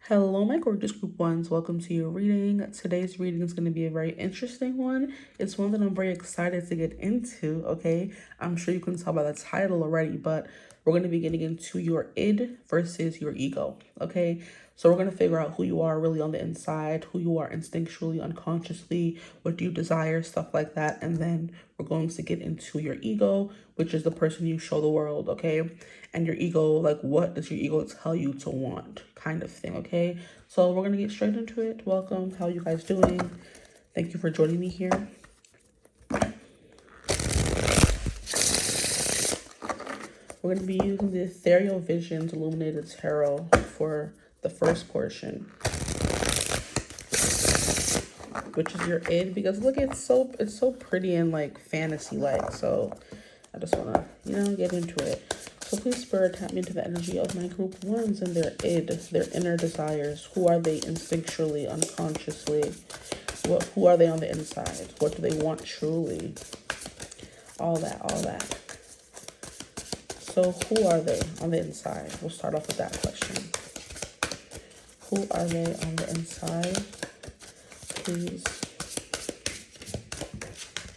Hello, my gorgeous group ones. Welcome to your reading. Today's reading is going to be a very interesting one. It's one that I'm very excited to get into, okay? I'm sure you can tell by the title already, but we're going to be getting into your id versus your ego, okay? So we're going to figure out who you are really on the inside, who you are instinctually, unconsciously, what do you desire, stuff like that. And then we're going to get into your ego, which is the person you show the world, okay? And your ego, like, what does your ego tell you to want, kind of thing, okay? So we're gonna get straight into it. Welcome. How are you guys doing? Thank you for joining me here. We're gonna be using the Ethereal Visions Illuminated Tarot for the first portion, which is your id, because look, it's so pretty and like fantasy like. So I just wanna get into it. So please Spirit tap me into the energy of my group ones and their id, their inner desires. Who are they instinctually, unconsciously? Who are they on the inside? What do they want truly? All that. So who are they on the inside? We'll start off with that question. Who are they on the inside? Please.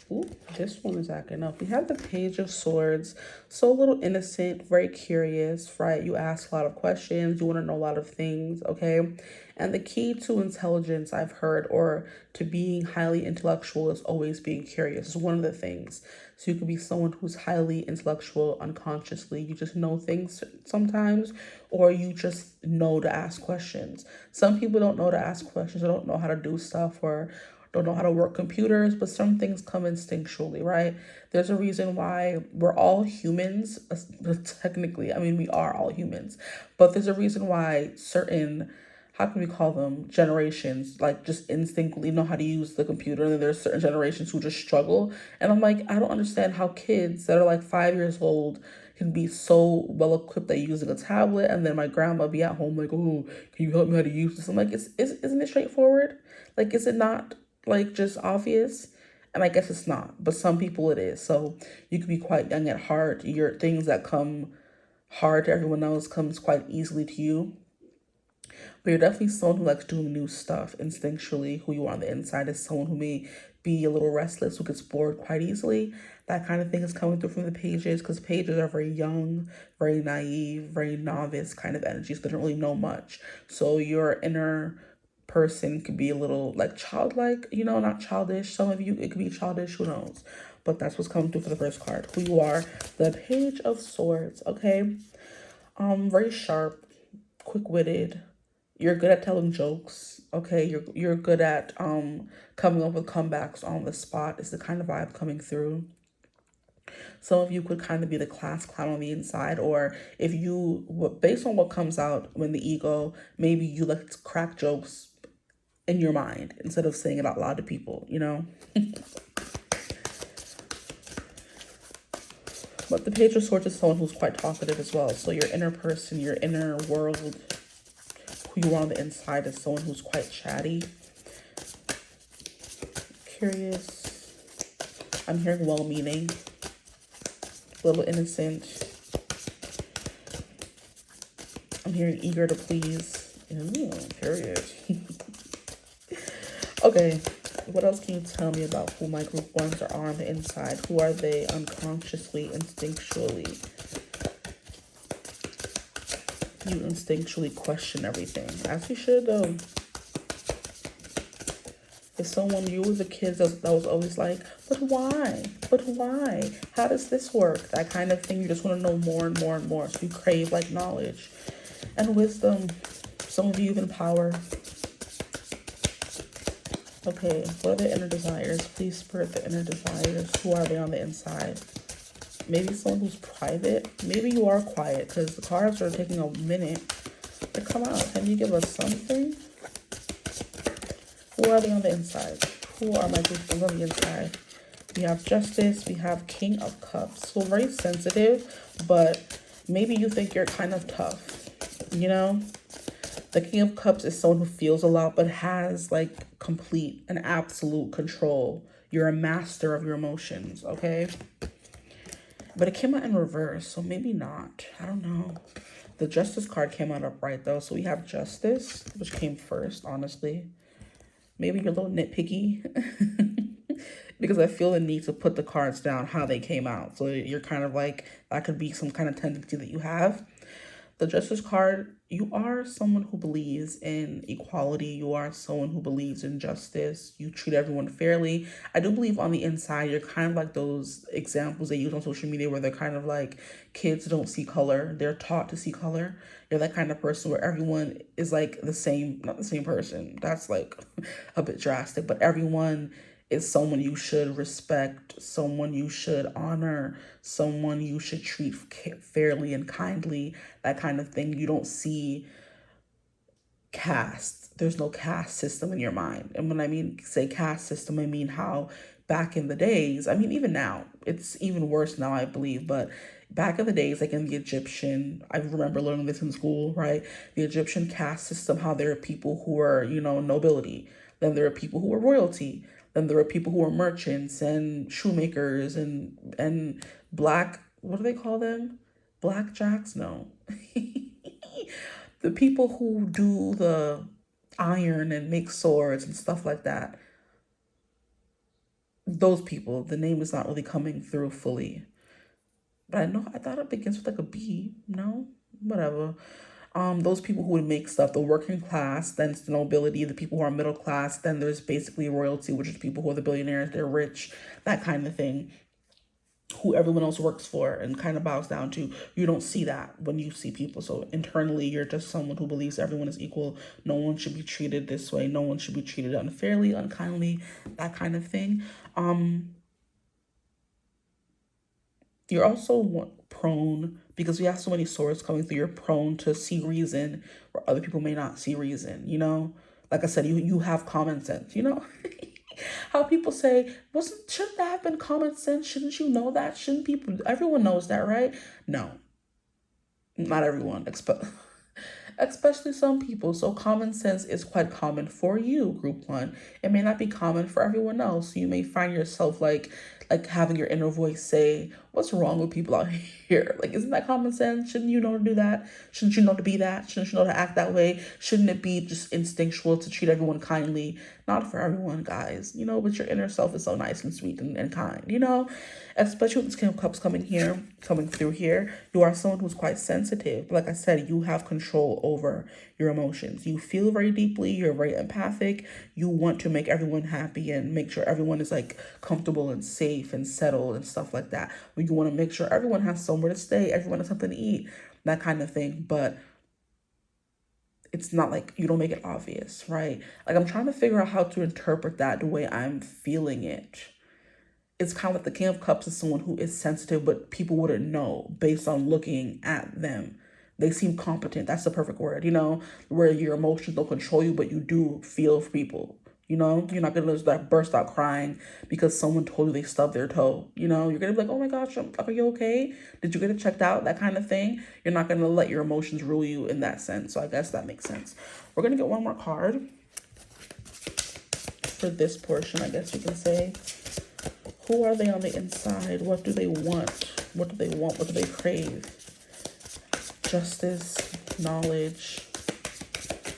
Ooh, this one is acting up. We have the Page of Swords. So a little innocent, very curious, right? You ask a lot of questions. You want to know a lot of things, okay? And the key to intelligence, I've heard, or to being highly intellectual, is always being curious. It's one of the things. So you could be someone who's highly intellectual unconsciously. You just know things sometimes, or you just know to ask questions. Some people don't know to ask questions. They don't know how to do stuff, or don't know how to work computers, but some things come instinctually, right? There's a reason why we're all humans. Technically, I mean, we are all humans, but there's a reason why certain, how can we call them, generations, like just instinctively know how to use the computer, and then there's certain generations who just struggle. And I'm like, I don't understand how kids that are like 5 years old can be so well equipped at using a tablet, and then my grandma be at home like, oh, can you help me how to use this? I'm like, isn't it straightforward? Like, is it not like just obvious? And I guess it's not, but some people it is. So you could be quite young at heart. Your things that come hard to everyone else comes quite easily to you. But you're definitely someone who likes doing new stuff instinctually. Who you are on the inside is someone who may be a little restless, who gets bored quite easily. That kind of thing is coming through from the pages, because pages are very young, very naive, very novice kind of energies. They don't really know much. So your inner person could be a little like childlike, not childish. Some of you, it could be childish, who knows? But that's what's coming through for the first card. Who you are, the Page of Swords, okay? Very sharp, quick-witted. You're good at telling jokes, okay? You're good at coming up with comebacks on the spot. Is the kind of vibe coming through. Some of you could kind of be the class clown on the inside, or if you, based on what comes out when the ego, maybe you like to crack jokes in your mind instead of saying it out loud to people, But the Page of Swords is someone who's quite talkative as well. So your inner person, your inner world, who you are on the inside, is someone who's quite chatty, curious. I'm hearing well-meaning, a little innocent. I'm hearing eager to please. Period. Okay, what else can you tell me about who my group ones are on the inside? Who are they unconsciously, instinctually? You instinctually question everything, as you should though. If someone, you were the kid that was always like, but why? But why? How does this work? That kind of thing. You just want to know more and more and more. So you crave like knowledge and wisdom. Some of you even power. Okay, what are the inner desires? Please Spirit the inner desires. Who are they on the inside? Maybe someone who's private. Maybe you are quiet, because the cards are taking a minute to come out. Can you give us something? Who are they on the inside? Who are my group on the inside? We have Justice. We have King of Cups. So very sensitive, but maybe you think you're kind of tough, The King of Cups is someone who feels a lot, but has like complete and absolute control. You're a master of your emotions, okay? But it came out in reverse, so maybe not. I don't know. The Justice card came out upright though. So we have Justice, which came first, honestly. Maybe you're a little nitpicky because I feel the need to put the cards down how they came out. So you're kind of like, that could be some kind of tendency that you have. The Justice card, you are someone who believes in equality. You are someone who believes in justice. You treat everyone fairly. I do believe on the inside, you're kind of like those examples they use on social media where they're kind of like kids don't see color. They're taught to see color. You're that kind of person where everyone is like the same, not the same person. That's like a bit drastic, but everyone is someone you should respect, someone you should honor, someone you should treat fairly and kindly, that kind of thing. You don't see caste. There's no caste system in your mind. And when I mean say caste system, I mean how back in the days, I mean even now, it's even worse now, I believe, but back in the days, like in the Egyptian, I remember learning this in school, right? The Egyptian caste system, how there are people who are, you know, nobility. Then there are people who are royalty. Then there are people who are merchants and shoemakers and black, what do they call them? Blackjacks? No. The people who do the iron and make swords and stuff like that. Those people, the name is not really coming through fully. But I thought it begins with like a B. No? Whatever. Those people who would make stuff, the working class, then it's the nobility, the people who are middle class, then there's basically royalty, which is people who are the billionaires, they're rich, that kind of thing, who everyone else works for and kind of bows down to. You don't see that when you see people. So internally, you're just someone who believes everyone is equal. No one should be treated this way. No one should be treated unfairly, unkindly, that kind of thing. You're also prone, because we have so many swords coming through, you're prone to see reason where other people may not see reason, you know? Like I said, you have common sense, you know? How people say, shouldn't that have been common sense? Shouldn't you know that? Shouldn't people, everyone knows that, right? No, not everyone, especially some people. So common sense is quite common for you, group one. It may not be common for everyone else. You may find yourself like having your inner voice say, what's wrong with people out here? Like, isn't that common sense? Shouldn't you know to do that? Shouldn't you know to be that? Shouldn't you know to act that way? Shouldn't it be just instinctual to treat everyone kindly? Not for everyone, guys, you know, but your inner self is so nice and sweet and kind, you know, especially with this King of Cups coming through here. You are someone who's quite sensitive. Like I said, you have control over your emotions. You feel very deeply. You're very empathic. You want to make everyone happy and make sure everyone is like comfortable and safe and settled and stuff like that. You want to make sure everyone has somewhere to stay, everyone has something to eat, that kind of thing. But it's not like you don't make it obvious, right? Like I'm trying to figure out how to interpret that the way I'm feeling it. It's kind of like the King of Cups is someone who is sensitive, but people wouldn't know based on looking at them. They seem competent. That's the perfect word, you know, where your emotions don't control you, but you do feel for people. You know, you're not going to just like burst out crying because someone told you they stubbed their toe. You know, you're going to be like, oh my gosh, are you okay? Did you get it checked out? That kind of thing. You're not going to let your emotions rule you in that sense. So I guess that makes sense. We're going to get one more card for this portion, I guess you can say. Who are they on the inside? What do they want? What do they want? What do they crave? Justice, knowledge,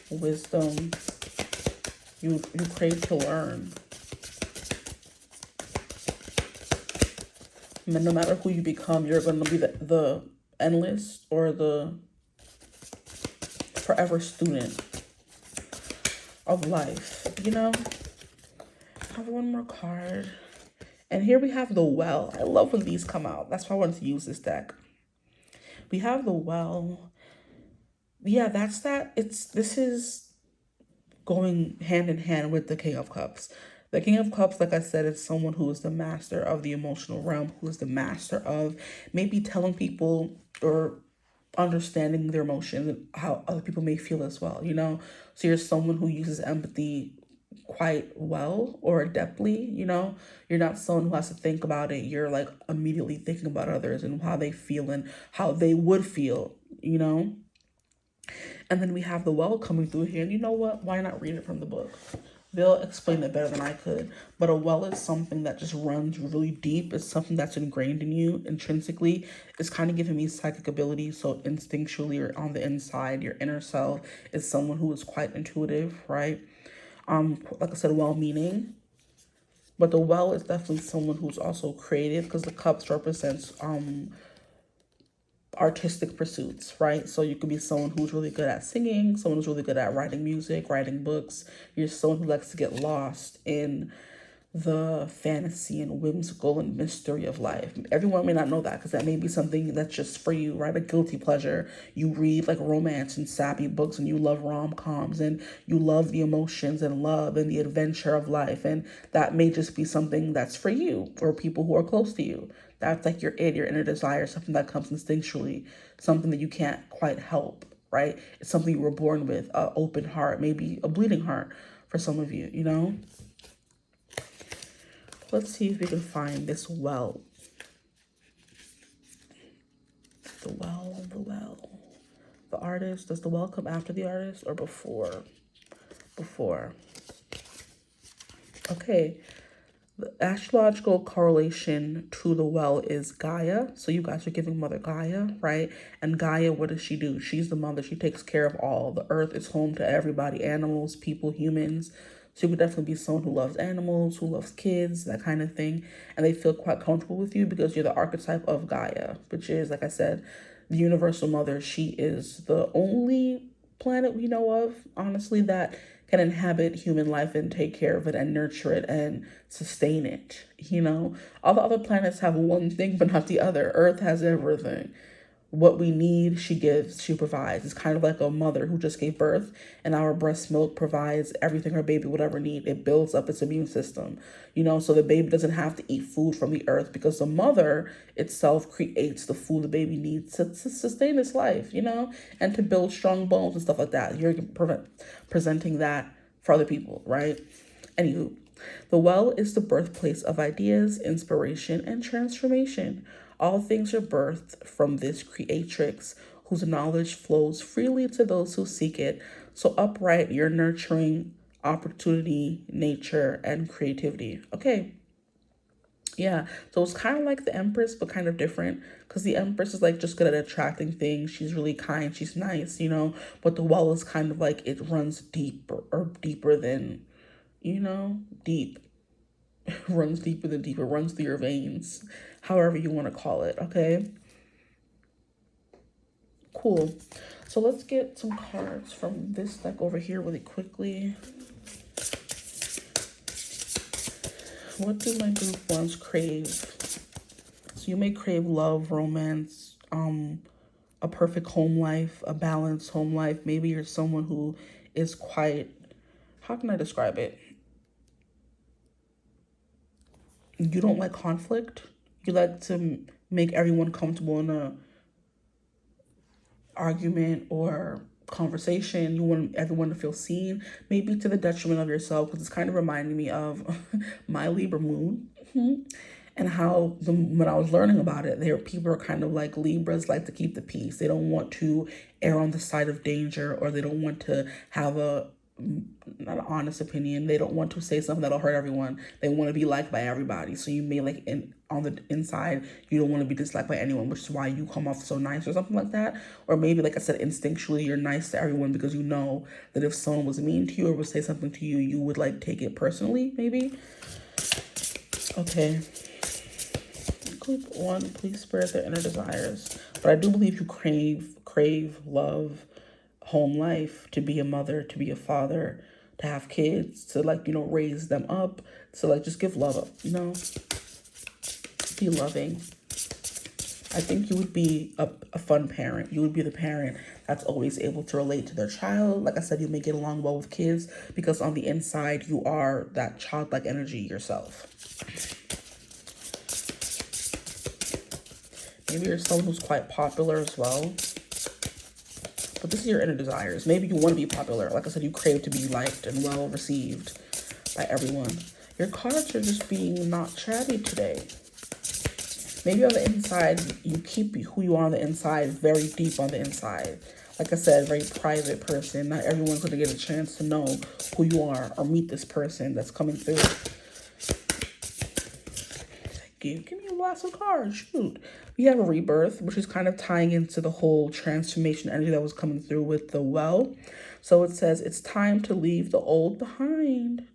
wisdom. You crave to learn. And no matter who you become, you're going to be the endless or the forever student of life, you know? I have one more card. And here we have the Well. I love when these come out. That's why I wanted to use this deck. We have the Well. Yeah, that's that. This is going hand in hand with the King of Cups. The King of Cups, like I said, is someone who is the master of the emotional realm, who is the master of maybe telling people or understanding their emotions and how other people may feel as well, you know? So you're someone who uses empathy quite well or adeptly, you know? You're not someone who has to think about it. You're like immediately thinking about others and how they feel and how they would feel, you know? And then we have the Well coming through here. And you know what? Why not read it from the book? They'll explain it better than I could. But a well is something that just runs really deep. It's something that's ingrained in you intrinsically. It's kind of giving me psychic ability. So instinctually or on the inside, your inner self is someone who is quite intuitive, right? Like I said, well-meaning. But the well is definitely someone who's also creative, because the cups represents artistic pursuits, right? So you could be someone who's really good at singing, someone who's really good at writing music, writing books. You're someone who likes to get lost in the fantasy and whimsical and mystery of life. Everyone may not know that, because that may be something that's just for you, right? A guilty pleasure. You read like romance and sappy books, and you love rom-coms, and you love the emotions and love and the adventure of life. And that may just be something that's for you or people who are close to you. That's like your inner desire, something that comes instinctually, something that you can't quite help, right? It's something you were born with, an open heart, maybe a bleeding heart for some of you, you know? Let's see if we can find this well. The well, the well. The artist, does the well come after the artist or before? Before. Okay. The astrological correlation to the well is Gaia. So you guys are giving Mother Gaia, right? And Gaia, what does she do? She's the mother. She takes care of all. The earth is home to everybody, animals, people, humans. So you would definitely be someone who loves animals, who loves kids, that kind of thing. And they feel quite comfortable with you because you're the archetype of Gaia, which is, like I said, the universal mother. She is the only planet we know of, honestly, that can inhabit human life and take care of it and nurture it and sustain it. You know, all the other planets have one thing, but not the other. Earth has everything. What we need, she gives, she provides. It's kind of like a mother who just gave birth, and our breast milk provides everything her baby would ever need. It builds up its immune system, you know, so the baby doesn't have to eat food from the earth, because the mother itself creates the food the baby needs to sustain its life, you know, and to build strong bones and stuff like that. You're presenting that for other people, right? Anywho, the well is the birthplace of ideas, inspiration, and transformation. All things are birthed from this creatrix, whose knowledge flows freely to those who seek it. So upright, you're nurturing opportunity, nature, and creativity. Okay. Yeah, so it's kind of like the Empress, but kind of different, because the Empress is like just good at attracting things. She's really kind, she's nice, you know, but the well is kind of like it runs deeper, or deeper than, you know, deep. Runs deeper than deeper, runs through your veins, however you want to call it, okay? Cool. So let's get some cards from this deck over here really quickly. What do my group ones crave? So you may crave love, romance, a perfect home life, a balanced home life. Maybe you're someone who is quite, how can I describe it? You don't like conflict. You like to make everyone comfortable in a argument or conversation. You want everyone to feel seen, maybe to the detriment of yourself, because it's kind of reminding me of my Libra moon. And how when I was learning about it, people are kind of like Libras like to keep the peace. They don't want to err on the side of danger, or they don't want to have not an honest opinion. They don't want to say something that'll hurt everyone. They want to be liked by everybody. So you may like on the inside, you don't want to be disliked by anyone, which is why you come off so nice or something like that. Or maybe, like I said, instinctually you're nice to everyone because you know that if someone was mean to you or would say something to you, you would like take it personally, maybe. Okay. Group one, please spirit their inner desires. But I do believe you crave love, home life, to be a mother, to be a father, to have kids, to like, you know, raise them up, to like just give love up, you know, be loving. I think you would be a fun parent. You would be the parent that's always able to relate to their child. Like I said, you may get along well with kids because on the inside you are that childlike energy yourself. Maybe you're someone who's quite popular as well. But this is your inner desires. Maybe you want to be popular. Like I said, you crave to be liked and well received by everyone. Your cards are just being not chatty today. Maybe on the inside, you keep who you are on the inside very deep on the inside. like I said, very private person. Not everyone's going to get a chance to know who you are or meet this person that's coming through. Thank you. Give me a glass of cards. Shoot. We have a rebirth, which is kind of tying into the whole transformation energy that was coming through with the well. So it says it's time to leave the old behind.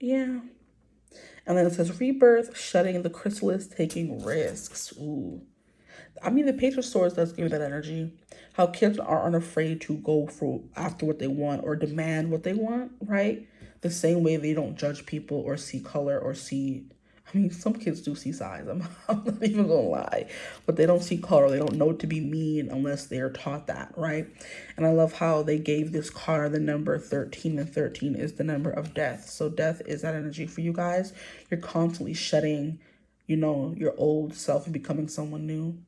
Yeah. And then it says rebirth, shedding the chrysalis, taking risks. Ooh. I mean, the Page of Swords does give that energy. How kids aren't afraid to go for after what they want or demand what they want, right? The same way they don't judge people or see color or see... I mean, some kids do see size. I'm not even gonna lie. But they don't see color. They don't know to be mean unless they're taught that, right? And I love how they gave this card the number 13. And 13 is the number of death. So death is that energy for you guys. You're constantly shedding, you know, your old self and becoming someone new.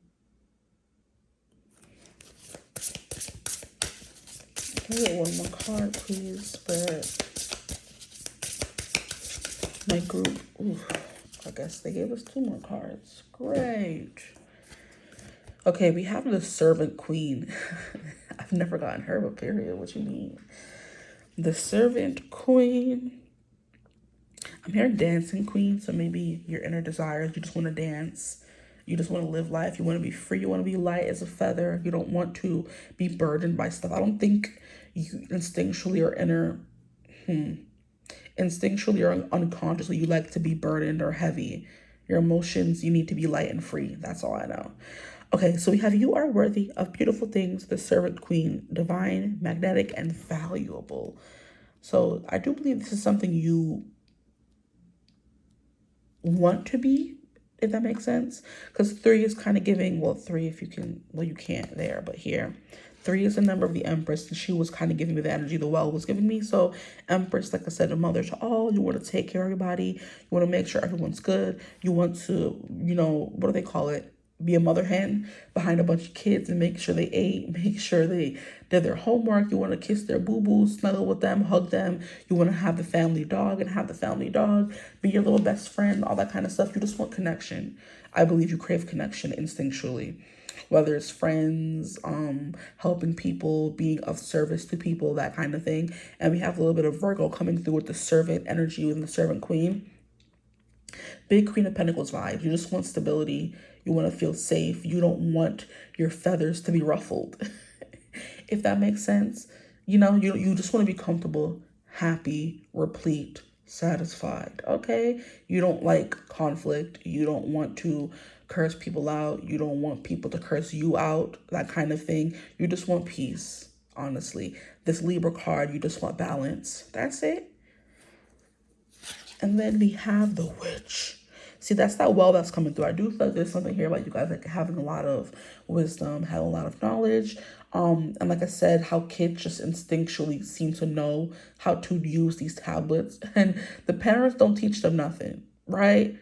Can I get one more card, please, Spirit? My group. Ooh, I guess they gave us 2 more cards. Great. Okay, we have the Servant Queen. I've never gotten her, but period. What you mean? The Servant Queen. I'm hearing Dancing Queen, so maybe your inner desires. You just want to dance. You just want to live life. You want to be free. You want to be light as a feather. You don't want to be burdened by stuff. I don't think you instinctually or instinctually or unconsciously you like to be burdened or heavy. Your emotions, you need to be light and free. That's all I know. Okay, so we have you are worthy of beautiful things, the Servant Queen, divine, magnetic, and valuable. So I do believe this is something you want to be, if that makes sense. Because 3 is kind of giving, well, 3 if you can, well, you can't there, but here. 3 is the number of the Empress, and she was kind of giving me the energy the well was giving me. So Empress, like I said, a mother to all. You want to take care of everybody. You want to make sure everyone's good. You want to, you know, what do they call it? Be a mother hen behind a bunch of kids and make sure they ate, make sure they did their homework. You want to kiss their boo-boos, snuggle with them, hug them. You want to have the family dog and have the family dog be your little best friend, all that kind of stuff. You just want connection. I believe you crave connection instinctually. Whether it's friends, helping people, being of service to people, that kind of thing. And we have a little bit of Virgo coming through with the servant energy and the Servant Queen. Big Queen of Pentacles vibes. You just want stability. You want to feel safe. You don't want your feathers to be ruffled. If that makes sense. You know, you just want to be comfortable, happy, replete, satisfied. Okay? You don't like conflict. You don't want to curse people out. You don't want people to curse you out. That kind of thing. You just want peace, honestly. This Libra card, you just want balance. That's it. And then we have the Witch. See, that's that well that's coming through. I do feel like there's something here about you guys like having a lot of wisdom, having a lot of knowledge. And like I said, how kids just instinctually seem to know how to use these tablets. And the parents don't teach them nothing, right?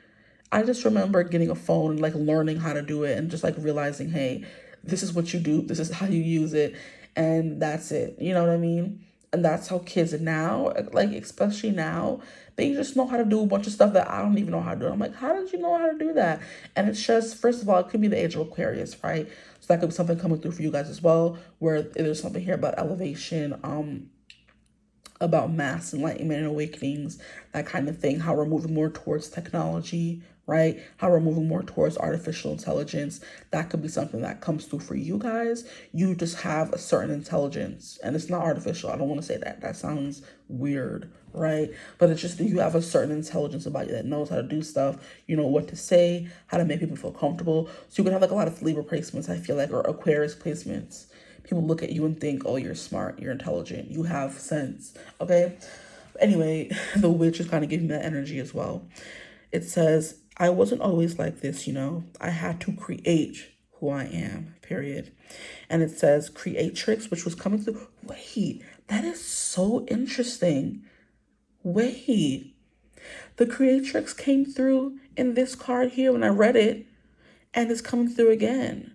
I just remember getting a phone and like learning how to do it and just like realizing, hey, this is what you do. This is how you use it. And that's it. You know what I mean? And that's how kids are now, like especially now, they just know how to do a bunch of stuff that I don't even know how to do. I'm like, how did you know how to do that? And it's just, first of all, it could be the age of Aquarius, right? So that could be something coming through for you guys as well, where there's something here about elevation, about mass enlightenment and awakenings, that kind of thing, how we're moving more towards technology, right? How we're moving more towards artificial intelligence. That could be something that comes through for you guys. You just have a certain intelligence, and it's not artificial. I don't want to say that. That sounds weird, right? But it's just that you have a certain intelligence about you that knows how to do stuff. You know what to say, how to make people feel comfortable. So you could have like a lot of Libra placements, I feel like, or Aquarius placements. People look at you and think, oh, you're smart, you're intelligent, you have sense, okay? Anyway, the Witch is kind of giving that energy as well. It says, I wasn't always like this, you know. I had to create who I am, period. And it says creatrix, which was coming through. Wait, that is so interesting. Wait, the creatrix came through in this card here when I read it, and it's coming through again.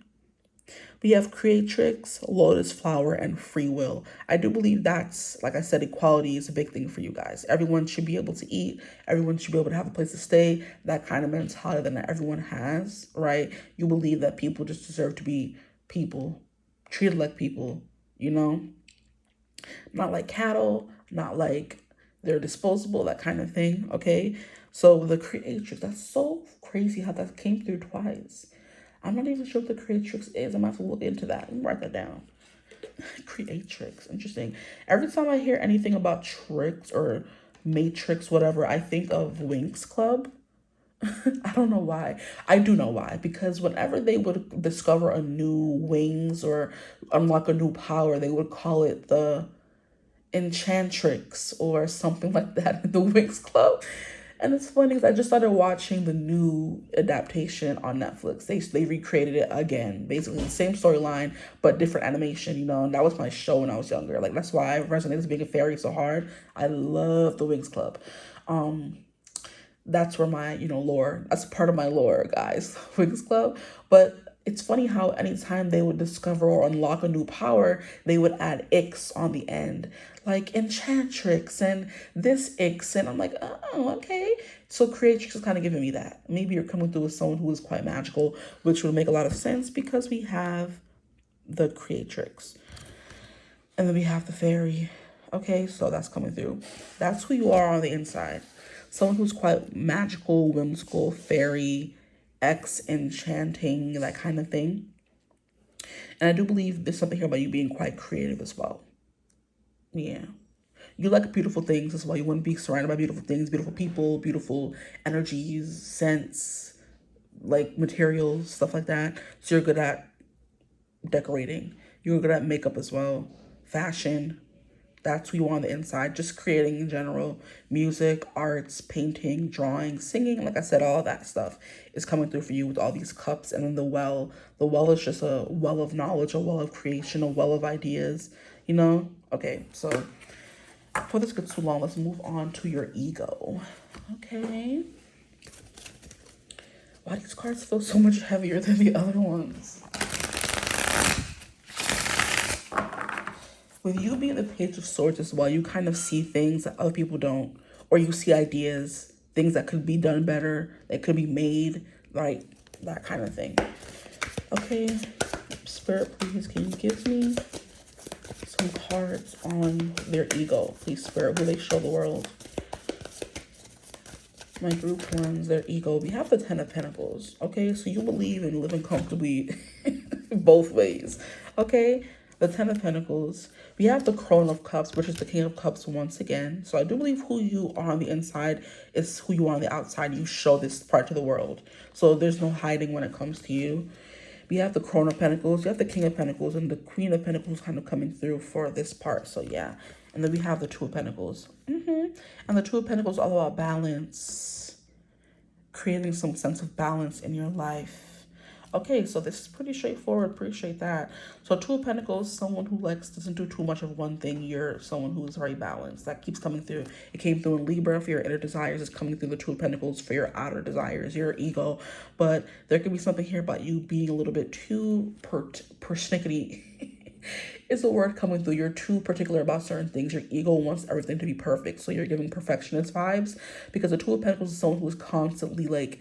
We have creatrix, lotus flower, and free will. I do believe that's, like I said, equality is a big thing for you guys. Everyone should be able to eat. Everyone should be able to have a place to stay. That kind of mentality that not everyone has, right? You believe that people just deserve to be people, treated like people. you know? Not like cattle, not like they're disposable, that kind of thing, okay? So the creatrix, that's so crazy how that came through twice. I'm not even sure what the creatrix is. I'm gonna have to look into that. Let me write that down. Creatrix, interesting. Every time I hear anything about tricks or matrix, whatever, I think of Winx Club. I don't know why. I do know why. Because whenever they would discover a new wings or unlock a new power, they would call it the Enchantrix or something like that in the Winx Club. And it's funny because I just started watching the new adaptation on Netflix. They recreated it again, basically the same storyline but different animation, you know. And that was my show when I was younger. Like that's why I resonate as being a fairy so hard. I love the Winx Club. That's where my, you know, lore, that's part of my lore, guys, Winx Club. But it's funny how anytime they would discover or unlock a new power, they would add Ix on the end, like Enchantrix and this Ix. And I'm like, oh, okay. So Creatrix is kind of giving me that. Maybe you're coming through with someone who is quite magical, which would make a lot of sense because we have the Creatrix. And then we have the fairy. Okay, so that's coming through. That's who you are on the inside. Someone who's quite magical, whimsical, fairy, enchanting, that kind of thing. And I do believe there's something here about you being quite creative as well. Yeah. You like beautiful things as well. You want to be surrounded by beautiful things, beautiful people, beautiful energies, scents, like materials, stuff like that. So you're good at decorating. You're good at makeup as well, fashion. That's who you are on the inside, just creating in general. Music, arts, painting, drawing, singing. Like I said, all that stuff is coming through for you with all these cups. And then the well. The well is just a well of knowledge, a well of creation, a well of ideas, you know? Okay, so before this gets too long, let's move on to your ego. Okay. Why do these cards feel so much heavier than the other ones? With you being the Page of Swords as well, you kind of see things that other people don't. Or you see ideas, things that could be done better, that could be made, like that kind of thing. Okay, Spirit, please, can you give me some cards on their ego? Please, Spirit, will they show the world? My group ones, their ego. We have the Ten of Pentacles. Okay, so you believe in living comfortably both ways. Okay, the Ten of Pentacles. We have the Crown of Cups, which is the King of Cups once again. So I do believe who you are on the inside is who you are on the outside. You show this part to the world. So there's no hiding when it comes to you. We have the Crown of Pentacles. You have the King of Pentacles and the Queen of Pentacles kind of coming through for this part. So yeah. And then we have the Two of Pentacles. And the Two of Pentacles is all about balance. Creating some sense of balance in your life. Okay, so this is pretty straightforward. Appreciate that. So Two of Pentacles, someone who doesn't do too much of one thing. You're someone who is very balanced. That keeps coming through. It came through in Libra for your inner desires. It's coming through the Two of Pentacles for your outer desires, your ego. But there could be something here about you being a little bit too persnickety. Is a word coming through. You're too particular about certain things. Your ego wants everything to be perfect. So you're giving perfectionist vibes because the Two of Pentacles is someone who is constantly like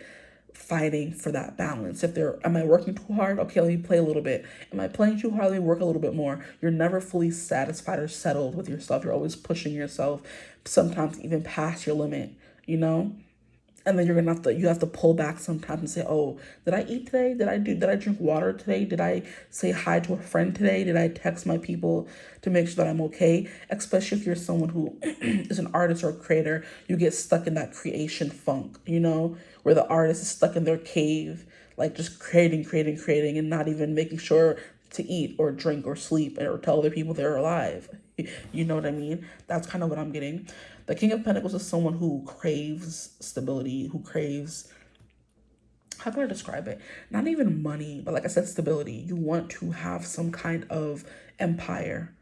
fighting for that balance. If am I working too hard? Okay, let me play a little bit. Am I playing too hard? Let me work a little bit more. You're never fully satisfied or settled with yourself. You're always pushing yourself, sometimes even past your limit, you know? And then you have to pull back sometimes and say, oh, did I eat today? Did I drink water today? Did I say hi to a friend today? Did I text my people to make sure that I'm okay? Especially if you're someone who is an artist or a creator, you get stuck in that creation funk, you know, where the artist is stuck in their cave, like just creating, and not even making sure to eat or drink or sleep or tell other people they're alive. You know what I mean? That's kind of what I'm getting. The King of Pentacles is someone who craves stability, who craves, how can I describe it? Not even money, but like I said, stability. You want to have some kind of empire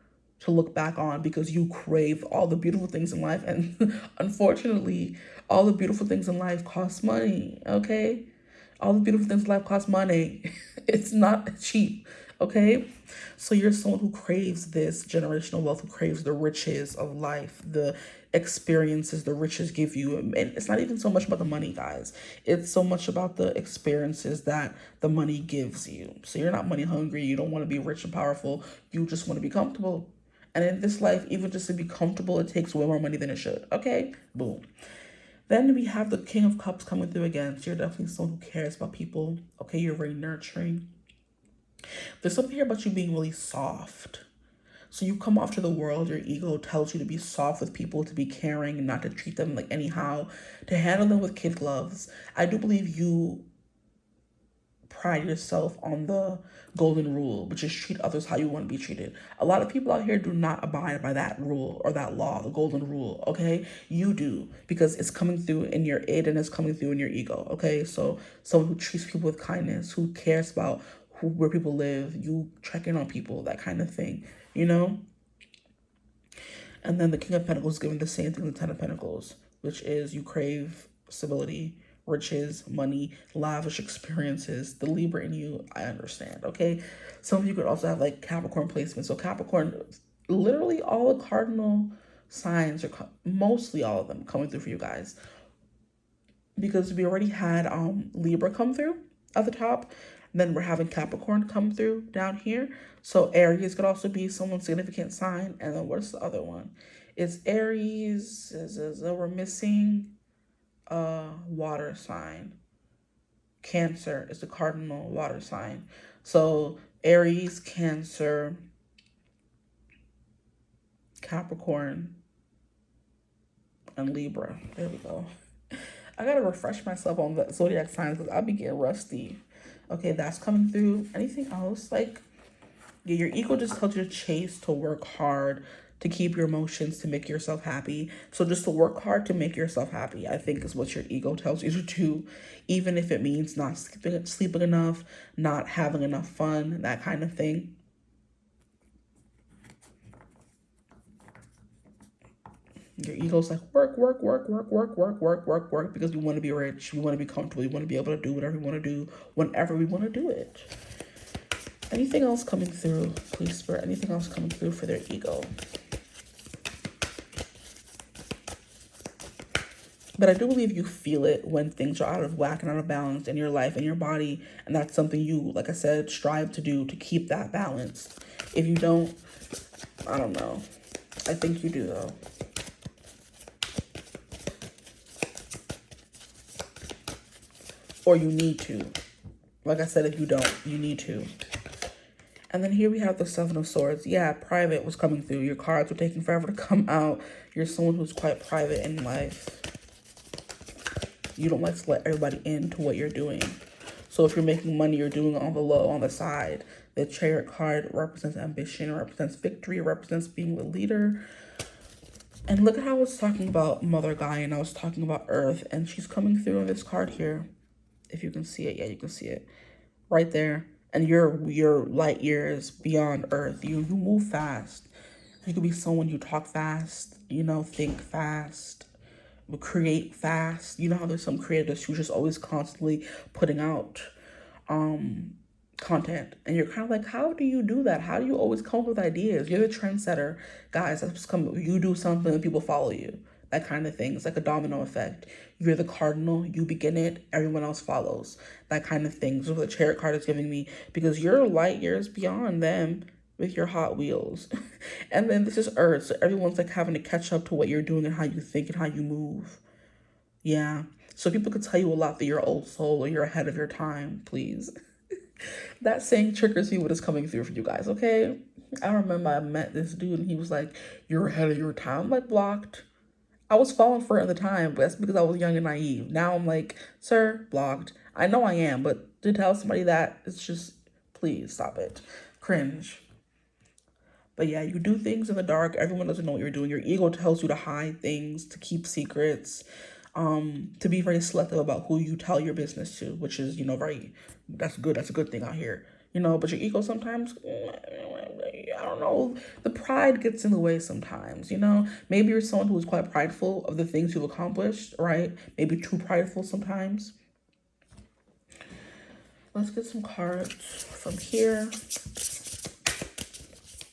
to look back on because you crave all the beautiful things in life. And unfortunately, all the beautiful things in life cost money, okay? All the beautiful things in life cost money. It's not cheap, okay? So you're someone who craves this generational wealth, who craves the riches of life, the experiences the riches give you. And it's not even so much about the money, guys. It's so much about the experiences that the money gives you. So you're not money hungry. You don't want to be rich and powerful. You just want to be comfortable. And in this life, even just to be comfortable, it takes way more money than it should. Okay, boom. Then we have the King of Cups coming through again. So you're definitely someone who cares about people. Okay, you're very nurturing. There's something here about you being really soft. So you come off to the world, your ego tells you to be soft with people, to be caring and not to treat them like anyhow, to handle them with kid gloves. I do believe you pride yourself on the golden rule, which is treat others how you want to be treated. A lot of people out here do not abide by that rule or that law, the golden rule, okay? You do, because it's coming through in your id and it's coming through in your ego, okay? So someone who treats people with kindness, who cares about where people live, you check in on people, that kind of thing, you know? And then the King of Pentacles is giving the same thing to the Ten of Pentacles, which is you crave stability, riches, money, lavish experiences. The Libra in you, I understand, okay? Some of you could also have like Capricorn placement. So Capricorn, literally all the cardinal signs are mostly all of them coming through for you guys, because we already had Libra come through at the top. Then we're having Capricorn come through down here. So Aries could also be someone's significant sign. And then what's the other one? It's Aries. We're missing water sign. Cancer is the cardinal water sign. So Aries, Cancer, Capricorn, and Libra. There we go. I gotta refresh myself on the zodiac signs because I'll be getting rusty. Okay, that's coming through. Anything else? Like, yeah, your ego just tells you to chase, to work hard, to keep your emotions, to make yourself happy. So just to work hard to make yourself happy, I think is what your ego tells you to do. Even if it means not sleeping enough, not having enough fun, that kind of thing. Your ego's like, work, because we want to be rich, we want to be comfortable, we want to be able to do whatever we want to do, whenever we want to do it. Anything else coming through, please, Spirit? Anything else coming through for their ego? But I do believe you feel it when things are out of whack and out of balance in your life and your body. And that's something you, like I said, strive to do, to keep that balance. If you don't, I don't know. I think you do, though. Or you need to. Like I said, if you don't, you need to. And then here we have the Seven of Swords. Yeah, private was coming through. Your cards were taking forever to come out. You're someone who's quite private in life. You don't like to let everybody into what you're doing. So if you're making money, you're doing it on the low, on the side. The Chariot card represents ambition, represents victory, represents being the leader. And look at how I was talking about Mother Gaia and I was talking about Earth. And she's coming through on this card here. If you can see it, yeah, you can see it right there. And you're light years beyond Earth. You move fast. You could be someone, you talk fast, you know, think fast, create fast. You know how there's some creators who just always constantly putting out content, and you're kind of like, how do you do that? How do you always come up with ideas? You're the trendsetter, guys. That's just come. You do something and people follow you. That kind of thing. It's like a domino effect. You're the cardinal, you begin it, everyone else follows. That kind of thing. So the Chariot card is giving me, because you're light years beyond them with your Hot Wheels. And then this is Earth, so everyone's like having to catch up to what you're doing and how you think and how you move. Yeah. So people could tell you a lot that you're old soul or you're ahead of your time, please. That saying triggers me what is coming through for you guys, okay? I remember I met this dude and he was like, you're ahead of your time. I'm like, blocked. I was falling for it at the time, but that's because I was young and naive. Now I'm like, sir, blocked. I know I am, but to tell somebody that, it's just, please stop it. Cringe. But yeah, you do things in the dark. Everyone doesn't know what you're doing. Your ego tells you to hide things, to keep secrets, to be very selective about who you tell your business to, which is, you know, that's good. That's a good thing out here. You know, but your ego sometimes, I don't know, the pride gets in the way sometimes, you know? Maybe you're someone who is quite prideful of the things you've accomplished, right? Maybe too prideful sometimes. Let's get some cards from here.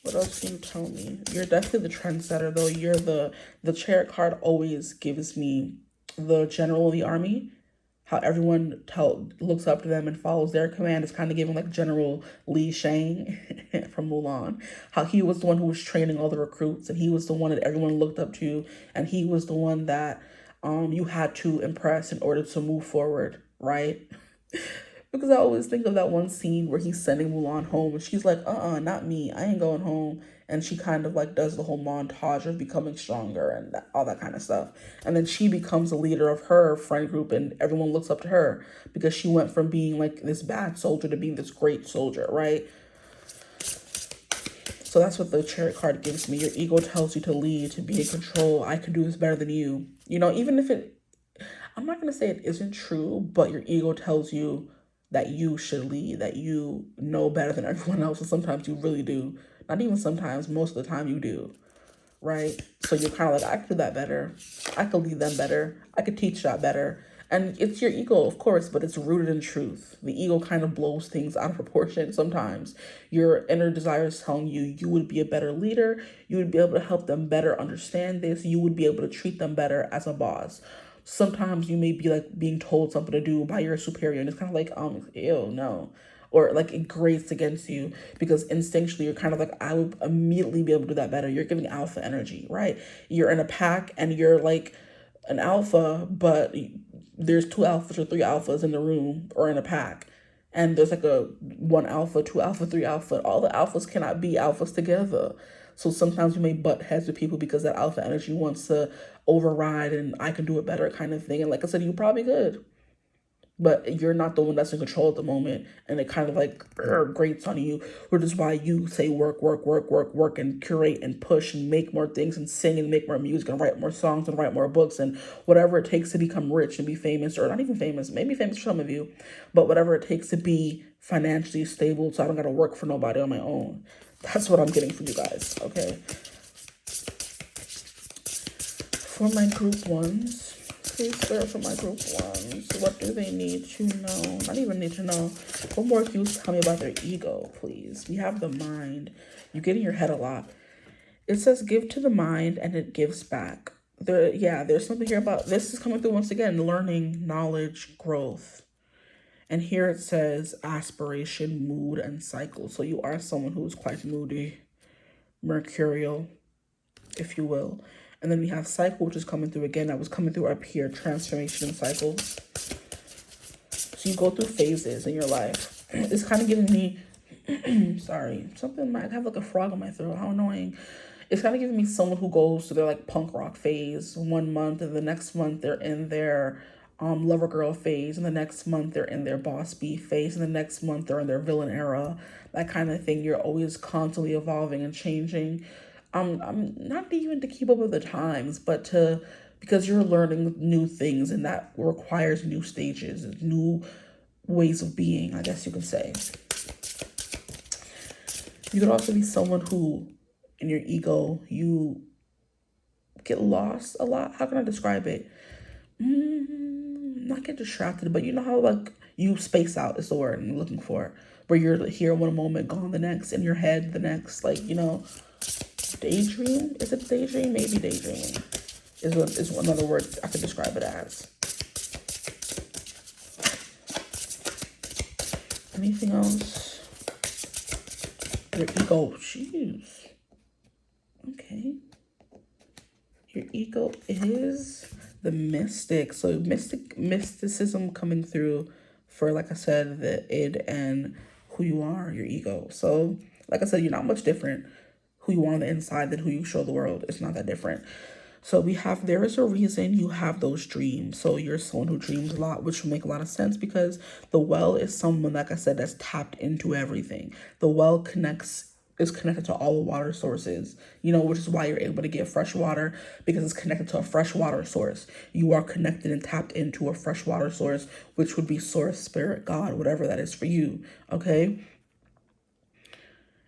What else can you tell me? You're definitely the trendsetter, though. You're the Chariot card always gives me the general of the army. How everyone looks up to them and follows their command is kind of giving like General Li Shang from Mulan. How he was the one who was training all the recruits, and he was the one that everyone looked up to, and he was the one that you had to impress in order to move forward, right? Because I always think of that one scene where he's sending Mulan home and she's like, not me. I ain't going home. And she kind of like does the whole montage of becoming stronger and all that kind of stuff. And then she becomes the leader of her friend group and everyone looks up to her because she went from being like this bad soldier to being this great soldier, right? So that's what the Chariot card gives me. Your ego tells you to lead, to be in control. I can do this better than you. You know, even if I'm not going to say it isn't true, but your ego tells you that you should lead, that you know better than everyone else. And sometimes you really do. Not even sometimes, most of the time you do, right? So you're kind of like, I could do that better. I could lead them better. I could teach that better. And it's your ego, of course, but it's rooted in truth. The ego kind of blows things out of proportion sometimes. Your inner desire is telling you you would be a better leader. You would be able to help them better understand this. You would be able to treat them better as a boss. Sometimes you may be like being told something to do by your superior and it's kind of like, ew, no. Or like it grates against you because instinctually you're kind of like, I would immediately be able to do that better. You're giving alpha energy, right? You're in a pack and you're like an alpha, but there's 2 alphas or 3 alphas in the room or in a pack. And there's like a 1 alpha, 2 alpha, 3 alpha. All the alphas cannot be alphas together. So sometimes you may butt heads with people because that alpha energy wants to override and I can do it better kind of thing. And like I said, you probably could. But you're not the one that's in control at the moment. And it kind of like grates on you, which is why you say work, work, work, work, work, and curate and push and make more things and sing and make more music and write more songs and write more books and whatever it takes to become rich and be famous, or not even famous, maybe famous for some of you, but whatever it takes to be financially stable so I don't got to work for nobody on my own. That's what I'm getting from you guys, okay? For my group ones, please clear for my group ones. What do they need to know? Not even need to know. What more can you tell me about their ego, please? We have the mind. You get in your head a lot. It says give to the mind and it gives back. There's something here about, this is coming through once again, learning, knowledge, growth. And here it says aspiration, mood, and cycle. So you are someone who is quite moody, mercurial, if you will. And then we have cycle, which is coming through again. That was coming through up here, transformation and cycles. So you go through phases in your life. It's kind of giving me, sorry, something might have like a frog in my throat. How annoying. It's kind of giving me someone who goes through their like punk rock phase 1 month, and the next month they're in their lover girl phase, and the next month they're in their boss bee phase, and the next month they're in their villain era, that kind of thing. You're always constantly evolving and changing. I'm not even to keep up with the times, but because you're learning new things, and that requires new stages, new ways of being, I guess you could say. You could also be someone who, in your ego, you get lost a lot. How can I describe it? Not get distracted, but you know how like you space out is the word I'm looking for, where you're here one moment, gone the next, in your head the next, like, you know, daydream. Is it daydream? Maybe daydreaming is another word I could describe it as. Anything else? Your ego, jeez. Okay. Your ego is the mystic. So mysticism coming through for, like I said, the id and who you are, your ego. So like I said, you're not much different who you are on the inside than who you show the world. It's not that different. So we have, there is a reason you have those dreams. So you're someone who dreams a lot, which will make a lot of sense because the well is someone, like I said, that's tapped into everything. The well is connected to all the water sources, you know, which is why you're able to get fresh water, because it's connected to a fresh water source. You are connected and tapped into a fresh water source, which would be source, spirit, God, whatever that is for you, okay?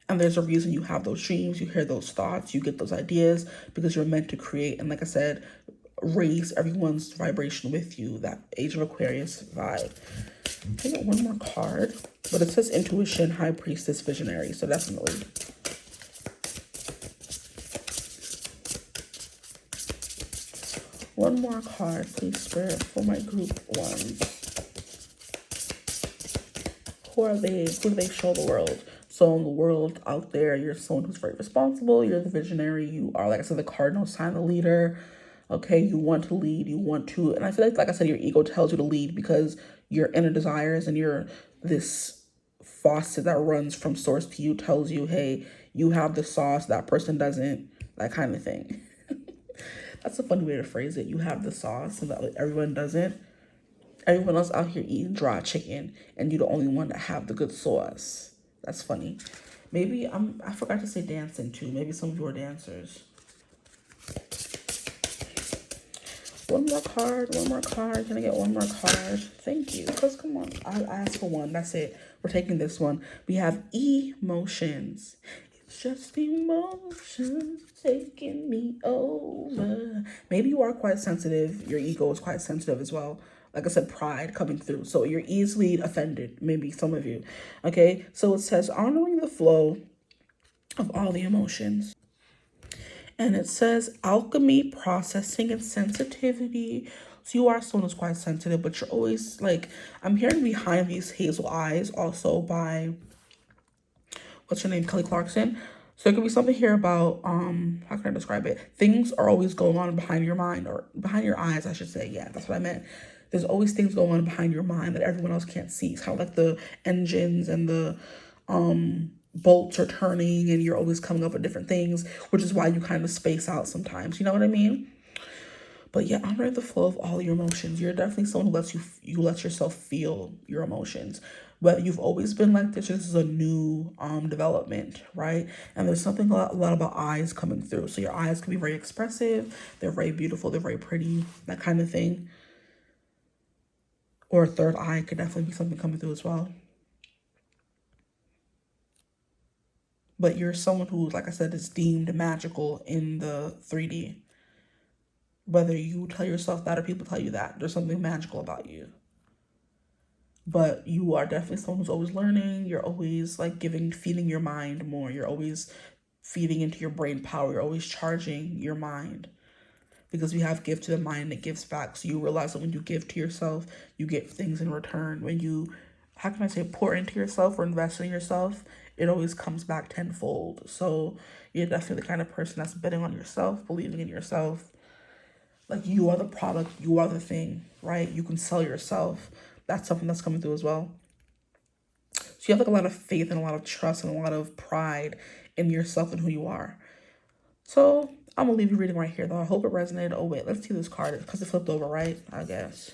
And there's a reason you have those dreams, you hear those thoughts, you get those ideas, because you're meant to create. And like I said, raise everyone's vibration with you, that Age of Aquarius vibe. I got one more card, but it says intuition, high priestess, visionary. So definitely. One more card, please, Spirit, for my group ones. Who are they? Who do they show the world? So in the world out there, you're someone who's very responsible. You're the visionary. You are, like I said, the cardinal sign, the leader. Okay, you want to lead. You want to, and I feel like I said, your ego tells you to lead because your inner desires and you're this faucet that runs from source to you tells you, hey, you have the sauce, that person doesn't, that kind of thing. That's a funny way to phrase it. You have the sauce and that everyone doesn't. Everyone else out here eating dry chicken and you're the only one that have the good sauce. That's funny. Maybe I forgot to say dancing too. Maybe some of you are dancers. One more card. Can I get one more card? Thank you. Because come on, I asked for one. That's it. We're taking this one. We have emotions. It's just emotions taking me over. Maybe you are quite sensitive. Your ego is quite sensitive as well. Like I said, pride coming through. So you're easily offended, maybe some of you. Okay, so it says honoring the flow of all the emotions. And it says alchemy, processing, and sensitivity. So you are someone who's quite sensitive, but you're always like, I'm hearing behind these hazel eyes also by, what's her name, Kelly Clarkson. So it could be something here about, how can I describe it? Things are always going on behind your mind, or behind your eyes, I should say. Yeah, that's what I meant. There's always things going on behind your mind that everyone else can't see. It's kind of like the engines and the bolts are turning and you're always coming up with different things, which is why you kind of space out sometimes. You know what I mean? But yeah, honor the flow of all your emotions. You're definitely someone who lets yourself feel your emotions. Whether you've always been like this, or this is a new development, right? And there's something a lot about eyes coming through. So your eyes can be very expressive. They're very beautiful. They're very pretty, that kind of thing. Or a third eye could definitely be something coming through as well. But you're someone who, like I said, is deemed magical in the 3D. Whether you tell yourself that or people tell you that, there's something magical about you. But you are definitely someone who's always learning. You're always like feeding your mind more. You're always feeding into your brain power. You're always charging your mind. Because we have give to the mind that gives back. So you realize that when you give to yourself, you get things in return. When you, how can I say, pour into yourself or invest in yourself, it always comes back tenfold. So you're definitely the kind of person that's betting on yourself, believing in yourself. Like you are the product, you are the thing, right? You can sell yourself. That's something that's coming through as well. So you have like a lot of faith and a lot of trust and a lot of pride in yourself and who you are. So I'm gonna leave you reading right here though. I hope it resonated. Oh wait, let's see this card because it flipped over, right? I guess.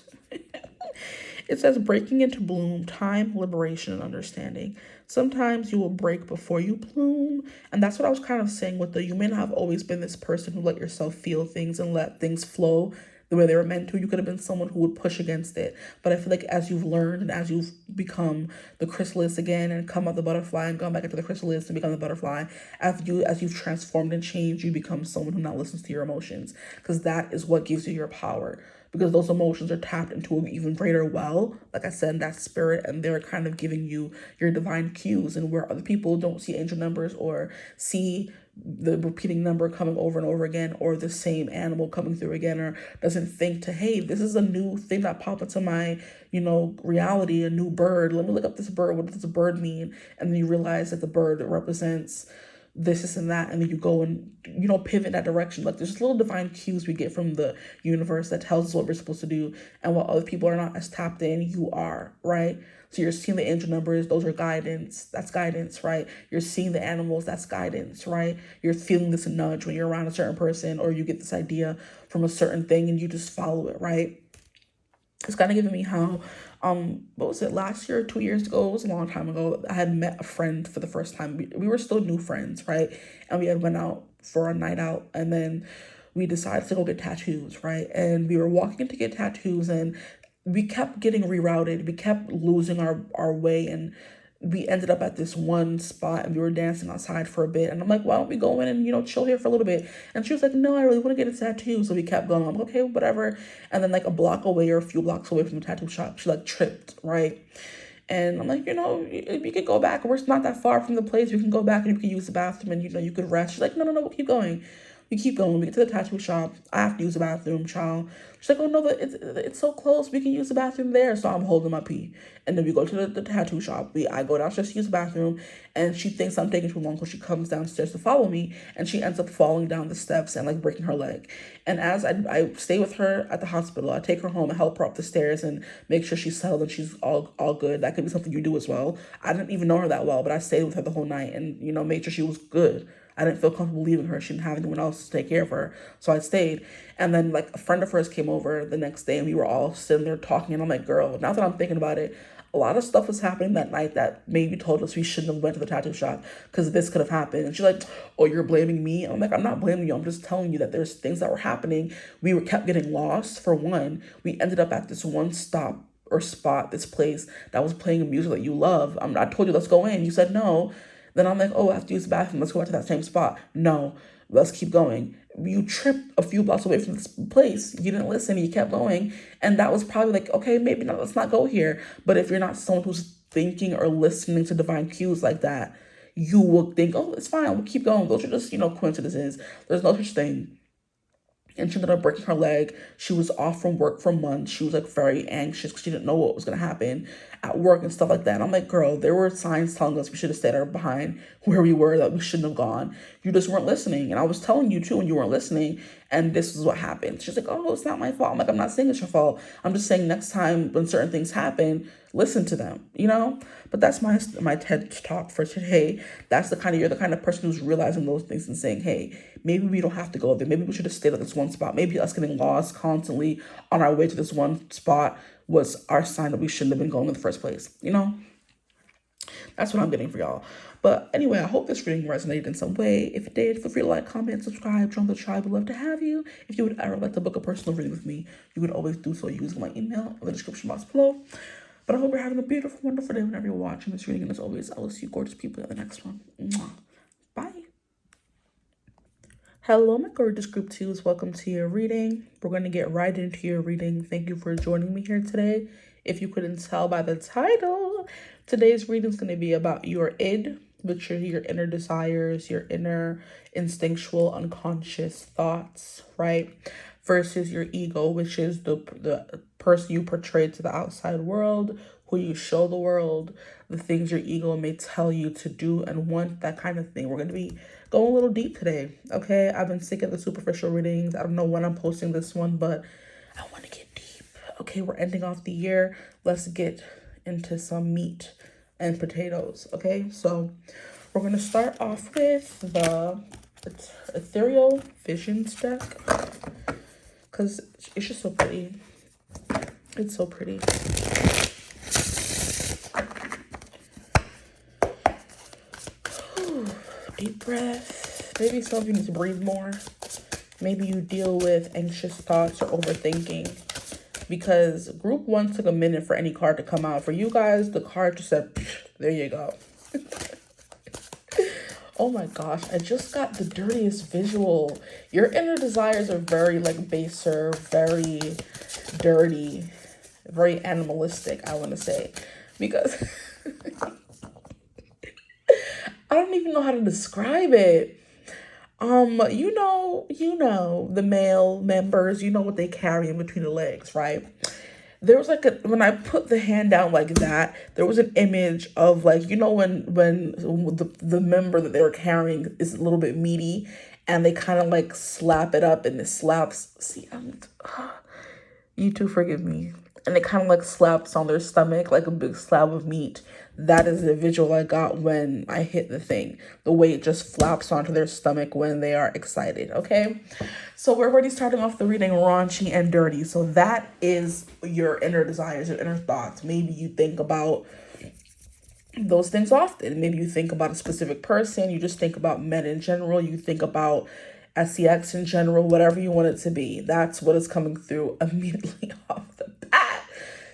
It says breaking into bloom, time, liberation, and understanding. Sometimes you will break before you bloom. And that's what I was kind of saying with you may not have always been this person who let yourself feel things and let things flow the way they were meant to. You could have been someone who would push against it. But I feel like as you've learned and as you've become the chrysalis again and come out the butterfly and gone back into the chrysalis and become the butterfly, as you've transformed and changed, you become someone who now listens to your emotions. Because that is what gives you your power. Because those emotions are tapped into an even greater well, like I said, that spirit, and they're kind of giving you your divine cues. And where other people don't see angel numbers or see the repeating number coming over and over again, or the same animal coming through again, or doesn't think to, hey, this is a new thing that popped into my, reality, a new bird. Let me look up this bird. What does the bird mean? And then you realize that the bird represents this and that, and then you go and pivot in that direction. Like there's just little divine cues we get from the universe that tells us what we're supposed to do, and while other people are not as tapped in, you are, right? So you're seeing the angel numbers, those are guidance. That's guidance, right? You're seeing the animals, that's guidance, right? You're feeling this nudge when you're around a certain person, or you get this idea from a certain thing and you just follow it, right? It's kind of giving me how, what was it, last year or 2 years ago? It was a long time ago. I had met a friend for the first time. We were still new friends, right? And we had went out for a night out, and then we decided to go get tattoos, right? And we were walking to get tattoos, and we kept getting rerouted. We kept losing our way, and we ended up at this one spot, and we were dancing outside for a bit. And I'm like, why don't we go in and, chill here for a little bit? And she was like, no, I really want to get a tattoo. So we kept going. I'm like, okay, whatever. And then like a block away or a few blocks away from the tattoo shop, she like tripped, right? And I'm like, we could go back. We're not that far from the place. We can go back and you can use the bathroom and, you could rest. She's like, no, we'll keep going. We keep going. We get to the tattoo shop. I have to use the bathroom, child. She's like, oh no, it's so close. We can use the bathroom there. So I'm holding my pee. And then we go to the tattoo shop. I go downstairs to use the bathroom, and she thinks I'm taking too long, so she comes downstairs to follow me, and she ends up falling down the steps and like breaking her leg. And as I stay with her at the hospital, I take her home and help her up the stairs and make sure she's settled and she's all good. That could be something you do as well. I didn't even know her that well, but I stayed with her the whole night and, you know, made sure she was good. I didn't feel comfortable leaving her. She didn't have anyone else to take care of her. So I stayed. And then like a friend of hers came over the next day and we were all sitting there talking. And I'm like, girl, now that I'm thinking about it, a lot of stuff was happening that night that maybe told us we shouldn't have went to the tattoo shop because this could have happened. And she's like, oh, you're blaming me? I'm like, I'm not blaming you. I'm just telling you that there's things that were happening. We were kept getting lost. For one, we ended up at this one stop or spot, this place that was playing music that you love. I told you, let's go in. You said no. Then I'm like, oh, I have to use the bathroom. Let's go back to that same spot. No, let's keep going. You tripped a few blocks away from this place. You didn't listen. You kept going. And that was probably like, okay, maybe not. Let's not go here. But if you're not someone who's thinking or listening to divine cues like that, you will think, oh, it's fine. We'll keep going. Those are just, coincidences. There's no such thing. And she ended up breaking her leg. She was off from work for months. She was like very anxious because she didn't know what was going to happen at work and stuff like that. And I'm like, girl, there were signs telling us we should have stayed behind where we were, that we shouldn't have gone. You just weren't listening. And I was telling you too when you weren't listening. And this is what happened. She's like, oh, it's not my fault. I'm like, I'm not saying it's your fault. I'm just saying next time when certain things happen, listen to them, But that's my TED talk for today. You're the kind of person who's realizing those things and saying, hey, maybe we don't have to go there. Maybe we should have stayed at this one spot. Maybe us getting lost constantly on our way to this one spot was our sign that we shouldn't have been going in the first place. That's what I'm getting for y'all. But anyway, I hope this reading resonated in some way. If it did, feel free to like, comment, subscribe, join the tribe. We'd love to have you. If you would ever like to book a personal reading with me, you would always do so using my email in the description box below. But I hope you're having a beautiful, wonderful day whenever you're watching this reading. And as always, I will see you gorgeous people in the next one. Mwah. Bye. Hello, my gorgeous group 2s. Welcome to your reading. We're going to get right into your reading. Thank you for joining me here today. If you couldn't tell by the title, today's reading is going to be about your id, which are your inner desires, your inner instinctual unconscious thoughts, right? Versus your ego, which is the person you portray to the outside world, who you show the world, the things your ego may tell you to do and want, that kind of thing. We're going to be going a little deep today, okay? I've been sick of the superficial readings. I don't know when I'm posting this one, but I want to get deep. Okay, we're ending off the year. Let's get into some meat and potatoes, okay? So we're going to start off with the Ethereal Visions deck, because it's just so pretty. It's so pretty. Deep breath. Maybe some of you need to breathe more. Maybe you deal with anxious thoughts or overthinking, because group 1 took a minute for any card to come out. For you guys, the card just said, there you go. Oh my gosh, I just got the dirtiest visual. Your inner desires are very like baser, very dirty, very animalistic, I want to say, because I don't even know how to describe it. The male members, what they carry in between the legs, right? There was like when I put the hand down like that, there was an image of like, when the member that they were carrying is a little bit meaty and they kind of like slap it up and it slaps. See, you two forgive me. And it kind of like slaps on their stomach like a big slab of meat. That is the visual I got when I hit the thing. The way it just flaps onto their stomach when they are excited, okay? So we're already starting off the reading raunchy and dirty. So that is your inner desires, your inner thoughts. Maybe you think about those things often. Maybe you think about a specific person. You just think about men in general. You think about SEX in general, whatever you want it to be. That's what is coming through immediately off the bat.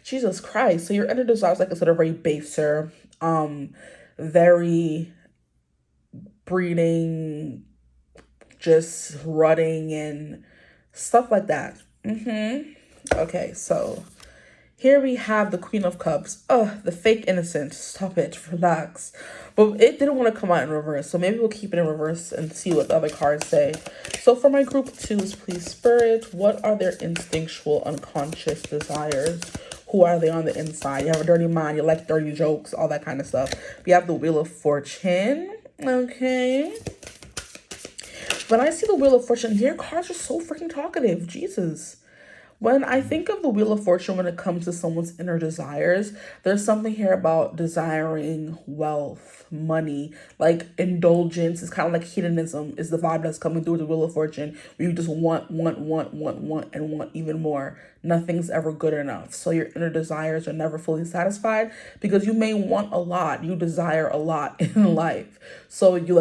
Jesus Christ. So your inner desires, like I said, are very baser, very breeding, just rutting and stuff like that. Okay, so Here we have the Queen of Cups. Ugh, the fake innocent. Stop it. Relax. But it didn't want to come out in reverse, so maybe we'll keep it in reverse and see what the other cards say. So for my group twos, please, Spirit, what are their instinctual, unconscious desires? Who are they on the inside? You have a dirty mind. You like dirty jokes, all that kind of stuff. We have the Wheel of Fortune. Okay. When I see the Wheel of Fortune, your cards are so freaking talkative. Jesus. When I think of the Wheel of Fortune when it comes to someone's inner desires, there's something here about desiring wealth, money, like indulgence. It's kind of like hedonism is the vibe that's coming through with the Wheel of Fortune. Where you just want, and want even more. Nothing's ever good enough. So your inner desires are never fully satisfied because you may want a lot. You desire a lot in life. So you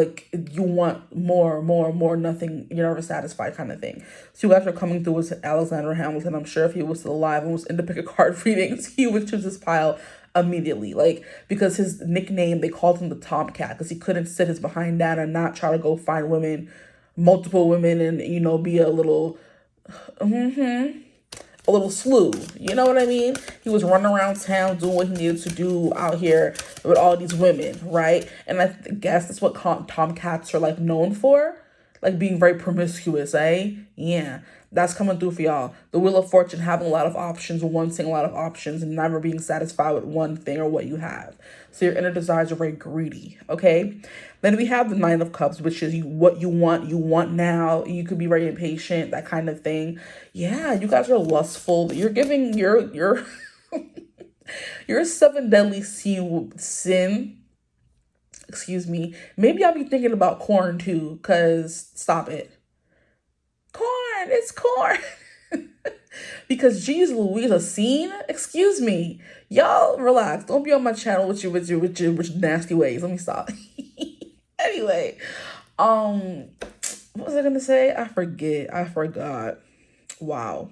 want more, nothing. You're never satisfied kind of thing. So you guys are coming through with Alexander Hamilton. I'm sure if he was still alive and was into pick a card readings, he would choose this pile immediately. Like, because his nickname, they called him the Tomcat because he couldn't sit his behind down and not try to go find women, multiple women, and, be a little, a little slew. You know what I mean? He was running around town doing what he needed to do out here with all these women, right? And I guess that's what Tomcats are like known for. Like being very promiscuous, eh? Yeah, that's coming through for y'all. The Wheel of Fortune, having a lot of options, wanting a lot of options, and never being satisfied with one thing or what you have. So your inner desires are very greedy, okay? Then we have the Nine of Cups, which is what you want now. You could be very impatient, that kind of thing. Yeah, you guys are lustful. You're giving your seven deadly sin. Excuse me. Maybe I'll be thinking about corn too, because stop it. Corn, it's corn. Because geez Louise, a scene? Excuse me. Y'all relax. Don't be on my channel with your nasty ways. Let me stop. Anyway, what was I gonna say? I forgot. Wow.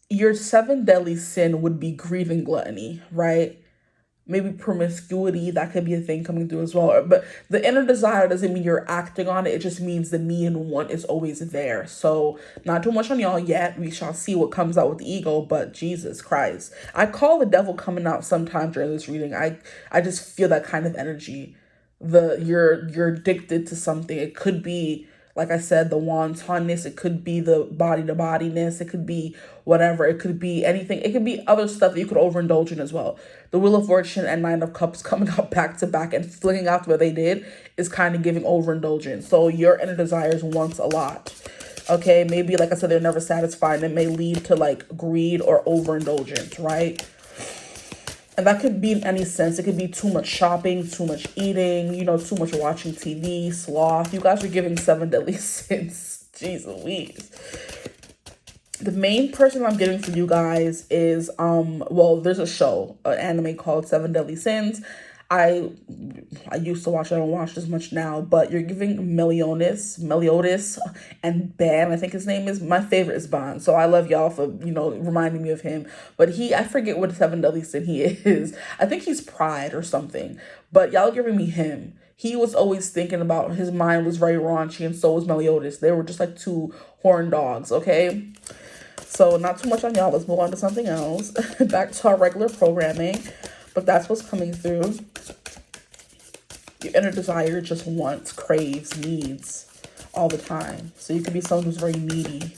Your seven deadly sin would be greed and gluttony, right? Maybe promiscuity, that could be a thing coming through as well. But the inner desire doesn't mean you're acting on it. It just means the need and want is always there. So not too much on y'all yet. We shall see what comes out with the ego, but Jesus Christ. I call the devil coming out sometime during this reading. I just feel that kind of energy. You're addicted to something. It could be, like I said, the wantonness. It could be the body-to-bodiness. It could be whatever. It could be anything. It could be other stuff that you could overindulge in as well. The Wheel of Fortune and Nine of Cups coming out back to back and flinging out what they did is kind of giving overindulgence. So your inner desires wants a lot. Okay, maybe, like I said, they're never satisfied. And it may lead to like greed or overindulgence, right? And that could be in any sense. It could be too much shopping, too much eating, too much watching TV, sloth. You guys are giving seven deadly sins. Jeez Louise. The main person I'm getting for you guys is, there's a show, an anime called Seven Deadly Sins. I used to watch it. I don't watch as much now, but you're giving Meliodas, and Ban, I think his name is. My favorite is Ban, so I love y'all for, reminding me of him. But I forget what seven deadly sin he is. I think he's Pride or something, but y'all giving me him. He was always thinking about, his mind was very raunchy, and so was Meliodas. They were just like two horn dogs, okay? So not too much on y'all. Let's move on to something else. Back to our regular programming. But that's what's coming through. Your inner desire just wants, craves, needs all the time. So you could be someone who's very needy.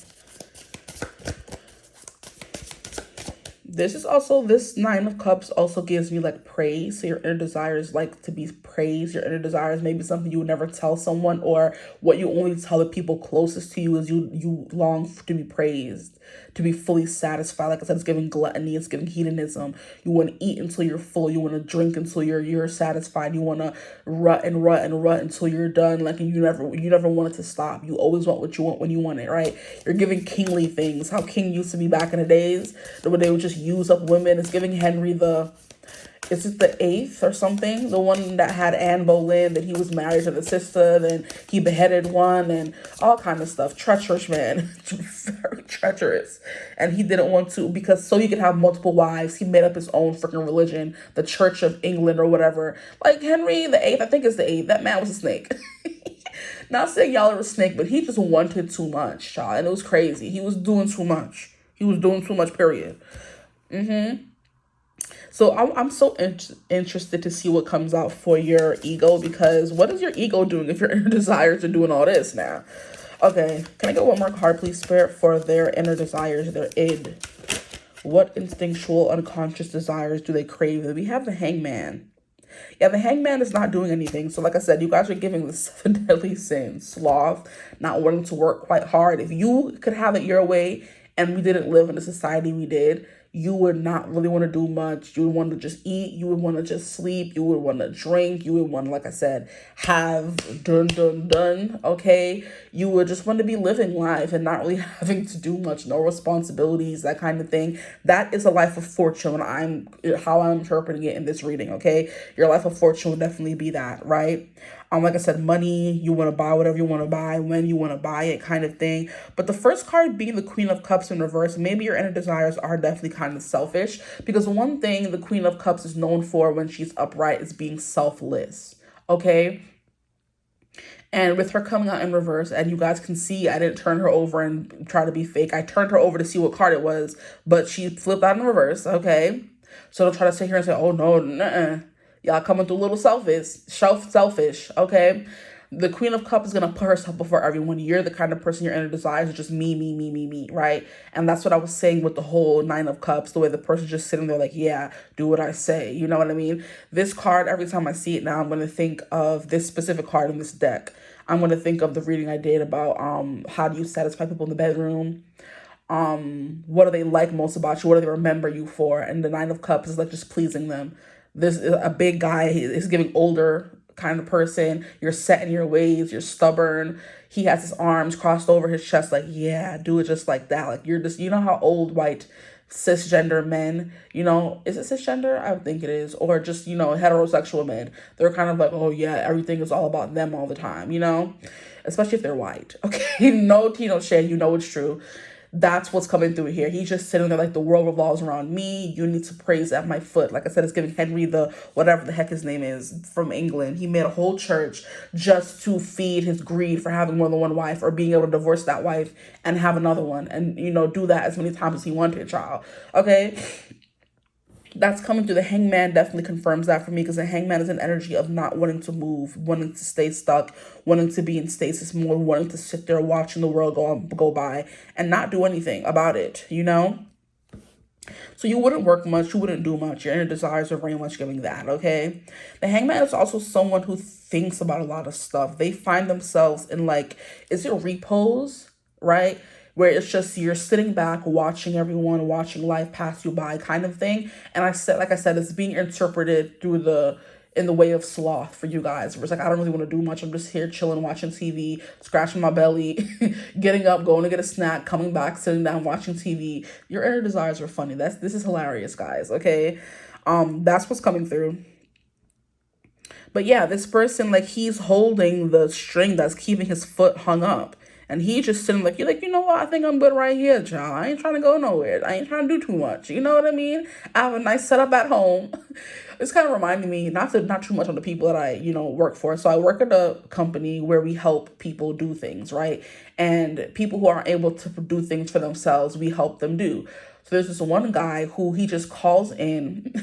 This Nine of Cups also gives me like praise. So your inner desires like to be praised. Your inner desires may be something you would never tell someone, or what you only tell the people closest to you is you long to be praised, to be fully satisfied. Like I said, it's giving gluttony, it's giving hedonism. You want to eat until you're full. You want to drink until you're satisfied. You want to rut until you're done. Like, and you never want it to stop. You always want what you want when you want it, right? You're giving kingly things. How king used to be back in the days, when they would just use up women. It's giving Henry is it the 8th or something? The one that had Anne Boleyn, that he was married to the sister, then he beheaded one, and all kind of stuff. Treacherous man. Very treacherous. And he didn't want to, because so he could have multiple wives, he made up his own freaking religion, the Church of England or whatever. Like Henry the 8th, I think it's the 8th. That man was a snake. Not saying y'all are a snake, but he just wanted too much, y'all. And it was crazy. He was doing too much. He was doing too much, period. So I'm so interested to see what comes out for your ego, because what is your ego doing if your inner desires are doing all this now? Okay, can I get one more card, please, Spirit, for their inner desires, their id? What instinctual, unconscious desires do they crave? We have the Hangman. Yeah, the Hangman is not doing anything. So like I said, you guys are giving the 7 deadly sins. Sloth, not wanting to work quite hard. If you could have it your way and we didn't live in the society we did, you would not really want to do much. You would want to just eat. You would want to just sleep. You would want to drink. You would want to, like I said, have done, okay? You would just want to be living life and not really having to do much, no responsibilities, that kind of thing. That is a life of fortune, how I'm interpreting it in this reading, okay? Your life of fortune would definitely be that, right? Like I said, money, you want to buy whatever you want to buy, when you want to buy it, kind of thing. But the first card being the Queen of Cups in reverse, maybe your inner desires are definitely kind of selfish, because one thing the Queen of Cups is known for when she's upright is being selfless, okay? And with her coming out in reverse, and you guys can see I didn't turn her over and try to be fake. I turned her over to see what card it was, but she flipped out in reverse, okay? So don't try to sit here and say, oh, no, nuh-uh. Y'all coming through a little selfish, okay? The Queen of Cups is going to put herself before everyone. You're the kind of person your inner desires is just me, right? And that's what I was saying with the whole 9 of Cups, the way the person's just sitting there like, yeah, do what I say. You know what I mean? This card, every time I see it now, I'm going to think of this specific card in this deck. I'm going to think of the reading I did about how do you satisfy people in the bedroom? What do they like most about you? What do they remember you for? And the 9 of Cups is like just pleasing them. This is a big guy. He's giving older kind of person. You're set in your ways. You're stubborn. He has his arms crossed over his chest like, yeah, do it just like that. Like you're just, you know how old white cisgender men, you know, is it cisgender? I would think it is. Or just, you know, heterosexual men. They're kind of like, oh yeah, everything is all about them all the time, you know, especially if they're white. Okay, no tea, no shade. You know it's true. That's what's coming through here. He's just sitting there like the world revolves around me. You need to praise at my foot. Like I said, it's giving Henry the whatever the heck his name is from England. He made a whole church just to feed his greed for having more than one wife, or being able to divorce that wife and have another one, and you know, do that as many times as he wanted, child. Okay. That's coming through. The Hangman definitely confirms that for me, because the Hangman is an energy of not wanting to move, wanting to stay stuck, wanting to be in stasis mode, wanting to sit there watching the world go by and not do anything about it, you know? So you wouldn't work much, you wouldn't do much. Your inner desires are very much giving that, okay? The Hangman is also someone who thinks about a lot of stuff. They find themselves in like, is it repose, right? Where it's just you're sitting back, watching everyone, watching life pass you by kind of thing. And like I said, it's being interpreted in the way of sloth for you guys. Where it's like, I don't really want to do much. I'm just here chilling, watching TV, scratching my belly, getting up, going to get a snack, coming back, sitting down, watching TV. Your inner desires are funny. This is hilarious, guys, okay? That's what's coming through. But yeah, this person, like, he's holding the string that's keeping his foot hung up. And he just sitting like, you're like, you know what? I think I'm good right here, child. I ain't trying to go nowhere. I ain't trying to do too much. You know what I mean? I have a nice setup at home. It's kind of reminding me, not too much on the people that I, you know, work for. So I work at a company where we help people do things, right? And people who aren't able to do things for themselves, we help them do. So there's this one guy who he just calls in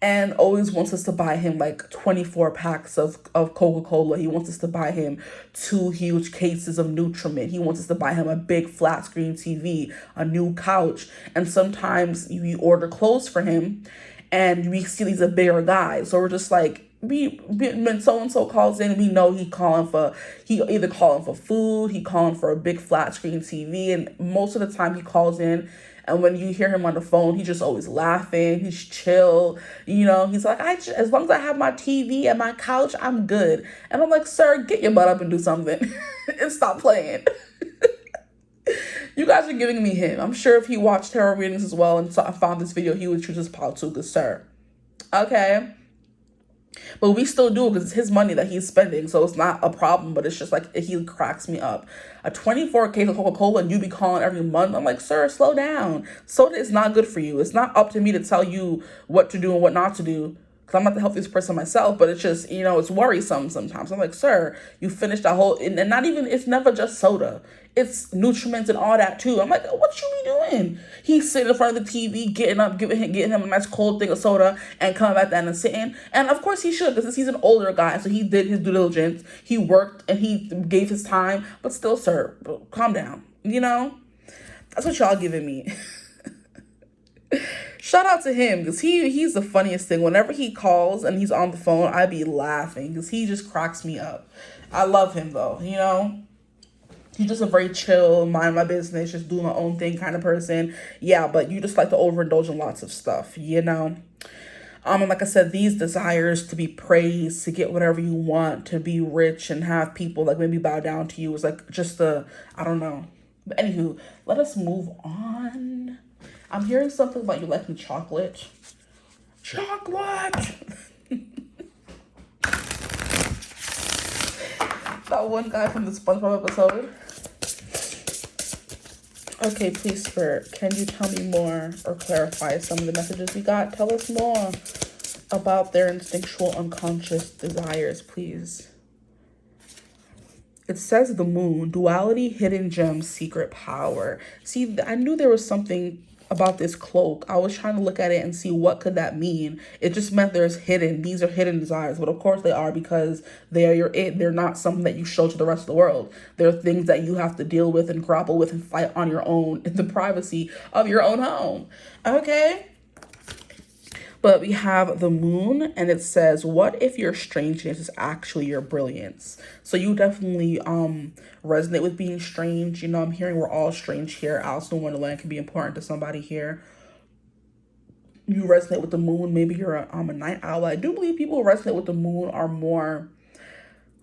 and always wants us to buy him like 24 packs of Coca-Cola. He wants us to buy him 2 huge cases of 𝐓𝐡𝐮𝐬. He wants us to buy him a big flat screen TV, a new couch. And sometimes we order clothes for him and we see these are bigger guys. So we're just like, when so-and-so calls in, we know he either calling for food, he calling for a big flat screen TV. And most of the time he calls in, and when you hear him on the phone, he's just always laughing. He's chill. You know, he's like, as long as I have my TV and my couch, I'm good. And I'm like, sir, get your butt up and do something and stop playing. You guys are giving me him. I'm sure if he watched tarot readings as well and I found this video, he would choose his pile too, good sir. Okay. But we still do it because it's his money that he's spending. So it's not a problem, but it's just like, he cracks me up. A 24 case of Coca-Cola and you be calling every month. I'm like, sir, slow down. Soda is not good for you. It's not up to me to tell you what to do and what not to do. because I'm not the healthiest person myself, but it's just, you know, it's worrisome sometimes. I'm like, sir, you finished that whole, and not even, it's never just soda. It's nutriments and all that too. I'm like, what you be doing? He's sitting in front of the TV, getting up, getting him a nice cold thing of soda, and coming back down and sitting. And of course he should, because he's an older guy, so he did his due diligence. He worked and he gave his time, but still, sir, calm down. You know, that's what y'all giving me. Shout out to him, because he's the funniest thing. Whenever he calls and he's on the phone, I be laughing, because he just cracks me up. I love him though, you know. He's just a very chill, mind my business, just do my own thing kind of person. Yeah, but you just like to overindulge in lots of stuff, you know. And like I said, these desires to be praised, to get whatever you want, to be rich and have people like maybe bow down to you is like just I don't know. But anywho, let us move on. I'm hearing something about you liking chocolate. Chocolate! That one guy from the SpongeBob episode. Okay, please, Spirit, can you tell me more or clarify some of the messages we got? Tell us more about their instinctual unconscious desires, please. It says the moon, duality, hidden gems, secret power. See, I knew there was something about this cloak. I was trying to look at it and see what could that mean. It just meant these are hidden desires, but of course they are, because they're not something that you show to the rest of the world. They're things that you have to deal with and grapple with and fight on your own in the privacy of your own home. Okay. But we have the moon, and it says, what if your strangeness is actually your brilliance? So you definitely resonate with being strange. You know, I'm hearing we're all strange here. Alice in Wonderland can be important to somebody here. You resonate with the moon. Maybe you're a night owl. I do believe people who resonate with the moon are more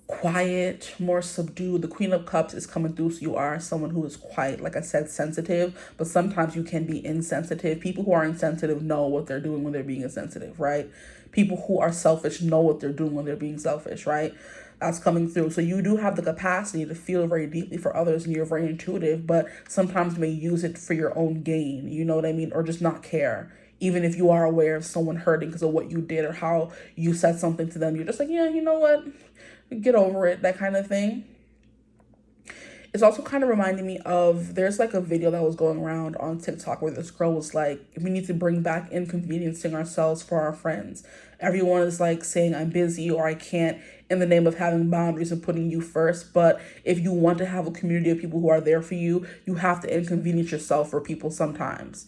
quiet, more subdued. The Queen of Cups is coming through, so you are someone who is quite, like I said, sensitive, but sometimes you can be insensitive. People who are insensitive know what they're doing when they're being insensitive, right? People who are selfish know what they're doing when they're being selfish, right? That's coming through. So you do have the capacity to feel very deeply for others, and you're very intuitive, but sometimes you may use it for your own gain, you know what I mean? Or just not care. Even if you are aware of someone hurting because of what you did or how you said something to them, you're just like, yeah, you know what? Get over it, that kind of thing. It's also kind of reminding me of, there's like a video that was going around on TikTok where this girl was like, we need to bring back inconveniencing ourselves for our friends. Everyone is like saying I'm busy or I can't in the name of having boundaries and putting you first. But if you want to have a community of people who are there for you, you have to inconvenience yourself for people sometimes.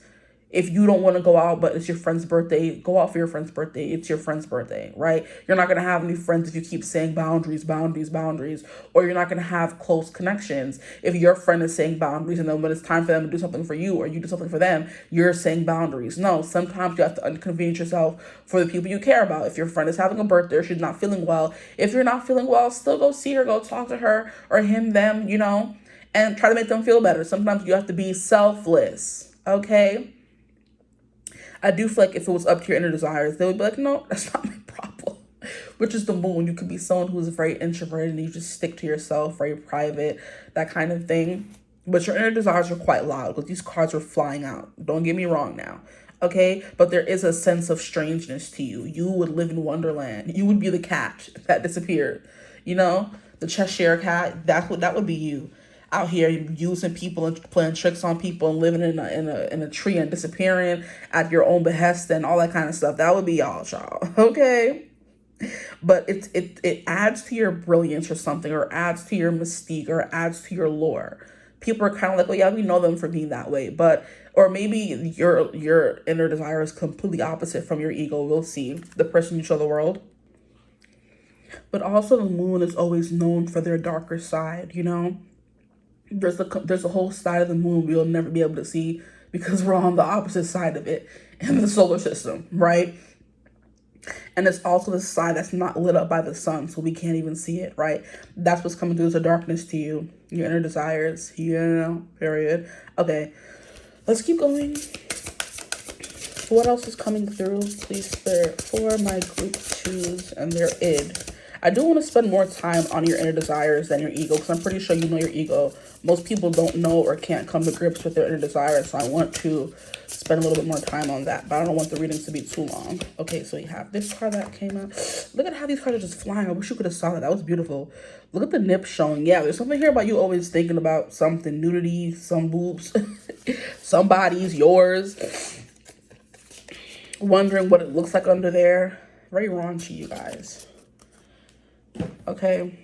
If you don't want to go out, but it's your friend's birthday, go out for your friend's birthday. It's your friend's birthday, right? You're not going to have any friends if you keep saying boundaries, boundaries, boundaries, or you're not going to have close connections if your friend is saying boundaries and then when it's time for them to do something for you or you do something for them, you're saying boundaries. No, sometimes you have to inconvenience yourself for the people you care about. If your friend is having a birthday or she's not feeling well, if you're not feeling well, still go see her, go talk to her or him, them, you know, and try to make them feel better. Sometimes you have to be selfless, okay? I do feel like if it was up to your inner desires, they would be like, no, that's not my problem. Which is the moon. You could be someone who's very introverted and you just stick to yourself, very private, that kind of thing. But your inner desires are quite loud because these cards are flying out. Don't get me wrong now. Okay? But there is a sense of strangeness to you. You would live in Wonderland. You would be the cat that disappeared. You know? The Cheshire cat. That would be you. Out here using people and playing tricks on people and living in a tree and disappearing at your own behest and all that kind of stuff. That would be y'all, okay? But it adds to your brilliance or something, or adds to your mystique, or adds to your lore. People are kind of like, well, yeah, we know them for being that way, but or maybe your inner desire is completely opposite from your ego. We'll see. The person you show the world. But also, the moon is always known for their darker side, you know? There's a whole side of the moon we'll never be able to see because we're on the opposite side of it in the solar system, right? And it's also the side that's not lit up by the sun, so we can't even see it, right? That's what's coming through as a darkness to you, your inner desires, you know, period. Okay, let's keep going. What else is coming through, please, Spirit, for my group 2s and their id? I do want to spend more time on your inner desires than your ego, because I'm pretty sure you know your ego. Most people don't know or can't come to grips with their inner desires, so I want to spend a little bit more time on that, but I don't want the readings to be too long. Okay, so you have this card that came out. Look at how these cards are just flying. I wish you could have saw that. That was beautiful. Look at the nip showing. Yeah, there's something here about you always thinking about something. Nudity, some boobs, somebody's, yours. Wondering what it looks like under there. Very raunchy, you guys. Okay.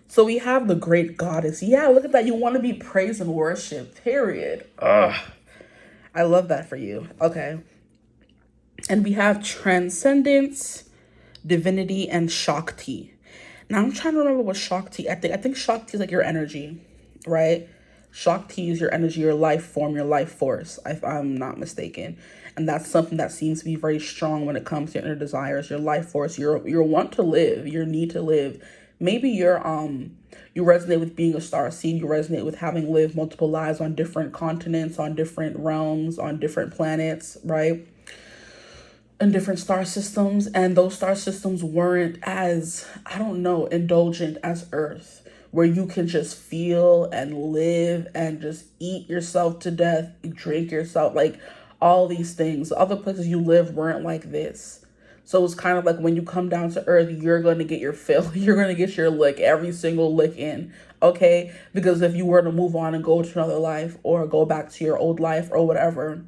So we have the great goddess. Yeah, look at that. You want to be praised and worshiped. Period. Ugh. I love that for you. Okay. And we have transcendence, divinity, and Shakti. Now I'm trying to remember what Shakti. I think Shakti is like your energy, right? Shakti is your energy, your life form, your life force, if I'm not mistaken. And that's something that seems to be very strong when it comes to your inner desires, your life force, your want to live, your need to live. Maybe you resonate with being a star seed. You resonate with having lived multiple lives on different continents, on different realms, on different planets, right? And different star systems. And those star systems weren't as, I don't know, indulgent as Earth, where you can just feel and live and just eat yourself to death, drink yourself, like all these things. Other places you live weren't like this. So it's kind of like when you come down to Earth, you're going to get your fill. You're going to get your lick, every single lick in, okay? Because if you were to move on and go to another life or go back to your old life or whatever,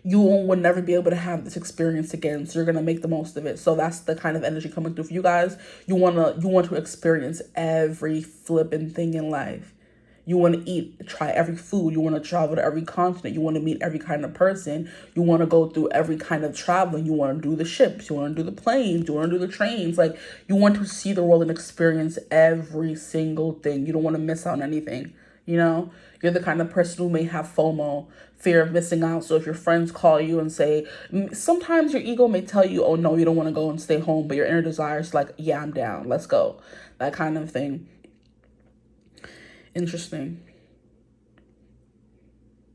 you would never be able to have this experience again. So you're going to make the most of it. So that's the kind of energy coming through for you guys. You want to experience every flipping thing in life. You want to try every food. You want to travel to every continent. You want to meet every kind of person. You want to go through every kind of traveling. You want to do the ships. You want to do the planes. You want to do the trains. Like, you want to see the world and experience every single thing. You don't want to miss out on anything. You know, you're the kind of person who may have FOMO, fear of missing out. So if your friends call you and say, sometimes your ego may tell you, oh no, you don't want to go and stay home, but your inner desire is like, yeah, I'm down. Let's go. That kind of thing. Interesting.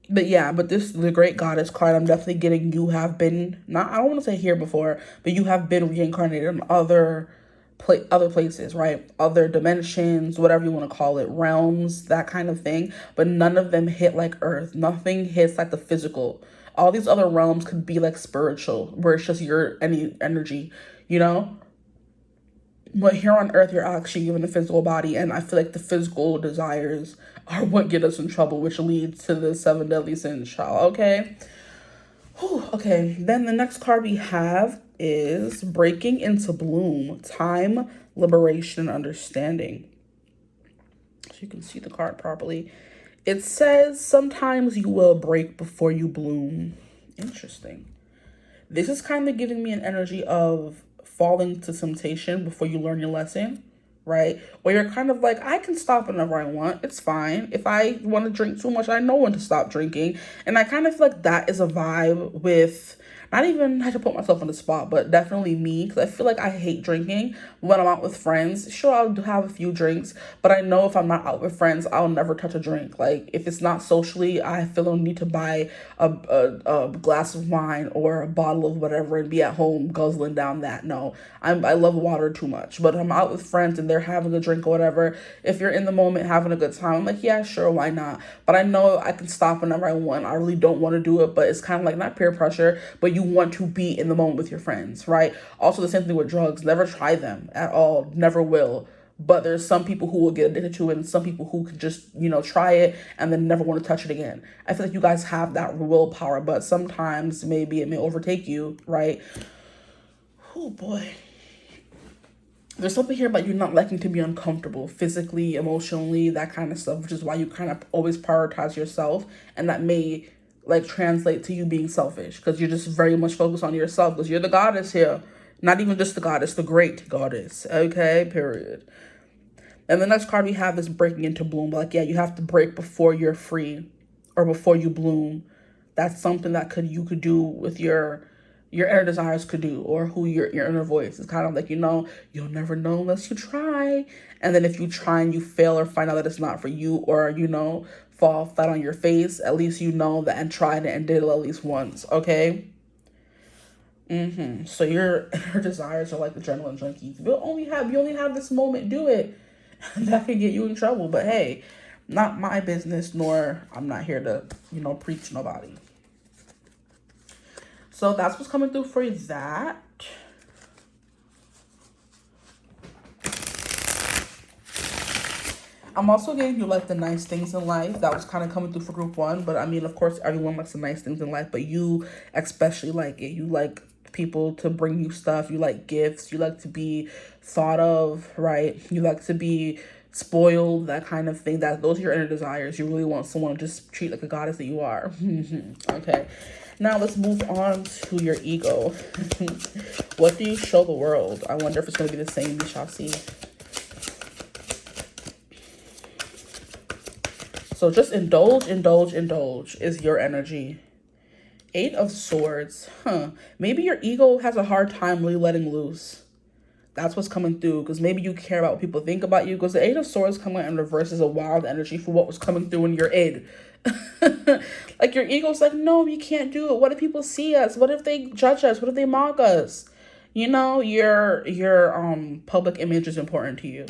But yeah, but the great goddess card, I'm definitely getting you have been, not, I don't want to say here before, but you have been reincarnated in other places, right? Other dimensions, whatever you want to call it, realms, that kind of thing. But none of them hit like Earth. Nothing hits like the physical. All these other realms could be like spiritual, where it's just your energy, you know? But here on Earth, you're actually given a physical body, and I feel like the physical desires are what get us in trouble, which leads to the 7 deadly sins, child. Okay. Whew, okay. Then the next card we have is Breaking into Bloom, Time, Liberation, and Understanding. So you can see the card properly. It says, sometimes you will break before you bloom. Interesting. This is kind of giving me an energy of falling to temptation before you learn your lesson, right? Or you're kind of like, I can stop whenever I want. It's fine. If I want to drink too much, I know when to stop drinking. And I kind of feel like that is a vibe with, not even I have to put myself on the spot, but definitely me, because I feel like I hate drinking when I'm out with friends. Sure, I'll have a few drinks, but I know if I'm not out with friends, I'll never touch a drink. Like, if it's not socially, I feel no need to buy a glass of wine or a bottle of whatever and be at home guzzling down that. No, I love water too much. But if I'm out with friends and they're having a drink or whatever, if you're in the moment having a good time, I'm like, yeah, sure, why not? But I know I can stop whenever I want. I really don't want to do it, but it's kind of like not peer pressure, but you want to be in the moment with your friends, right? Also, the same thing with drugs. Never try them at all. Never will. But there's some people who will get addicted to it, and some people who can just, try it and then never want to touch it again. I feel like you guys have that willpower, but sometimes maybe it may overtake you, right? Oh boy. There's something here about you not liking to be uncomfortable physically, emotionally, that kind of stuff, which is why you kind of always prioritize yourself, and that may like translate to you being selfish, because you're just very much focused on yourself, because you're the goddess here. Not even just the goddess, the great goddess. Okay, period. And the next card we have is Breaking into Bloom. Like, yeah, you have to break before you're free, or before you bloom. That's something that you could do with your inner desires could do, or who your inner voice is kind of like, you'll never know unless you try. And then if you try and you fail or find out that it's not for you, or fall flat on your face, at least you know that and tried it and did it at least once. Okay. So your desires are like adrenaline junkies. You only have this moment, do it. That could get you in trouble. But hey, not my business, nor I'm not here to, preach nobody. So that's what's coming through for that. I'm also getting you like the nice things in life. That was kind of coming through for group 1. But I mean, of course, everyone likes the nice things in life. But you especially like it. You like people to bring you stuff. You like gifts. You like to be thought of, right? You like to be spoiled, that kind of thing. Those are your inner desires. You really want someone to just treat like a goddess that you are. Okay. Now let's move on to your ego. What do you show the world? I wonder if it's going to be the same. We shall see. So just indulge is your energy. 8 of Swords. Maybe your ego has a hard time really letting loose. That's what's coming through, because maybe you care about what people think about you, because the 8 of Swords coming out in reverse is a wild energy for what was coming through in your id. Like your ego's like, no, you can't do it. What if people see us? What if they judge us? What if they mock us? Your public image is important to you.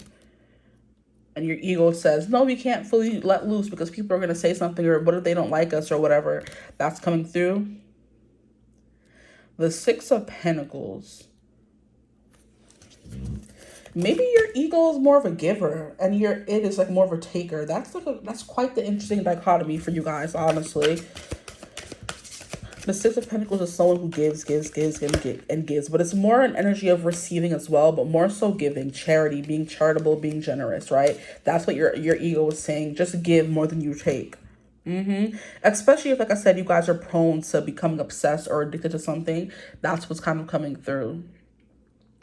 And your ego says, no, we can't fully let loose because people are going to say something, or what if they don't like us or whatever. That's coming through. The 6 of Pentacles. Maybe your ego is more of a giver and your id is like more of a taker. That's quite the interesting dichotomy for you guys, honestly. The 6 of Pentacles is someone who gives, and gives. But it's more an energy of receiving as well, but more so giving, charity, being charitable, being generous, right? That's what your ego is saying. Just give more than you take. Especially if, like I said, you guys are prone to becoming obsessed or addicted to something. That's what's kind of coming through.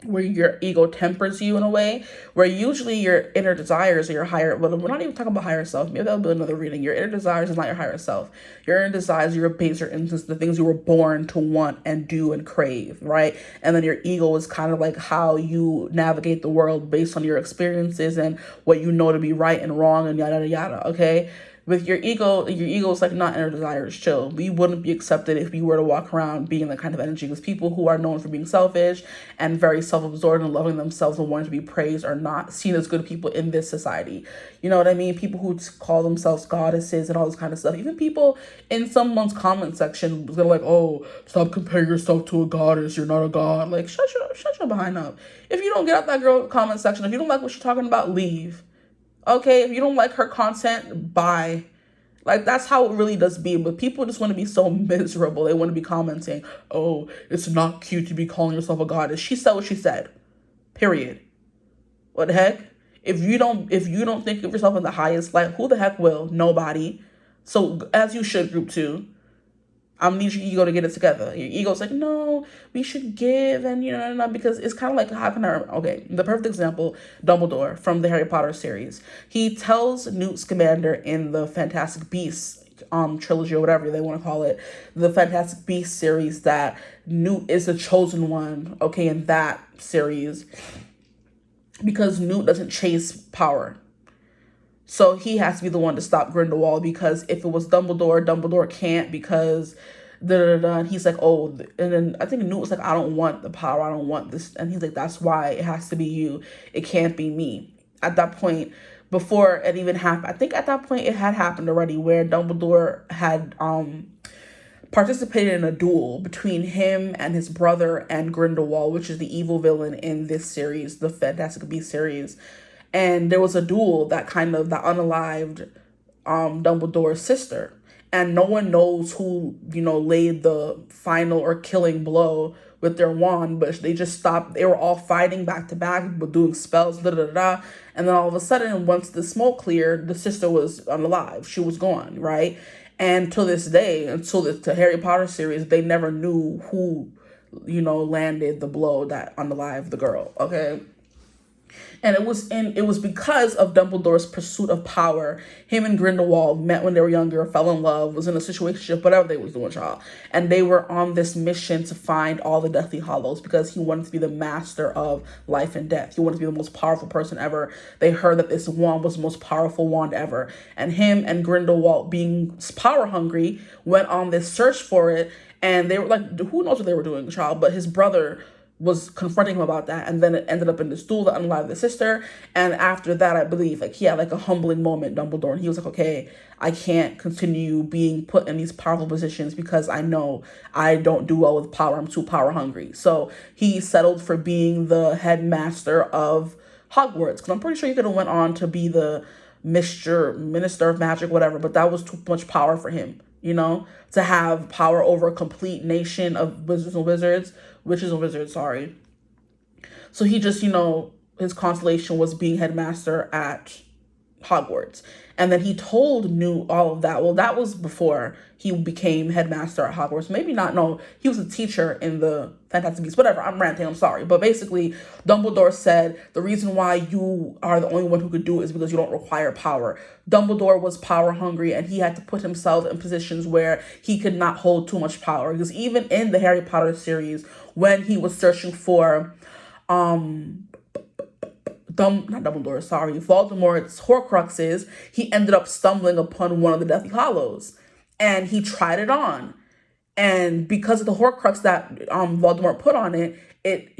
Where your ego tempers you in a way, where usually your inner desires or your higher, well, we're not even talking about higher self. Maybe that'll be another reading. Your inner desires is not your higher self. Your inner desires, your baser instincts, the things you were born to want and do and crave, right? And then your ego is kind of like how you navigate the world based on your experiences and what you know to be right and wrong and yada, yada, yada, okay? With your ego is like not inner desires, chill. We wouldn't be accepted if we were to walk around being that kind of energy, because people who are known for being selfish and very self-absorbed and loving themselves and wanting to be praised are not seen as good people in this society. You know what I mean? People who call themselves goddesses and all this kind of stuff. Even people in someone's comment section, they're like, oh, stop comparing yourself to a goddess. You're not a god. Like, shut your behind up. If you don't get out that girl comment section, if you don't like what she's talking about, leave. Okay, if you don't like her content, bye. Like, that's how it really does be. But people just want to be so miserable. They want to be commenting, oh, it's not cute to be calling yourself a goddess. She said what she said. Period. What the heck? If you don't think of yourself in the highest light, who the heck will? Nobody. So, as you should, group 2. I'm need your ego to get it together. Your ego's like, no, we should give, and because it's kind of like, how can I? Okay, the perfect example, Dumbledore from the Harry Potter series. He tells Newt Scamander in the Fantastic Beasts trilogy or whatever they want to call it, the Fantastic Beasts series, that Newt is the chosen one. Okay, in that series, because Newt doesn't chase power. So he has to be the one to stop Grindelwald, because if it was Dumbledore can't, because and he's like, oh, and then I think Newt was like, I don't want the power, I don't want this, and he's like, that's why it has to be you, it can't be me. At that point, before it even happened, I think at that point it had happened already, where Dumbledore had participated in a duel between him and his brother and Grindelwald, which is the evil villain in this series, the Fantastic Beasts series. And there was a duel that unalived Dumbledore's sister. And no one knows who, laid the final or killing blow with their wand, but they just stopped. They were all fighting back to back, but doing spells, And then all of a sudden, once the smoke cleared, the sister was unalive. She was gone, right? And to this day, until the Harry Potter series, they never knew who, landed the blow that unalived the girl, okay? And it was because of Dumbledore's pursuit of power. Him and Grindelwald met when they were younger, fell in love, was in a situation, whatever they was doing, child. And they were on this mission to find all the Deathly Hallows, because he wanted to be the master of life and death. He wanted to be the most powerful person ever. They heard that this wand was the most powerful wand ever. And him and Grindelwald, being power hungry, went on this search for it. And they were like, who knows what they were doing, child? But his brother was confronting him about that, and then it ended up in this duel that unalived the sister. And after that, I believe, like, he had like a humbling moment, Dumbledore, and he was like, okay, I can't continue being put in these powerful positions because I know I don't do well with power. I'm too power hungry. So he settled for being the headmaster of Hogwarts, because I'm pretty sure he could have went on to be the minister of magic, whatever, but that was too much power for him, you know, to have power over a complete nation of witches and wizards, sorry. So he just, his constellation was being headmaster at Hogwarts. And then he told Newt all of that. Well, that was before he became headmaster at Hogwarts. Maybe not, no, he was a teacher in the Fantastic Beasts. Whatever, I'm ranting, I'm sorry. But basically, Dumbledore said the reason why you are the only one who could do it is because you don't require power. Dumbledore was power hungry, and he had to put himself in positions where he could not hold too much power. Because even in the Harry Potter series, when he was searching for Voldemort's Horcruxes, he ended up stumbling upon one of the Deathly Hallows, and he tried it on. And because of the Horcrux that Voldemort put on it, it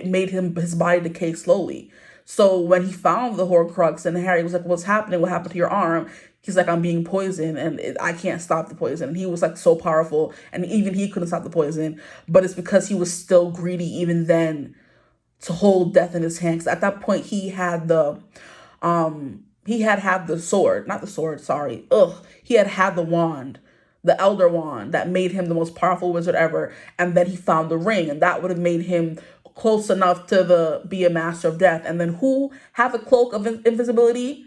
made his body decay slowly. So when he found the Horcrux, and Harry was like, "What's happening? What happened to your arm?" He's like, "I'm being poisoned, and I can't stop the poison." And he was like so powerful, and even he couldn't stop the poison. But it's because he was still greedy even then to hold death in his hands. At that point, he had the sword, not the sword, sorry. He had the wand, the Elder Wand, that made him the most powerful wizard ever. And then he found the ring, and that would have made him close enough to be a master of death. And then who had the cloak of invisibility?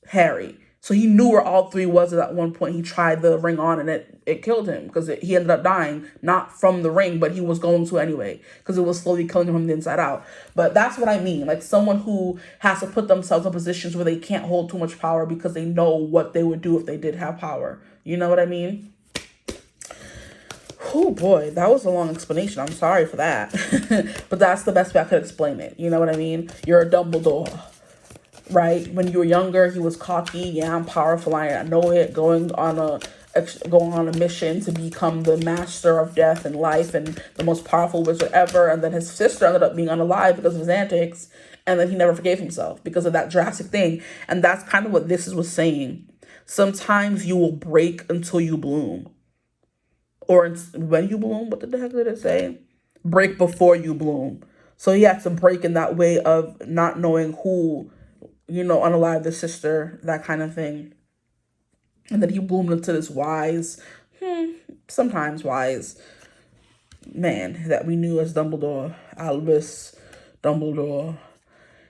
Harry. So he knew where all three was at one point. He tried the ring on, and it killed him, because he ended up dying, not from the ring, but he was going to anyway, because it was slowly killing him from the inside out. But that's what I mean. Like, someone who has to put themselves in positions where they can't hold too much power because they know what they would do if they did have power. You know what I mean? Oh boy, that was a long explanation. I'm sorry for that. But that's the best way I could explain it. You know what I mean? You're a Dumbledore. Right? When you were younger, he was cocky. Yeah, I'm powerful. I know it. Going on a mission to become the master of death and life and the most powerful wizard ever. And then his sister ended up being unalive because of his antics. And then he never forgave himself because of that drastic thing. And that's kind of what this was saying. Sometimes you will break until you bloom. Or when you bloom, what the heck did it say? Break before you bloom. So he had to break in that way of not knowing who, unalive the sister, that kind of thing. And then he bloomed into this wise, sometimes wise man that we knew as Dumbledore, Albus Dumbledore.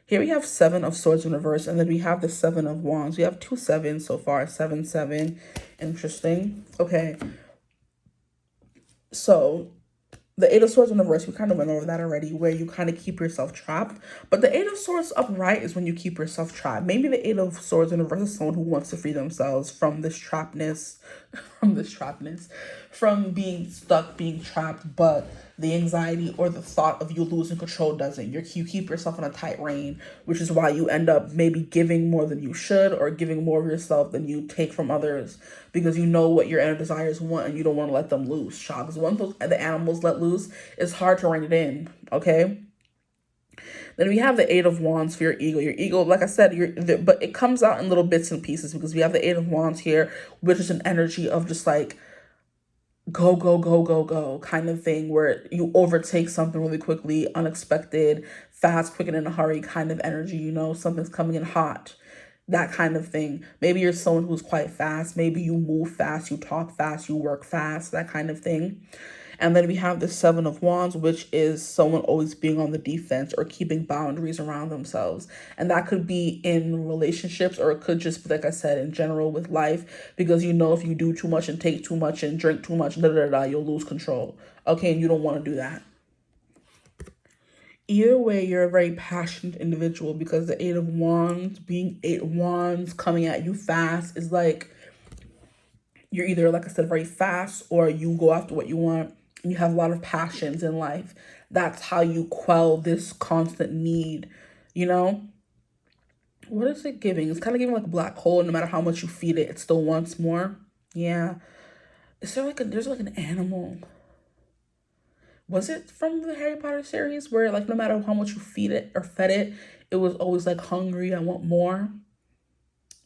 Here we have 7 of Swords in reverse, and then we have the 7 of Wands. We have 2 7s so far, 7, 7. Interesting. Okay. So the 8 of Swords in reverse, we kind of went over that already, where you kind of keep yourself trapped. But the 8 of Swords upright is when you keep yourself trapped. Maybe the 8 of Swords in reverse is someone who wants to free themselves from this from being stuck, being trapped, but the anxiety or the thought of you losing control doesn't. You keep yourself in a tight rein, which is why you end up maybe giving more than you should, or giving more of yourself than you take from others, because you know what your inner desires want and you don't want to let them loose, child. Because once the animals let loose, it's hard to rein it in, okay? Then we have the 8 of Wands for your ego. Your ego, like I said, but it comes out in little bits and pieces, because we have the 8 of Wands here, which is an energy of just like go, go, go, go, go kind of thing, where you overtake something really quickly, unexpected, fast, quick, and in a hurry kind of energy, something's coming in hot, that kind of thing. Maybe you're someone who's quite fast. Maybe you move fast, you talk fast, you work fast, that kind of thing. And then we have the 7 of Wands, which is someone always being on the defense or keeping boundaries around themselves. And that could be in relationships, or it could just be, like I said, in general with life. Because if you do too much and take too much and drink too much, you'll lose control. Okay, and you don't want to do that. Either way, you're a very passionate individual, because the 8 of Wands, being 8 wands coming at you fast, is like you're either, like I said, very fast, or you go after what you want. You have a lot of passions in life. That's how you quell this constant need, What is it giving? It's kind of giving like a black hole. No matter how much you feed it, it still wants more. Yeah. Is there like there's like an animal. Was it from the Harry Potter series where like no matter how much you feed it or fed it, it was always like hungry, I want more?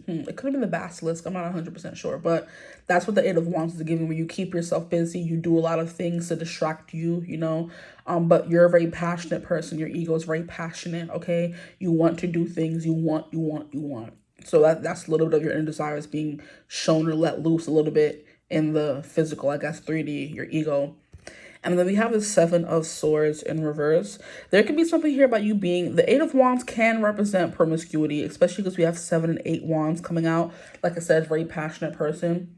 It could have been the basilisk. I'm not 100% sure, but that's what the Eight of Wands is giving, where you keep yourself busy. You do a lot of things to distract you, you know, but you're a very passionate person. Your ego is very passionate, okay? You want to do things. You want. So that's a little bit of your inner desires being shown or let loose a little bit in the physical, I guess, 3D, your ego. And then we have the Seven of Swords in reverse. There could be something here about you being... The Eight of Wands can represent promiscuity, especially because we have 7 and 8 Wands coming out. Like I said, very passionate person.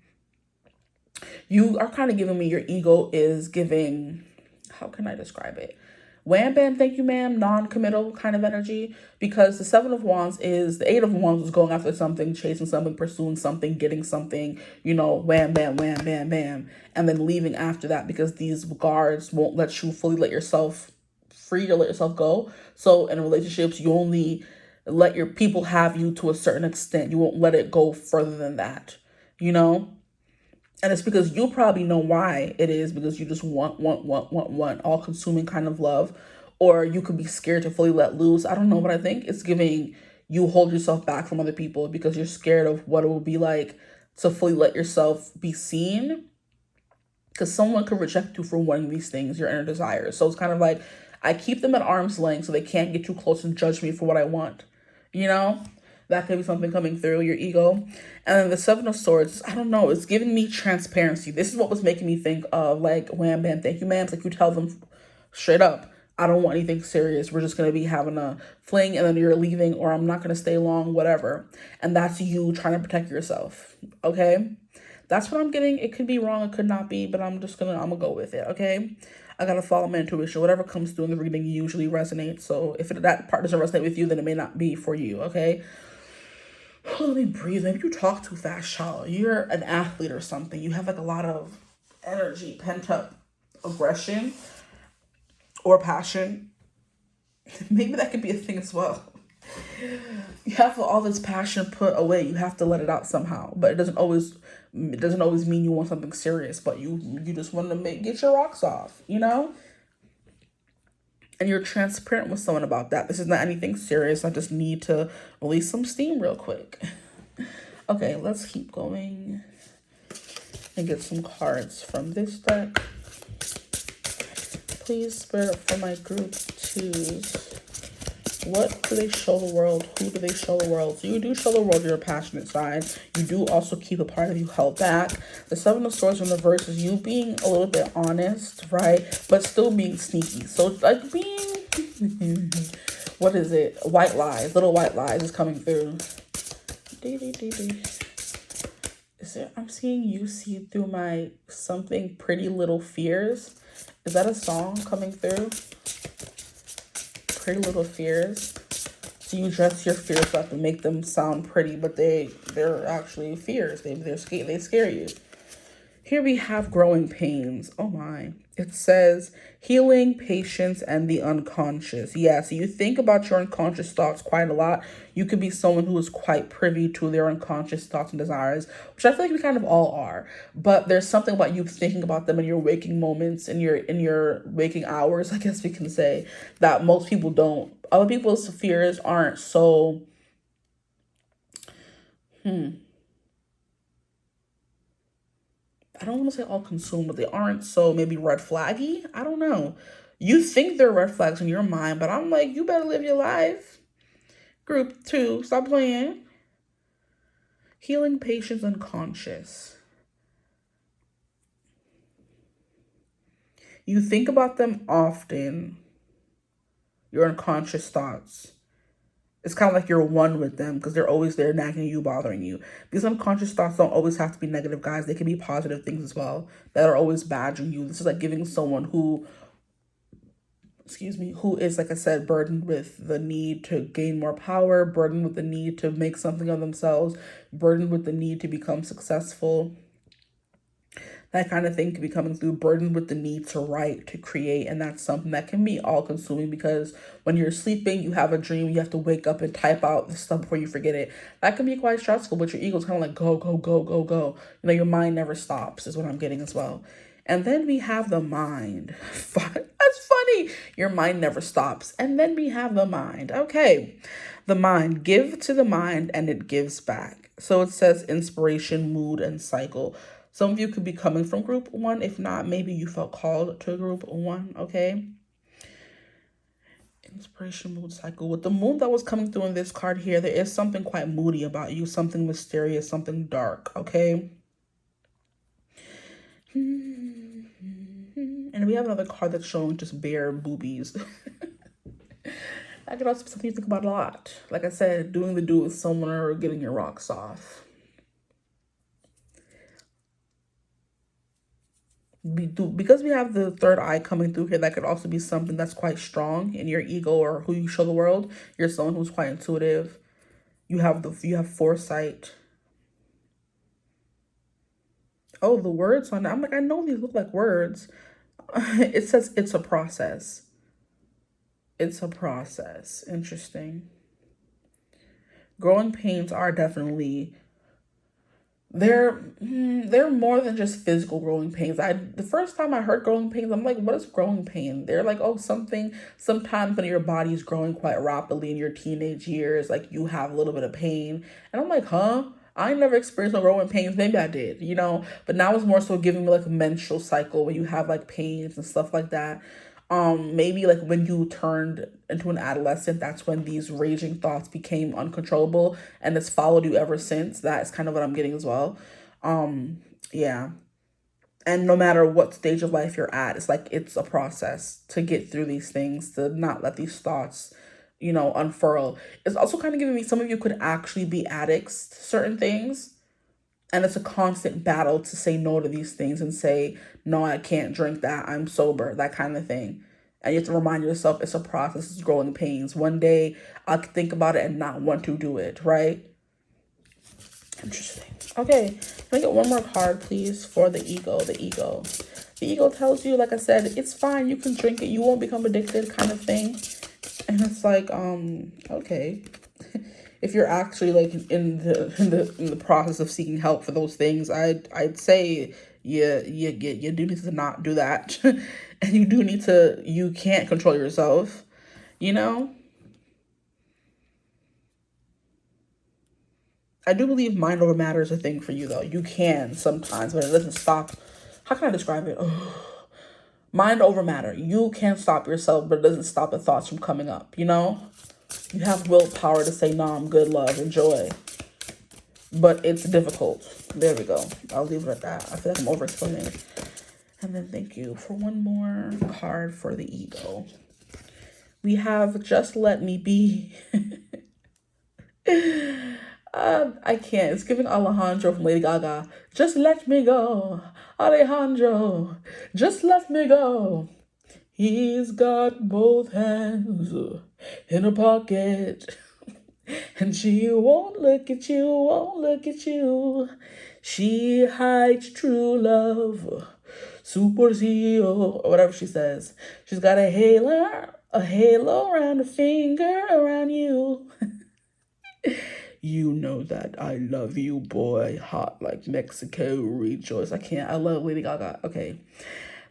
You are kind of giving me your ego is giving... How can I describe it? Wham, bam, thank you, ma'am. Non-committal kind of energy. Because the Seven of Wands is... The Eight of Wands is going after something, chasing something, pursuing something, getting something. You know, wham, bam, wham, bam, bam. And then leaving after that because these guards won't let you fully let yourself free or let yourself go. So in relationships, you only let your people have you to a certain extent. You won't let it go further than that, you know? And it's because you probably know why it is, because you just want, all consuming kind of love. Or you could be scared to fully let loose. I don't know, but I think it's giving you hold yourself back from other people because you're scared of what it will be like to fully let yourself be seen. Because someone could reject you for wanting these things, your inner desires. So it's kind of like, I keep them at arm's length so they can't get too close and judge me for what I want. You know? That could be something coming through, your ego. And then the Seven of Swords, I don't know, it's giving me transparency. This is what was making me think of like, wham, bam, thank you, ma'am. It's like you tell them straight up, I don't want anything serious. We're just going to be having a fling and then you're leaving, or I'm not going to stay long, whatever. And that's you trying to protect yourself, okay? That's what I'm getting. It could be wrong, it could not be, but I'm gonna go with it, okay? I gotta follow my intuition. Whatever comes through in the reading usually resonates. So if that part doesn't resonate with you, then it may not be for you, okay? Let me breathe. Maybe you talk too fast, child. You're an athlete or something. You have like a lot of energy, pent up aggression or passion. Maybe that could be a thing as well. You have all this passion put away. You have to let it out somehow. But it doesn't always mean you want something serious, but you just want to get your rocks off, you know? And you're transparent with someone about that. This is not anything serious. I just need to release some steam real quick. Okay, let's keep going and get some cards from this deck. Please, Spirit, for my group twos. What do they show the world? Who do they show the world? So you do show the world your passionate side. You do also keep a part of you held back. The Seven of Swords in the reverse is you being a little bit honest, right? But still being sneaky. So it's like being, what is it? White lies. Little white lies is coming through. I'm seeing you see through my something pretty little fears. Is that a song coming through? Pretty Little Fears. So you dress your fears up and make them sound pretty, but they're actually fears. They scare you. Here we have Growing Pains. Oh my. It says healing, patience, and the unconscious. Yeah, so you think about your unconscious thoughts quite a lot. You could be someone who is quite privy to their unconscious thoughts and desires, which I feel like we kind of all are. But there's something about you thinking about them in your waking moments, in your waking hours, I guess we can say, that most people don't. Other people's fears aren't so... I don't want to say all consumed, but they aren't so maybe red flaggy. I don't know. You think they're red flags in your mind, but I'm like, you better live your life. Group 2, stop playing. Healing, patience, and conscious. You think about them often. Your unconscious thoughts. It's kind of like you're one with them because they're always there nagging you, bothering you. These unconscious thoughts don't always have to be negative, guys. They can be positive things as well that are always badgering you. This is like giving someone who is, like I said, burdened with the need to gain more power, burdened with the need to make something of themselves, burdened with the need to become successful. That kind of thing could be coming through, burdened with the need to write, to create. And that's something that can be all consuming, because when you're sleeping, you have a dream, you have to wake up and type out the stuff before you forget it. That can be quite stressful, but your ego's kind of like, go, go, go, go, go. You know, your mind never stops is what I'm getting as well. And then we have the mind. That's funny. Your mind never stops. And then we have the mind. Okay. The mind. Give to the mind and it gives back. So it says inspiration, mood, and cycle. Some of you could be coming from group 1. If not, maybe you felt called to group 1. Okay. Inspiration, mood, cycle. With the moon that was coming through in this card here, there is something quite moody about you. Something mysterious, something dark. Okay. And we have another card that's showing just bare boobies. That could also be something you think about a lot. Like I said, doing the do with someone or getting your rocks off. Because we have the third eye coming through here, that could also be something that's quite strong in your ego or who you show the world. You're someone who's quite intuitive. You have foresight. Oh, the words on that. I'm like, I know these look like words. It says it's a process. It's a process. Interesting. Growing pains are definitely, they're more than just physical growing pains. The first time I heard growing pains, I'm like, what is growing pain? They're like, oh, sometimes when your body is growing quite rapidly in your teenage years, like you have a little bit of pain. And I'm like, huh? I never experienced no growing pains. Maybe I did, you know, but now it's more so giving me like a menstrual cycle when you have like pains and stuff like that. Maybe like when you turned into an adolescent, that's when these raging thoughts became uncontrollable, and it's followed you ever since. That's kind of what I'm getting as well. Yeah. And no matter what stage of life you're at, it's like it's a process to get through these things, to not let these thoughts, you know, unfurl. It's also kind of giving me, some of you could actually be addicts to certain things. And it's a constant battle to say no to these things and say, no, I can't drink that. I'm sober, that kind of thing. And you have to remind yourself it's a process, it's growing pains. One day I'll think about it and not want to do it, right? Interesting. Okay, can I get one more card, please, for the ego? The ego. The ego tells you, like I said, it's fine. You can drink it. You won't become addicted, kind of thing. And it's like, okay. If you're actually like in the process of seeking help for those things, I'd say you do need to not do that. And you can't control yourself, you know? I do believe mind over matter is a thing for you though. You can sometimes, but it doesn't stop. How can I describe it? Mind over matter. You can stop yourself, but it doesn't stop the thoughts from coming up, you know? You have willpower to say, no, I'm good, love, enjoy. But it's difficult. There we go. I'll leave it at that. I feel like I'm over-explaining. And then thank you for one more card for the ego. We have Just Let Me Be. I can't. It's giving Alejandro from Lady Gaga. Just let me go. Alejandro. Just let me go. He's got both hands in her pocket. And she won't look at you, won't look at you. She hides true love. Super CEO, or whatever she says. She's got a halo around her finger around you. You know that I love you, boy. Hot like Mexico, rejoice. I love Lady Gaga. Okay.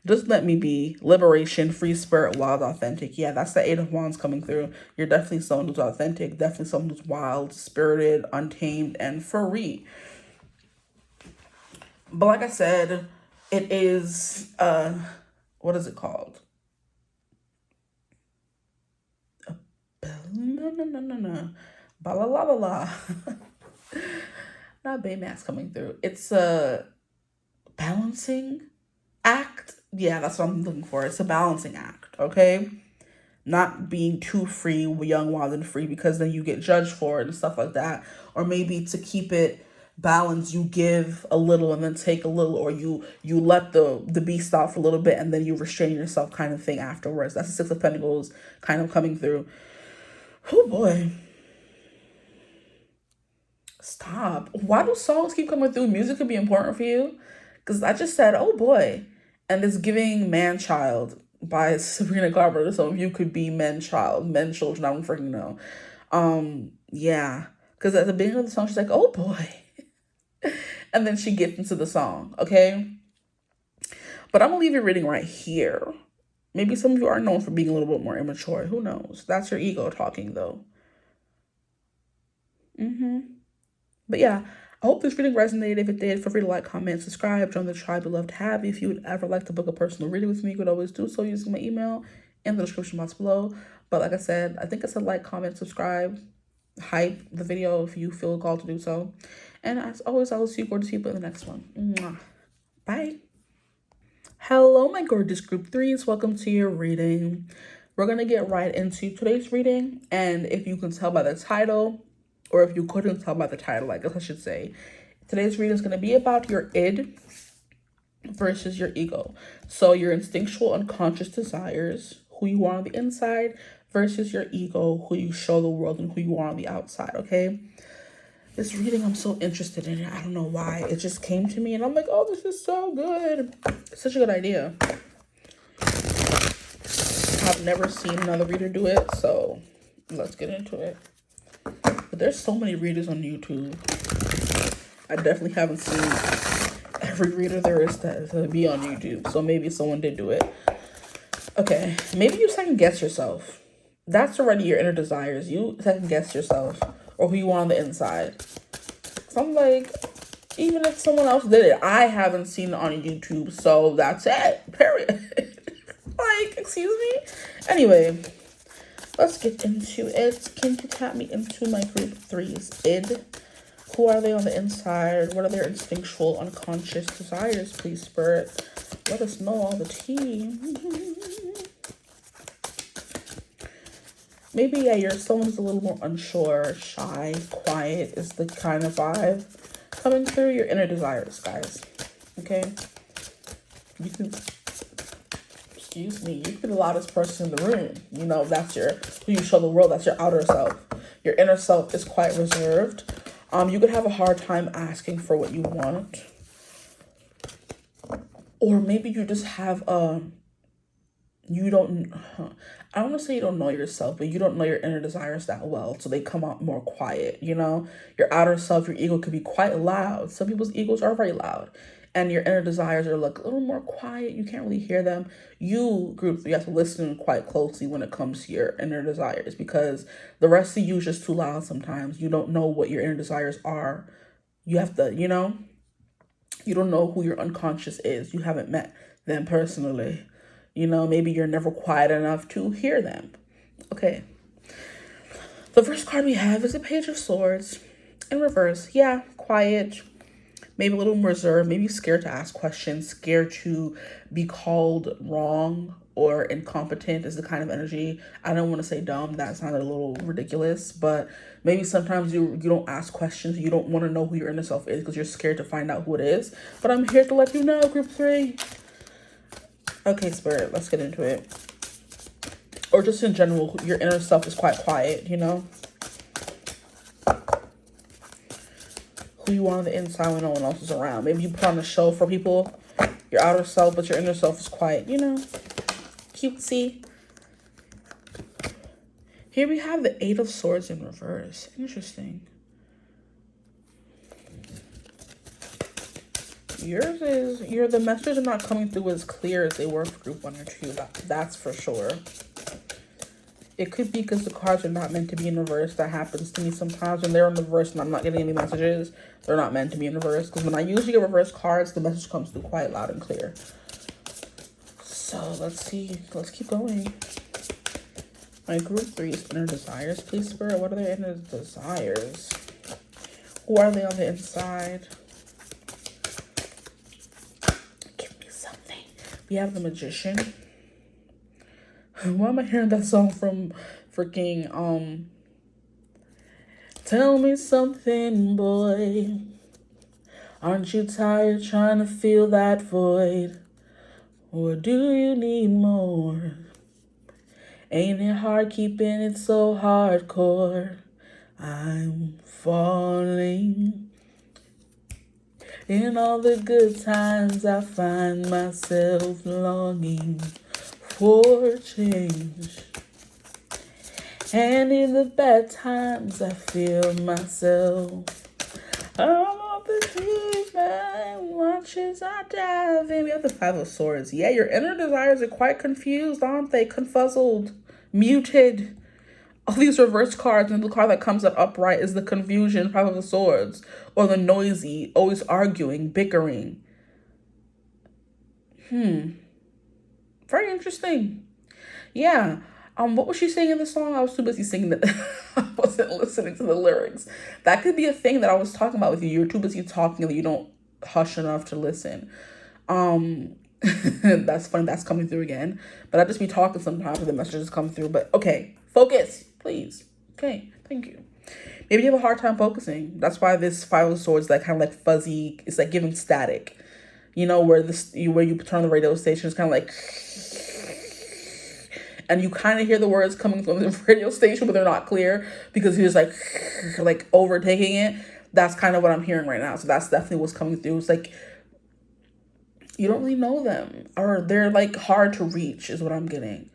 Just let me be. Liberation, free spirit, wild, authentic. Yeah, that's the 8 of Wands coming through. You're definitely someone who's authentic. Definitely someone who's wild, spirited, untamed, and free. But like I said, it is, what is it called? No. Blah, blah, blah, blah. Not Baymax coming through. It's a balancing act. Yeah, that's what I'm looking for. It's a balancing act, okay? Not being too free, young, wild, and free, because then you get judged for it and stuff like that. Or maybe to keep it balanced, you give a little and then take a little, or you let the beast out for a little bit and then you restrain yourself, kind of thing afterwards. That's the 6 of Pentacles kind of coming through. Oh boy. Stop. Why do songs keep coming through? Music could be important for you. Because I just said, oh boy. And it's giving Man Child by Sabrina Carpenter. Some of you could be men children, I don't freaking know. Yeah. Because at the beginning of the song, she's like, oh boy. And then she gets into the song, okay? But I'm gonna leave your reading right here. Maybe some of you are known for being a little bit more immature. Who knows? That's your ego talking, though. But yeah, I hope this reading resonated. If it did, feel free to like, comment, subscribe, join the tribe. We'd love to have you. If you would ever like to book a personal reading with me, you could always do so using my email in the description box below. But like I said, I think I said like, comment, subscribe, hype the video if you feel called to do so. And as always, I will see you gorgeous people in the next one. Mwah. Bye. Hello, my gorgeous group 3s. Welcome to your reading. We're going to get right into today's reading. And if you can tell by the title, or if you couldn't tell by the title, I guess I should say, today's reading is going to be about your id versus your ego. So your instinctual unconscious desires, who you are on the inside, versus your ego, who you show the world and who you are on the outside, okay? This reading, I'm so interested in it. I don't know why. It just came to me and I'm like, oh, this is so good. It's such a good idea. I've never seen another reader do it, so let's get into it. But there's so many readers on YouTube. I definitely haven't seen every reader there is to be on YouTube, so maybe someone did do it. Okay, maybe you second guess yourself. That's already your inner desires. You second guess yourself or who you are on the inside. So I'm like, even if someone else did it, I haven't seen it on YouTube, so that's it, period. Like, excuse me? Anyway, let's get into it. Can you tap me into my group 3's id? Who are they on the inside? What are their instinctual, unconscious desires, please, Spirit? Let us know all the tea. Maybe, yeah, someone's a little more unsure, shy, quiet is the kind of vibe coming through. Your inner desires, guys. Okay? You can, excuse me, you can be the loudest person in the room. You know, that's who you show the world. That's your outer self. Your inner self is quite reserved. You could have a hard time asking for what you want. Or maybe you just have I don't want to say you don't know yourself, but you don't know your inner desires that well, so they come out more quiet, you know? Your outer self, your ego could be quite loud. Some people's egos are very loud. And your inner desires are like a little more quiet. You can't really hear them. You have to listen quite closely when it comes to your inner desires, because the rest of you is just too loud sometimes. You don't know what your inner desires are. You have to, you don't know who your unconscious is. You haven't met them personally. Maybe you're never quiet enough to hear them. Okay. The first card we have is a Page of Swords in reverse. Yeah, quiet, maybe a little reserved, maybe scared to ask questions, scared to be called wrong or incompetent is the kind of energy. I don't want to say dumb. That sounded a little ridiculous, but maybe sometimes you don't ask questions. You don't want to know who your inner self is because you're scared to find out who it is. But I'm here to let you know, group 3. Okay, Spirit, let's get into it. Or just in general, your inner self is quite quiet, Who you are on the inside when no one else is around. Maybe you put on a show for people, your outer self, but your inner self is quiet, Cutesy. Here we have the 8 of Swords in reverse. Interesting. The messages are not coming through as clear as they were for group 1 or 2. That's for sure. It could be because the cards are not meant to be in reverse. That happens to me sometimes when they're in reverse and I'm not getting any messages. They're not meant to be in reverse. Because when I usually get reverse cards, the message comes through quite loud and clear. So let's see. Let's keep going. My group 3's inner desires. Please, Spirit, what are their inner desires? Who are they on the inside? We have the Magician. Why am I hearing that song from freaking, tell me something, boy. Aren't you tired trying to fill that void? Or do you need more? Ain't it hard keeping it so hardcore? I'm falling. In all the good times, I find myself longing for change. And in the bad times, I feel myself. I'm up the trees, man. Watch as I dive in. We have the Five of Swords. Yeah, your inner desires are quite confused, aren't they? Confuzzled, muted. All these reverse cards, and the card that comes up upright is the confusion, Five of Swords, or the noisy, always arguing, bickering. Very interesting. Yeah. What was she saying in the song? I was too busy singing that. I wasn't listening to the lyrics. That could be a thing that I was talking about with you. You're too busy talking that you don't hush enough to listen. That's funny. That's coming through again. But I just be talking sometimes and the messages come through. But okay, focus, please. Okay, thank you. Maybe you have a hard time focusing. That's why this Five of Swords, like kind of like fuzzy. It's like giving static. You know, where you turn on the radio station, it's kind of like, and you kind of hear the words coming from the radio station, but they're not clear because he's like overtaking it. That's kind of what I'm hearing right now. So that's definitely what's coming through. It's like you don't really know them, or they're like hard to reach is what I'm getting.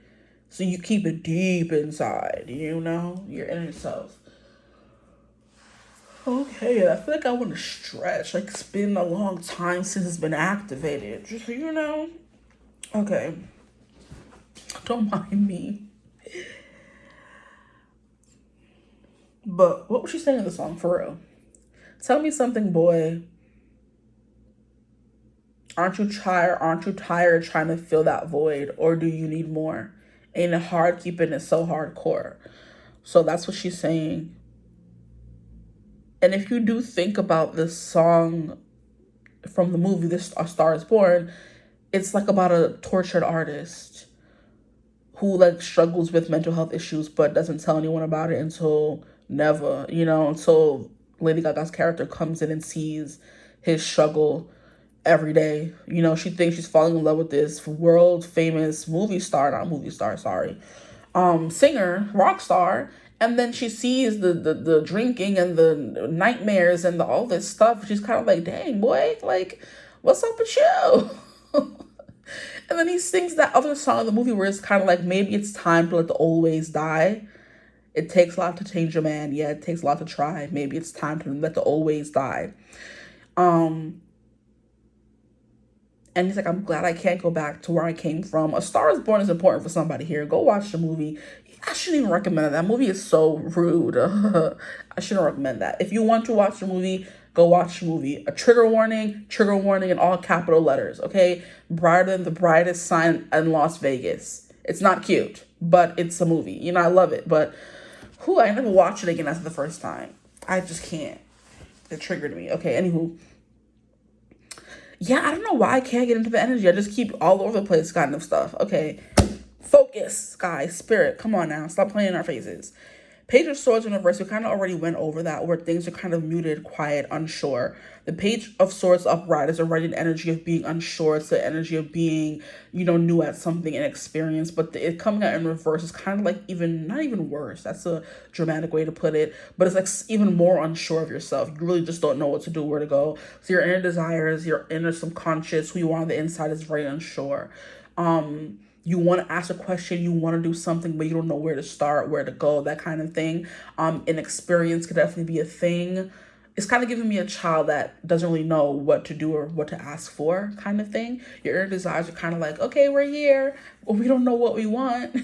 So you keep it deep inside, you know, your inner self. Okay, I feel like I want to stretch. Like it's been a long time since it's been activated. Just so you know. Okay. Don't mind me. But what was she saying in the song for real? Tell me something, boy. Aren't you tired trying to fill that void, or do you need more? Ain't it hard keeping it so hardcore? So that's what she's saying. And if you do think about this song from the movie This A Star Is Born, it's like about a tortured artist who like struggles with mental health issues but doesn't tell anyone about it until never, you know, until Lady Gaga's character comes in and sees his struggle every day. You know, she thinks she's falling in love with this world famous singer, rock star, and then she sees the drinking and the nightmares and all this stuff. She's kind of like, dang, boy, like, what's up with you? And then he sings that other song in the movie where it's kind of like, maybe it's time to let the old ways die. It takes a lot to change a man. Yeah, it takes a lot to try. Maybe it's time to let the old ways die. And he's like, I'm glad I can't go back to where I came from. A Star is Born is important for somebody here. Go watch the movie. I shouldn't even recommend it. That movie is so rude. I shouldn't recommend that. If you want to watch the movie, go watch the movie. A trigger warning in all capital letters, okay? Brighter than the brightest sign in Las Vegas. It's not cute, but it's a movie. You know, I love it. But, I never watched it again after the first time. I just can't. It triggered me. Okay, anywho. Yeah, I don't know why I can't get into the energy. I just keep all over the place kind of stuff. Okay. Focus, guys. Spirit. Come on now. Stop playing in our faces. Page of Swords in reverse. We kind of already went over that, where things are kind of muted, quiet, unsure. The Page of Swords upright is already an energy of being unsure. It's the energy of being, you know, new at something and experience. But it coming out in reverse is kind of like not even worse. That's a dramatic way to put it. But it's like even more unsure of yourself. You really just don't know what to do, where to go. So your inner desires, your inner subconscious, who you are on the inside is very unsure. You want to ask a question, you want to do something, but you don't know where to start, where to go, that kind of thing. Inexperience could definitely be a thing. It's kind of giving me a child that doesn't really know what to do or what to ask for kind of thing. Your inner desires are kind of like, okay, we're here, but we don't know what we want,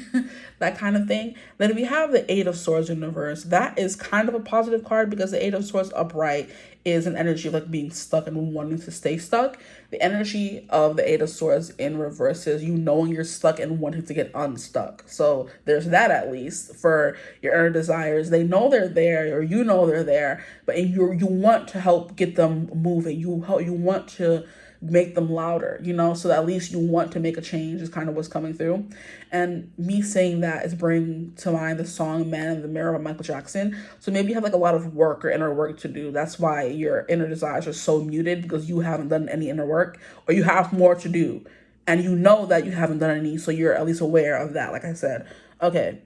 that kind of thing. Then we have the Eight of Swords in reverse. That is kind of a positive card because the Eight of Swords upright is an energy of like being stuck and wanting to stay stuck. The energy of the Eight of Swords in reverse is you knowing you're stuck and wanting to get unstuck. So there's that, at least for your inner desires. They know they're there, or you know they're there, but you want to help get them moving. You want to make them louder, you know, so at least you want to make a change is kind of what's coming through. And me saying that is bringing to mind the song Man in the Mirror by Michael Jackson. So maybe you have like a lot of work or inner work to do. That's why your inner desires are so muted, because you haven't done any inner work, or you have more to do and you know that you haven't done any, so you're at least aware of that, like I said. Okay.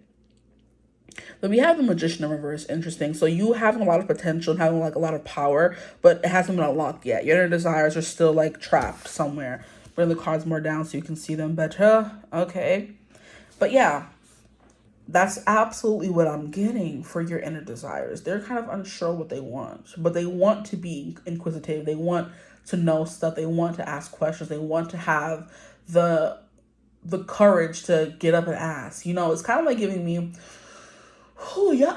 Then we have the Magician in reverse. Interesting. So you having a lot of potential and having like a lot of power, but it hasn't been unlocked yet. Your inner desires are still like trapped somewhere. Bring the cards more down so you can see them better. Okay. But yeah, that's absolutely what I'm getting for your inner desires. They're kind of unsure what they want, but they want to be inquisitive. They want to know stuff. They want to ask questions. They want to have the courage to get up and ask. You know, it's kind of like giving me, oh yeah,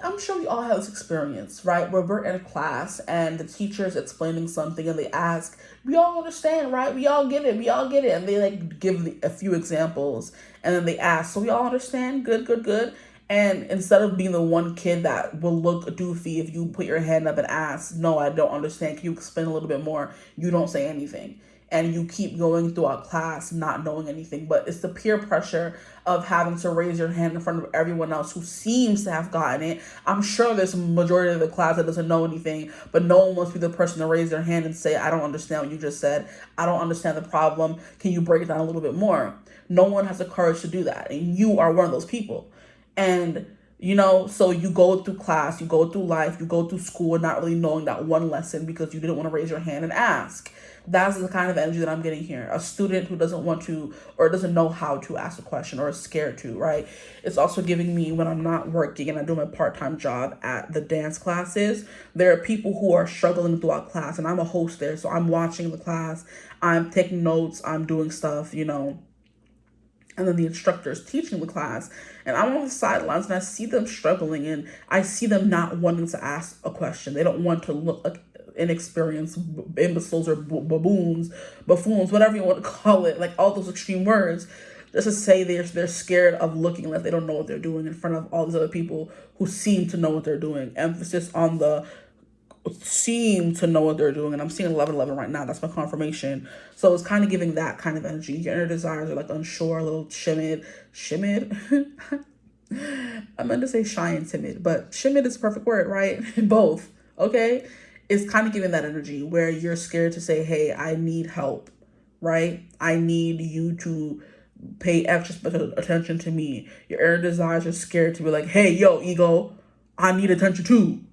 I'm sure we all have this experience, right? Where we're in a class and the teacher is explaining something and they ask, we all understand, right? We all get it. We all get it. And they like give a few examples and then they ask, so we all understand? Good, good, good. And instead of being the one kid that will look doofy if you put your hand up and ask, no, I don't understand. Can you explain a little bit more? You don't say anything. And you keep going throughout class not knowing anything. But it's the peer pressure of having to raise your hand in front of everyone else who seems to have gotten it. I'm sure there's a majority of the class that doesn't know anything, but no one wants to be the person to raise their hand and say, I don't understand what you just said. I don't understand the problem. Can you break it down a little bit more? No one has the courage to do that. And you are one of those people. And you know, so you go through class, you go through life, you go through school not really knowing that one lesson because you didn't want to raise your hand and ask. That's the kind of energy that I'm getting here. A student who doesn't want to or doesn't know how to ask a question or is scared to, right? It's also giving me when I'm not working and I do my part-time job at the dance classes, there are people who are struggling throughout class and I'm a host there. So I'm watching the class, I'm taking notes, I'm doing stuff, you know, and then the instructor is teaching the class and I'm on the sidelines and I see them struggling and I see them not wanting to ask a question. They don't want to look like inexperienced imbeciles or baboons, buffoons, whatever you want to call it, like all those extreme words, just to say they're scared of looking like they don't know what they're doing in front of all these other people who seem to know what they're doing. Emphasis on the seem to know what they're doing, and I'm seeing 1111 right now. That's my confirmation. So it's kind of giving that kind of energy. Your inner desires are like unsure, a little timid. I meant to say shy and timid, but timid is a perfect word, right? Both. Okay, it's kind of giving that energy where you're scared to say, hey, I need help, right? I need you to pay extra special attention to me. Your inner desires are scared to be like, hey, yo, ego, I need attention too.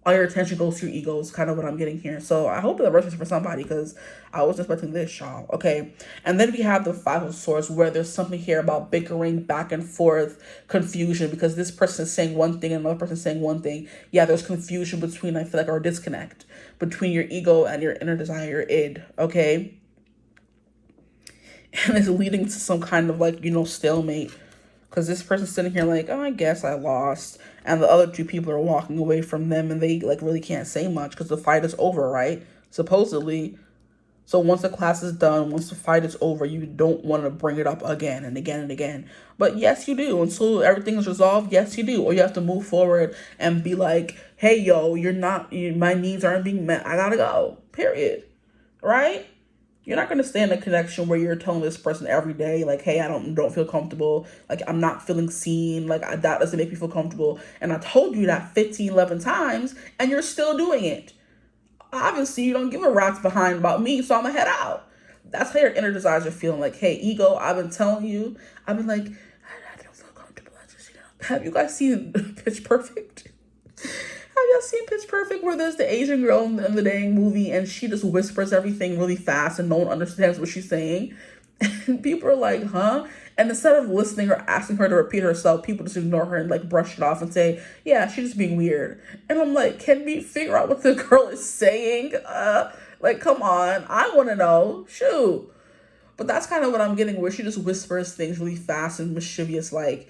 All your attention goes to your ego is kind of what I'm getting here. So I hope that resonates for somebody because I was expecting this, y'all. Okay. And then we have the Five of Swords where there's something here about bickering, back and forth, confusion, because this person is saying one thing and another person is saying one thing. Yeah, there's confusion between, I feel like, or disconnect between your ego and your inner desire, your id. Okay. And it's leading to some kind of like, you know, stalemate. Because this person's sitting here like, oh, I guess I lost. And the other two people are walking away from them and they like really can't say much because the fight is over, right? Supposedly. So once the class is done, once the fight is over, you don't want to bring it up again and again and again. But yes, you do. Until everything is resolved, yes, you do. Or you have to move forward and be like, hey, yo, my needs aren't being met. I gotta go. Period. Right? You're not going to stay in a connection where you're telling this person every day, like, hey, I don't feel comfortable. Like, I'm not feeling seen. Like, that doesn't make me feel comfortable. And I told you that 11 times, and you're still doing it. Obviously, you don't give a rat's behind about me, so I'm going to head out. That's how your inner desires are feeling. Like, hey, ego, I've been telling you. I've been like, I don't feel comfortable. Have you guys seen Pitch Perfect? Have y'all seen Pitch Perfect where there's the Asian girl in the dang movie and she just whispers everything really fast and no one understands what she's saying? And people are like, huh? And instead of listening or asking her to repeat herself, people just ignore her and like brush it off and say, yeah, she's just being weird. And I'm like, can we figure out what the girl is saying? Like, come on. I want to know. Shoot. But that's kind of what I'm getting, where she just whispers things really fast and mischievous, like,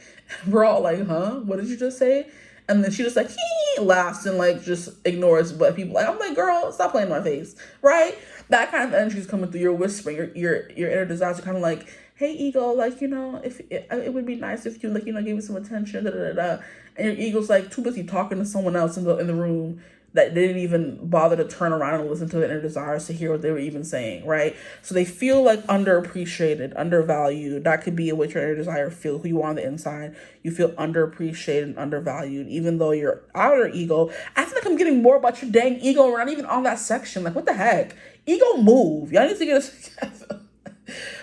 we're all like, huh? What did you just say? And then she just like, laughs and like just ignores what people like. I'm like, girl, stop playing in my face, right? That kind of energy is coming through. Your whispering, your inner desires are kind of like, hey, ego, like, you know, if it would be nice if you like, you know, gave me some attention, da da da. And your ego's like too busy talking to someone else in the room that they didn't even bother to turn around and listen to their inner desires to hear what they were even saying, right? So they feel like underappreciated, undervalued. That could be what your inner desire feel, who you are on the inside. You feel underappreciated and undervalued, even though your outer ego, I feel like I'm getting more about your dang ego. We're not even on that section. Like, what the heck? Ego move. Y'all need to get us together.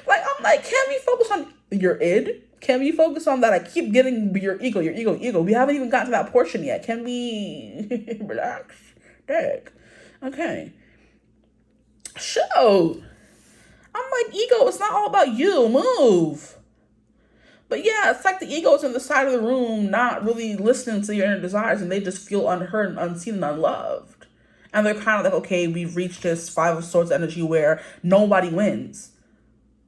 Like, I'm like, can we focus on your id? Can we focus on that? I keep getting your ego, your ego, ego. We haven't even gotten to that portion yet. Can we relax? Dick. Okay. Shoot. I'm like, ego, it's not all about you. Move. But yeah, it's like the ego is in the side of the room, not really listening to your inner desires, and they just feel unheard and unseen and unloved. And they're kind of like, okay, we've reached this Five of Swords energy where nobody wins.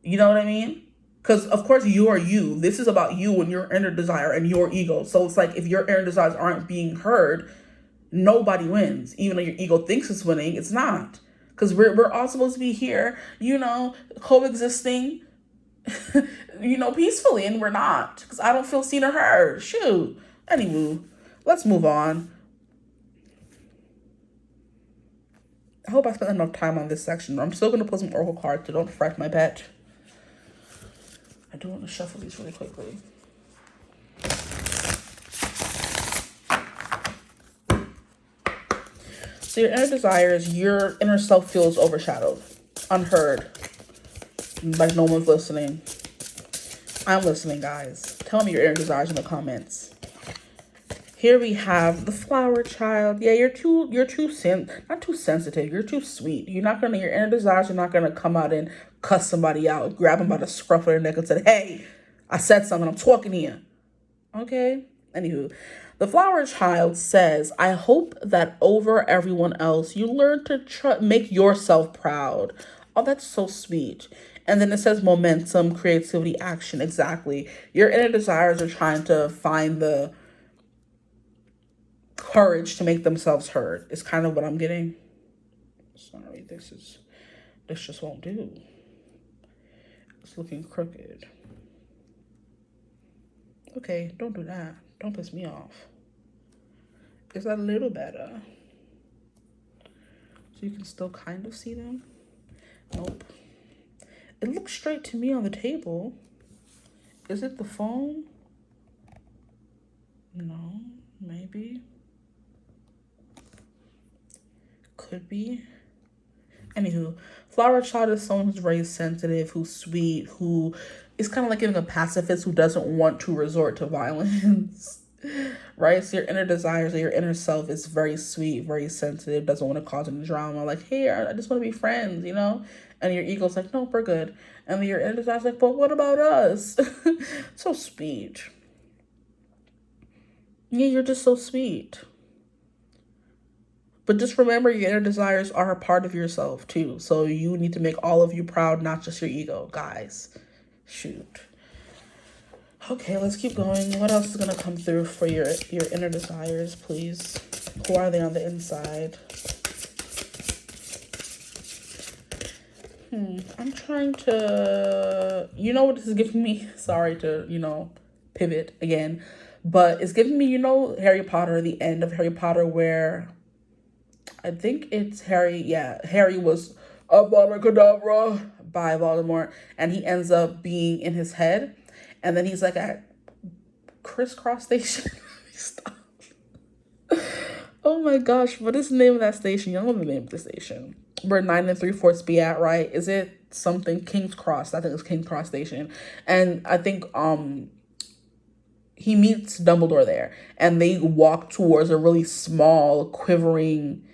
You know what I mean? Because, of course, you are you. This is about you and your inner desire and your ego. So it's like if your inner desires aren't being heard, nobody wins. Even though your ego thinks it's winning, it's not. Because we're all supposed to be here, coexisting, peacefully, and we're not. Because I don't feel seen or heard. Shoot. Anywho, let's move on. I hope I spent enough time on this section. I'm still going to pull some oracle cards, so don't fret my pet. I do want to shuffle these really quickly. So your inner desires, your inner self feels overshadowed, unheard, like no one's listening. I'm listening, guys. Tell me your inner desires in the comments. Here we have the flower child. Yeah, not too sensitive. You're too sweet. Your inner desires are not gonna come out and cuss somebody out, grab them by the scruff of their neck and say, hey, I said something, I'm talking here. Okay? Anywho, the flower child says, I hope that over everyone else, you learn to make yourself proud. Oh, that's so sweet. And then it says momentum, creativity, action. Exactly. Your inner desires are trying to find the courage to make themselves heard. It's kind of what I'm getting. Sorry, this just won't do. It's looking crooked. Okay, don't do that. Don't piss me off. Is that a little better? So you can still kind of see them? Nope. It looks straight to me on the table. Is it the phone? No, maybe. Could be. Anywho, flower child is someone who's very sensitive, who's sweet, who is kind of like giving a pacifist who doesn't want to resort to violence. Right? So your inner desires or your inner self is very sweet, very sensitive, doesn't want to cause any drama. Like, hey, I just want to be friends, And your ego's like, no, we're good. And your inner desire's like, but what about us? So sweet. Yeah, you're just so sweet. But just remember, your inner desires are a part of yourself too. So you need to make all of you proud, not just your ego, guys. Shoot. Okay, let's keep going. What else is going to come through for your inner desires, please? Who are they on the inside? I'm trying to... You know what this is giving me? Sorry to, pivot again. But it's giving me, Harry Potter, the end of Harry Potter, where... I think it's Harry. Yeah, Harry was Kdrama by Voldemort, and he ends up being in his head, and then he's like at Crisscross Station. Stop. Oh my gosh, what is the name of that station? You know the name of the station where 9 3/4 be at, right? Is it something King's Cross? I think it's King's Cross Station, and I think he meets Dumbledore there, and they walk towards a really small, quivering,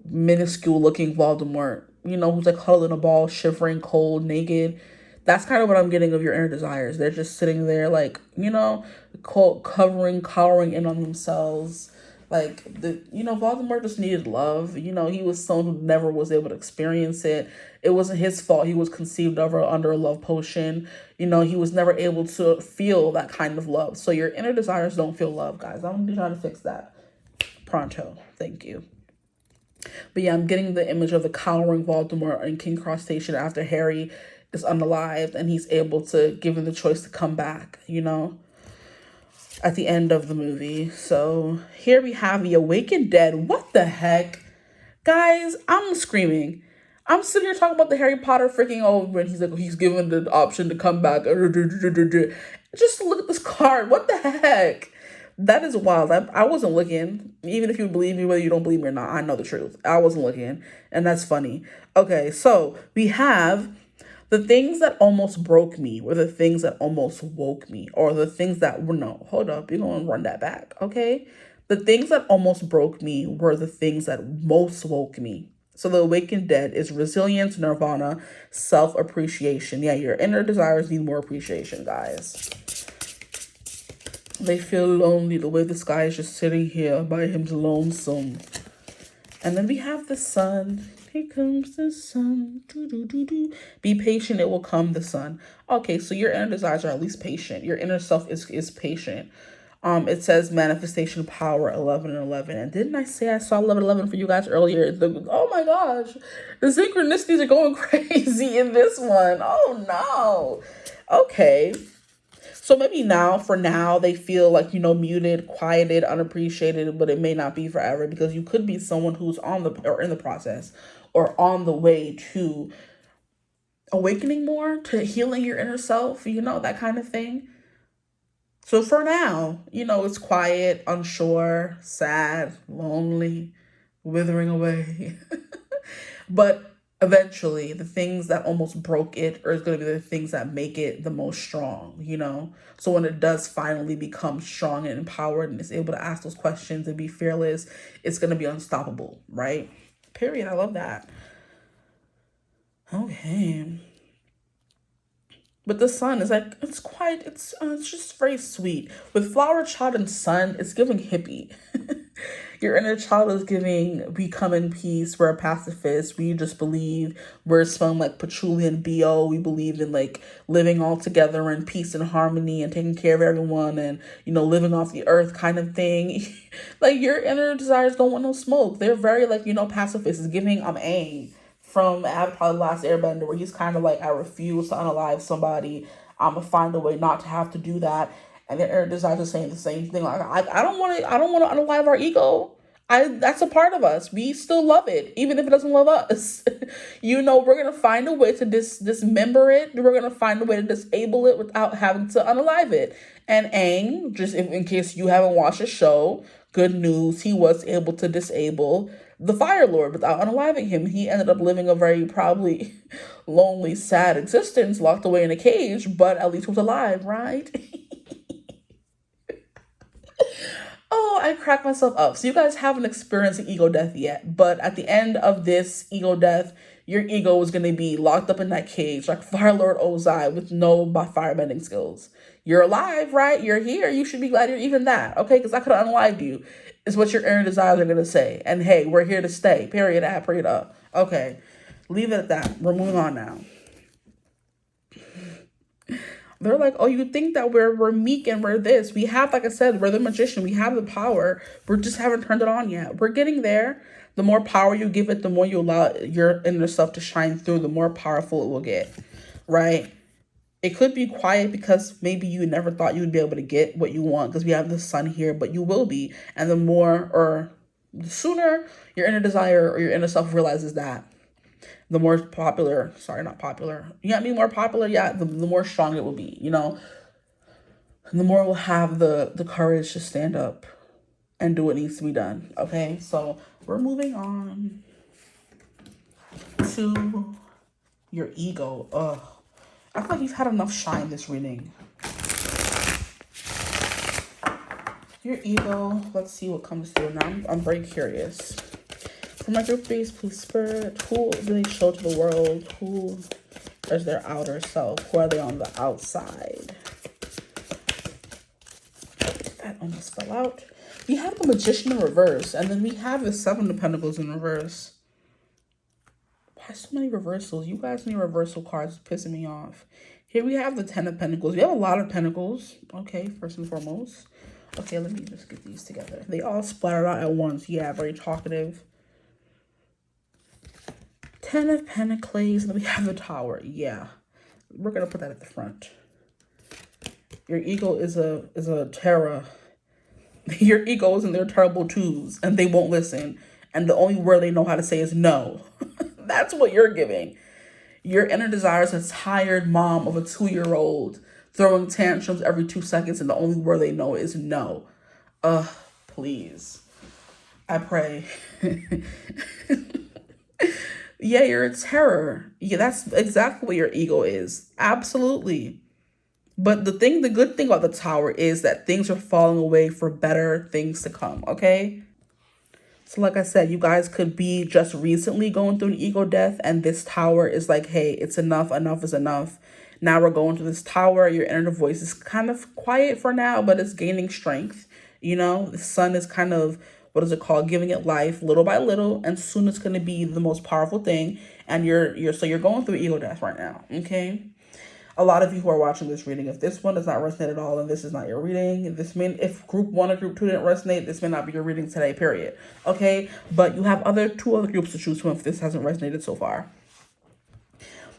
minuscule looking Voldemort, who's like huddled in a ball, shivering, cold, naked. That's kind of what I'm getting of your inner desires. They're just sitting there like, cowering in on themselves. Like, Voldemort just needed love. He was someone who never was able to experience it. It wasn't his fault. He was conceived under a love potion. He was never able to feel that kind of love. So your inner desires don't feel love, guys. I'm going to try to fix that pronto. Thank you. But yeah, I'm getting the image of the cowering Voldemort in King Cross Station after Harry is unalived and he's able to give him the choice to come back, at the end of the movie. So here we have the Awakened Dead. What the heck? Guys, I'm screaming. I'm sitting here talking about the Harry Potter freaking over and he's like, he's given the option to come back. Just look at this card. What the heck? That is wild. I wasn't looking. Even if you believe me, whether you don't believe me or not, I know the truth. I wasn't looking. And that's funny. Okay, so we have The things that almost broke me were the things that almost woke me, or the things that were, no, hold up, you're going to run that back, okay? The things that almost broke me were the things that most woke me. So the awakened dead is resilience, nirvana, self-appreciation. Yeah, your inner desires need more appreciation, guys. They feel lonely the way this guy is just sitting here by him lonesome. And then we have the sun. Here comes the sun. Doo, doo, doo, doo. Be patient, it will come, the sun. Okay, so your inner desires are at least patient. Your inner self is patient. It says manifestation power 11 and 11. And didn't I say I saw 11 11 for you guys earlier? Oh my gosh. The synchronicities are going crazy in this one. Oh no. Okay. So maybe now, for now, they feel like, muted, quieted, unappreciated, but it may not be forever, because you could be someone who's or in the process, or on the way to awakening more, to healing your inner self, that kind of thing. So for now, it's quiet, unsure, sad, lonely, withering away. But eventually, the things that almost broke it are going to be the things that make it the most strong, So when it does finally become strong and empowered and is able to ask those questions and be fearless, it's going to be unstoppable, right? Period. I love that. Okay. But the sun is like, it's just very sweet. With flower, child, and sun, it's giving hippie. Your inner child is giving, we come in peace, we're a pacifist, we just believe, we're smelling like patchouli and BO, we believe in like living all together in peace and harmony and taking care of everyone and, living off the earth kind of thing. Like your inner desires don't want no smoke. They're very like, pacifist. It's giving, Aang from Avatar The Last Airbender, where he's kind of like, I refuse to unalive somebody. I'm gonna find a way not to have to do that. And their inner desires are saying the same thing. Like, I don't want to unalive our ego. That's a part of us. We still love it, even if it doesn't love us. We're gonna find a way to dismember it. We're gonna find a way to disable it without having to unalive it. And Aang, just in case you haven't watched the show, good news, he was able to disable the Fire Lord without unaliving him. He ended up living a very probably lonely, sad existence, locked away in a cage, but at least he was alive, right? Oh, I cracked myself up. So you guys haven't experienced an ego death yet, but at the end of this ego death, your ego is going to be locked up in that cage like Fire Lord Ozai with no firebending skills. You're alive, right? You're here. You should be glad you're even that, okay? Because I could have unalived you, is what your inner desires are going to say. And hey, we're here to stay. Period. Period up. Okay. Leave it at that. We're moving on now. They're like, oh, you think that we're meek and we're this. We have, like I said, we're the magician. We have the power. We just haven't turned it on yet. We're getting there. The more power you give it, the more you allow your inner self to shine through, the more powerful it will get, right? It could be quiet because maybe you never thought you would be able to get what you want because we have the sun here, but you will be. And the more or the sooner your inner desire or your inner self realizes that, the more popular, sorry, not popular. Yeah, I mean more popular, yeah, the more strong it will be, And the more we'll have the courage to stand up and do what needs to be done. Okay, so we're moving on to your ego. Ugh. I feel like you've had enough shine this reading. Your ego, let's see what comes through now. I'm very curious. For my group base, please spirit, who do they show to the world? Who is their outer self? Who are they on the outside? That almost fell out. We have the Magician in reverse, and then we have the Seven of Pentacles in reverse. Why so many reversals? You guys need reversal cards, pissing me off. Here we have the Ten of Pentacles. We have a lot of Pentacles. Okay, first and foremost. Okay, let me just get these together. They all splattered out at once. Yeah, very talkative. Ten of Pentacles, and then we have the Tower. Yeah, we're gonna put that at the front. Your ego is a terror. Your ego is in their terrible twos, and they won't listen. And the only word they know how to say is no. That's what you're giving. Your inner desire is a tired mom of a 2-year-old throwing tantrums every 2 seconds, and the only word they know is no. Please. I pray. Yeah, you're a terror. Yeah, that's exactly what your ego is. Absolutely. But the good thing about the tower is that things are falling away for better things to come, okay? So like I said, you guys could be just recently going through an ego death, and this tower is like, hey, it's enough, enough is enough. Now we're going through this tower. Your inner voice is kind of quiet for now, but it's gaining strength. The sun is kind of, what is it called, giving it life little by little, and soon it's going to be the most powerful thing. And you're going through ego death right now, okay? A lot of you who are watching this reading, if this one does not resonate at all, and this is not your reading, if group one or group two didn't resonate, this may not be your reading today, period. Okay? But you have two other groups to choose from if this hasn't resonated so far.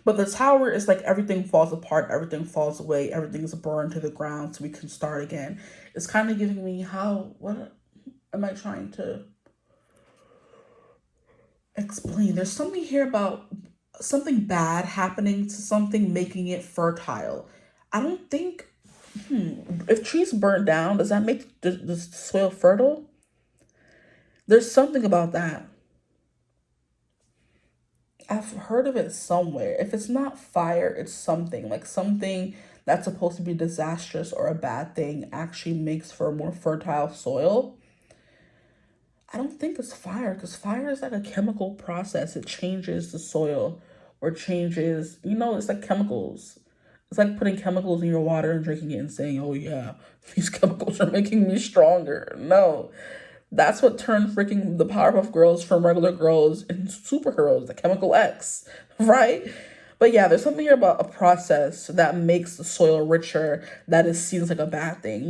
But the tower is like everything falls apart, everything falls away, everything is burned to the ground so we can start again. It's kind of giving me what am I trying to explain? There's something here about something bad happening to something, making it fertile. I don't think, if trees burn down, does that make the soil fertile? There's something about that. I've heard of it somewhere. If it's not fire, it's something like something that's supposed to be disastrous or a bad thing actually makes for a more fertile soil. I don't think it's fire, because fire is like a chemical process. It changes the soil or changes, it's like chemicals. It's like putting chemicals in your water and drinking it and saying, oh yeah, these chemicals are making me stronger. No, that's what turned freaking the Powerpuff Girls from regular girls into superheroes, the Chemical X, right? But yeah, there's something here about a process that makes the soil richer that is seen as like a bad thing.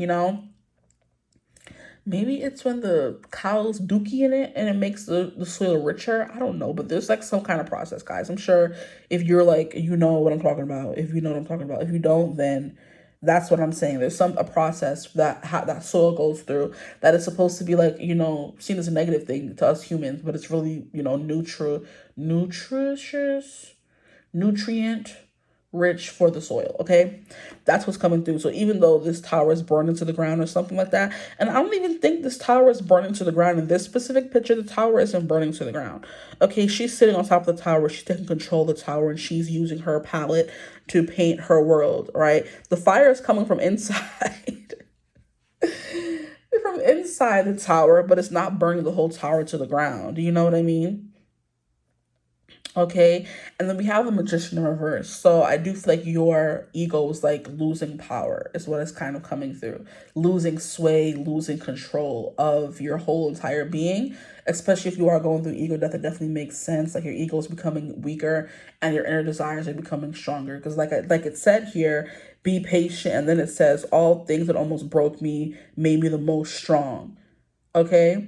Maybe it's when the cows dookie in it and it makes the soil richer. I don't know, but there's like some kind of process, guys. I'm sure if you're like, you know what I'm talking about. If you know what I'm talking about. If you don't, then that's what I'm saying. There's a process that soil goes through that is supposed to be like, seen as a negative thing to us humans, but it's really, nutritious, nutrient rich for the soil. Okay, that's what's coming through. So even though this tower is burned into the ground or something like that, and I don't even think this tower is burning to the ground in this specific picture, the tower isn't burning to the ground. Okay, she's sitting on top of the tower, she's taking control of the tower, and she's using her palette to paint her world, right? The fire is coming from inside from inside the tower, but it's not burning the whole tower to the ground. Do you know what I mean? Okay, and then we have the Magician in reverse. So I do feel like your ego is like losing power, is what is kind of coming through. Losing sway, losing control of your whole entire being, especially if you are going through ego death. It definitely makes sense. Like your ego is becoming weaker and your inner desires are becoming stronger. Because like it said here, be patient. And then it says, all things that almost broke me made me the most strong. Okay,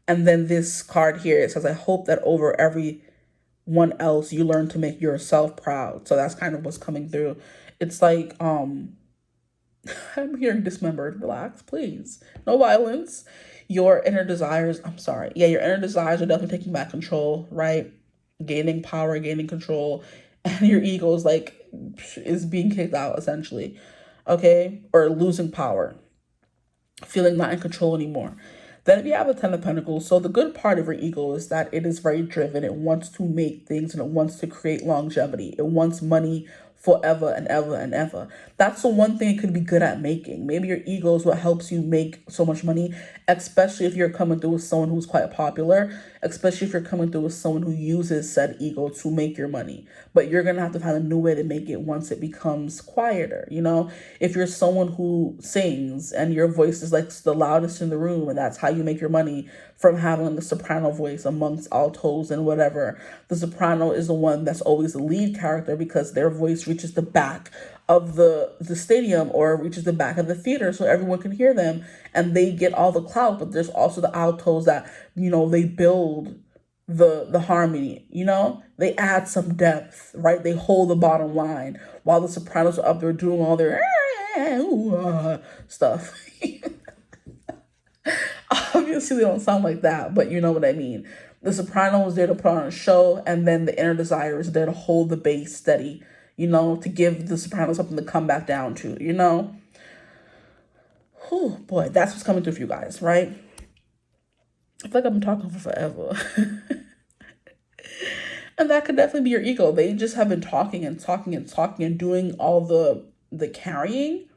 and then this card here, it says, I hope that over everyone else you learn to make yourself proud. So that's kind of what's coming through. It's like I'm hearing dismembered. Relax, please, no violence. Your inner desires, I'm sorry, yeah, your inner desires are definitely taking back control, right? Gaining power, gaining control, and your ego is being kicked out essentially. Okay, or losing power, feeling not in control anymore. Then we have the Ten of Pentacles. So the good part of your ego is that it is very driven. It wants to make things and it wants to create longevity. It wants money forever and ever and ever. That's the one thing it could be good at making. Maybe your ego is what helps you make so much money, especially if you're coming through with someone who's quite popular, especially if you're coming through with someone who uses said ego to make your money. But you're going to have to find a new way to make it once it becomes quieter. If you're someone who sings and your voice is like the loudest in the room and that's how you make your money from having the soprano voice amongst altos and whatever, the soprano is the one that's always the lead character because their voice reaches the back of the stadium or reaches the back of the theater so everyone can hear them and they get all the clout. But there's also the altos that, they build the harmony, they add some depth, right? They hold the bottom line while the sopranos are up there doing all their stuff. Obviously they don't sound like that, but you know what I mean. The soprano is there to put on a show, and then the inner desire is there to hold the bass steady, to give the soprano something to come back down to. Oh boy, that's what's coming through for you guys, right? I feel like I've been talking for forever. And that could definitely be your ego. They just have been talking and talking and talking and doing all the carrying.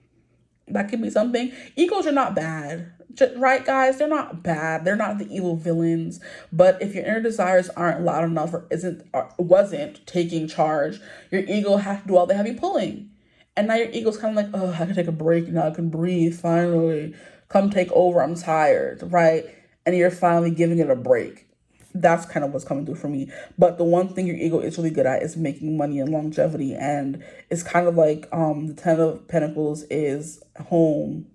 That could be something. Egos are not bad. Right, guys? They're not bad. They're not the evil villains. But if your inner desires aren't loud enough or wasn't taking charge, your ego has to do all the heavy pulling. And now your ego's kind of like, oh, I can take a break now. I can breathe, finally. Come take over. I'm tired, right? And you're finally giving it a break. That's kind of what's coming through for me. But the one thing your ego is really good at is making money and longevity. And it's kind of like the Ten of Pentacles is home,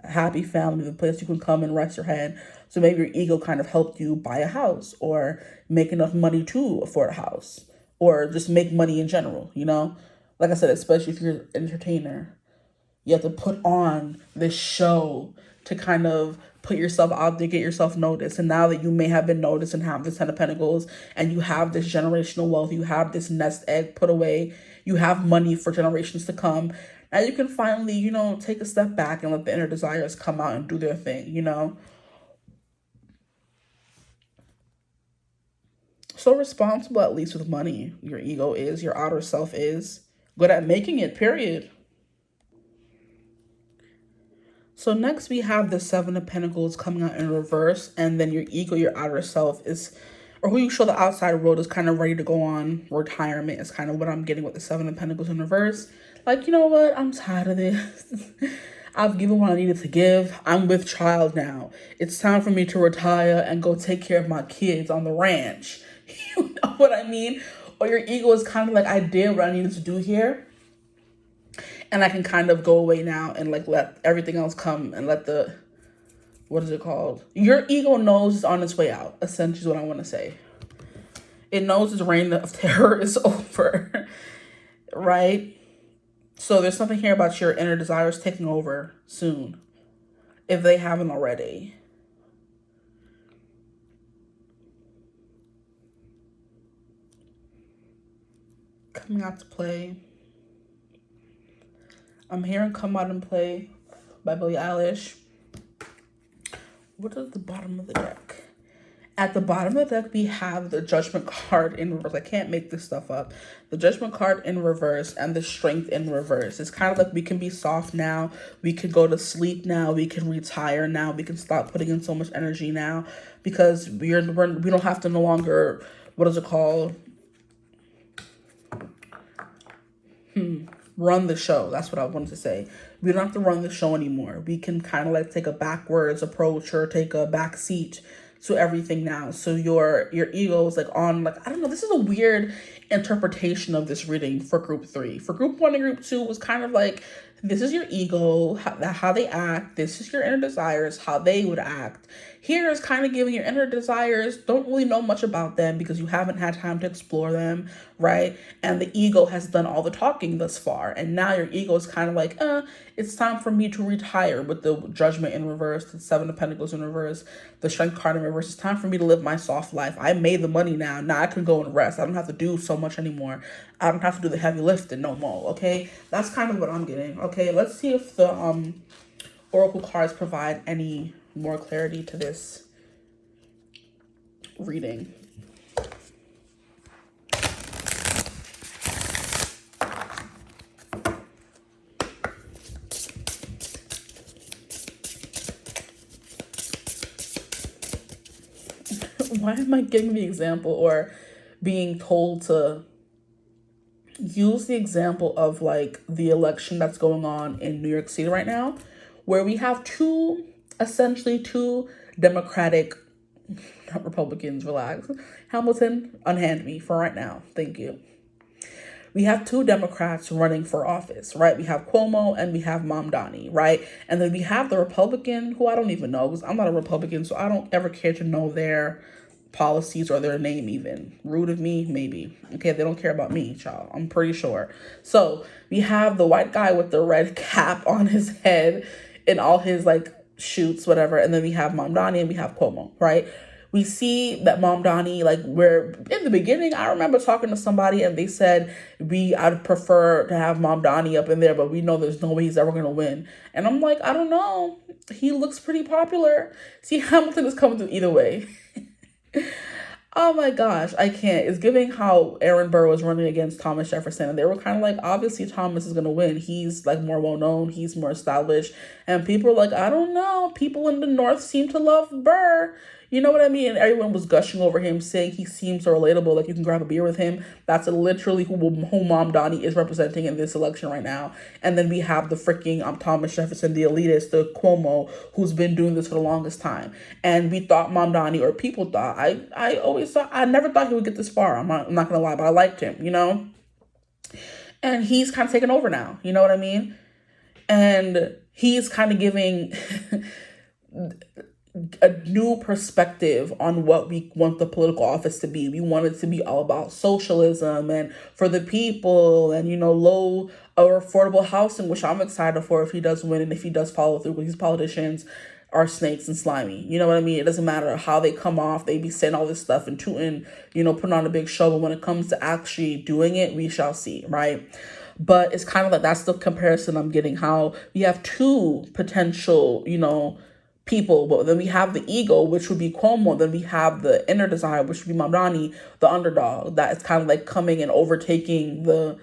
happy family, the place you can come and rest your head. So maybe your ego kind of helped you buy a house or make enough money to afford a house or just make money in general, you know? Like I said, especially if you're an entertainer, you have to put on this show to kind of put yourself out there, get yourself noticed. And now that you may have been noticed and have this Ten of Pentacles and you have this generational wealth, you have this nest egg put away, you have money for generations to come. Now you can finally, you know, take a step back and let the inner desires come out and do their thing, you know? So responsible, at least with money, your ego is, your outer self is. Good at making it, period. So next we have the Seven of Pentacles coming out in reverse, and then your ego, your outer self is, or who you show the outside world is kind of ready to go on retirement is kind of what I'm getting with the Seven of Pentacles in reverse. Like, you know what? I'm tired of this. I've given what I needed to give. I'm with child now. It's time for me to retire and go take care of my kids on the ranch. You know what I mean? Or your ego is kind of like, I did what I needed to do here. And I can kind of go away now and like let everything else come and let the, what is it called? Your ego knows it's on its way out, essentially is what I want to say. It knows its reign of terror is over, right? So there's something here about your inner desires taking over soon, if they haven't already. Coming out to play. I'm hearing Come Out and Play by Billie Eilish. What is the bottom of the deck? At the bottom of the deck, we have the Judgment card in reverse. I can't make this stuff up. The Judgment card in reverse and the Strength in reverse. It's kind of like we can be soft now. We can go to sleep now. We can retire now. We can stop putting in so much energy now because we don't have to no longer, what is it called? Run the show. That's what I wanted to say. We don't have to run the show anymore. We can kind of like take a backwards approach or take a back seat to everything now. So your ego is like on, like, I don't know, this is a weird interpretation of this reading for group 3. For group 1 and group 2 was kind of like, this is your ego, how they act. This is your inner desires, how they would act. Here is kind of giving your inner desires, don't really know much about them because you haven't had time to explore them, right? And the ego has done all the talking thus far. And now your ego is kind of like, it's time for me to retire with the Judgment in reverse, the Seven of Pentacles in reverse, the Strength card in reverse. It's time for me to live my soft life. I made the money now. Now I can go and rest. I don't have to do so much anymore. I don't have to do the heavy lifting no more, okay? That's kind of what I'm getting, okay? Let's see if the Oracle cards provide any more clarity to this reading. Why am I giving the example or being told to use the example of like the election that's going on in New York City right now, where we have essentially two Democratic, not Republicans, relax. Hamilton, unhand me for right now. Thank you. We have two Democrats running for office, right? We have Cuomo and we have Mamdani, right? And then we have the Republican, who I don't even know, because I'm not a Republican, so I don't ever care to know their policies or their name even. Rude of me, maybe. Okay, they don't care about me, child. I'm pretty sure. So we have the white guy with the red cap on his head and all his like shoots, whatever. And then we have Mamdani and we have Cuomo, right? We see that Mamdani, like, where in the beginning, I remember talking to somebody and they said, I'd prefer to have Mamdani up in there, but we know there's no way he's ever going to win. And I'm like, I don't know. He looks pretty popular. See, Hamilton is coming through either way. Oh my gosh, I can't. It's giving how Aaron Burr was running against Thomas Jefferson, and they were kind of like, obviously Thomas is gonna win. He's like more well known, he's more established, and people are like, I don't know. People in the North seem to love Burr. You know what I mean? And everyone was gushing over him, saying he seems so relatable. Like you can grab a beer with him. That's literally who Mom Donnie is representing in this election right now. And then we have the freaking Thomas Jefferson, the elitist, the Cuomo, who's been doing this for the longest time. And we thought Mom Donnie, or people thought, I always thought, I never thought he would get this far. I'm not gonna lie, but I liked him, you know. And he's kind of taken over now. You know what I mean? And he's kind of giving a new perspective on what we want the political office to be. We want it to be all about socialism and for the people and, you know, low or affordable housing, which I'm excited for if he does win and if he does follow through, because these politicians are snakes and slimy. You know what I mean? It doesn't matter how they come off. They be saying all this stuff and tooting, you know, putting on a big show. But when it comes to actually doing it, we shall see, right? But it's kind of like, that's the comparison I'm getting, how we have two potential, you know, people, but then we have the ego, which would be Cuomo. Then we have the inner desire, which would be Mamdani, the underdog, that is kind of like coming and overtaking the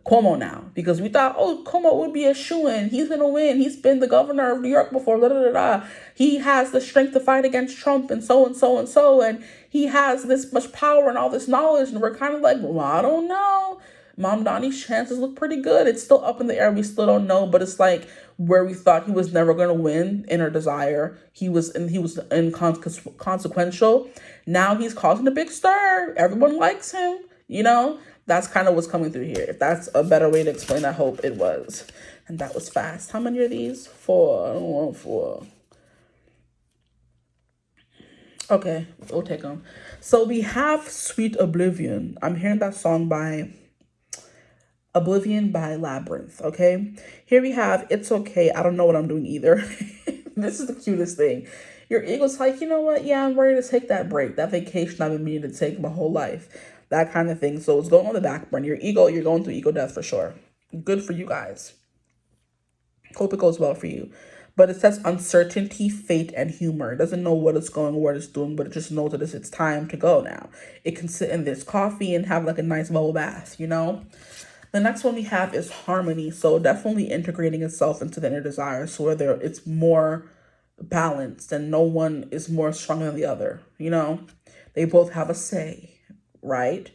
Cuomo now, because we thought, oh, Cuomo would be a shoo-in. He's going to win. He's been the governor of New York before. Blah, blah, blah, blah. He has the strength to fight against Trump and so and so and so. And he has this much power and all this knowledge. And we're kind of like, well, I don't know. Mom Donnie's chances look pretty good. It's still up in the air. We still don't know. But it's like where we thought he was never going to win, inner desire. He was inconsequential. Now he's causing a big stir. Everyone likes him, you know? That's kind of what's coming through here. If that's a better way to explain, I hope it was. And that was fast. How many are these? 4. I don't want 4. Okay, we'll take them. So we have Sweet Oblivion. I'm hearing that song by Oblivion by Labyrinth, okay? Here we have It's Okay, I don't know what I'm doing either. This is the cutest thing. Your ego's like, you know what? Yeah, I'm ready to take that break, that vacation I've been meaning to take my whole life. That kind of thing. So it's going on the back burner. Your ego, you're going through ego death for sure. Good for you guys. Hope it goes well for you. But it says uncertainty, fate, and humor. It doesn't know what it's going or what it's doing, but it just knows that it's time to go now. It can sit in this coffee and have like a nice bubble bath, you know? The next one we have is harmony. So definitely integrating itself into the inner desire. So whether it's more balanced and no one is more strong than the other, you know? They both have a say, right?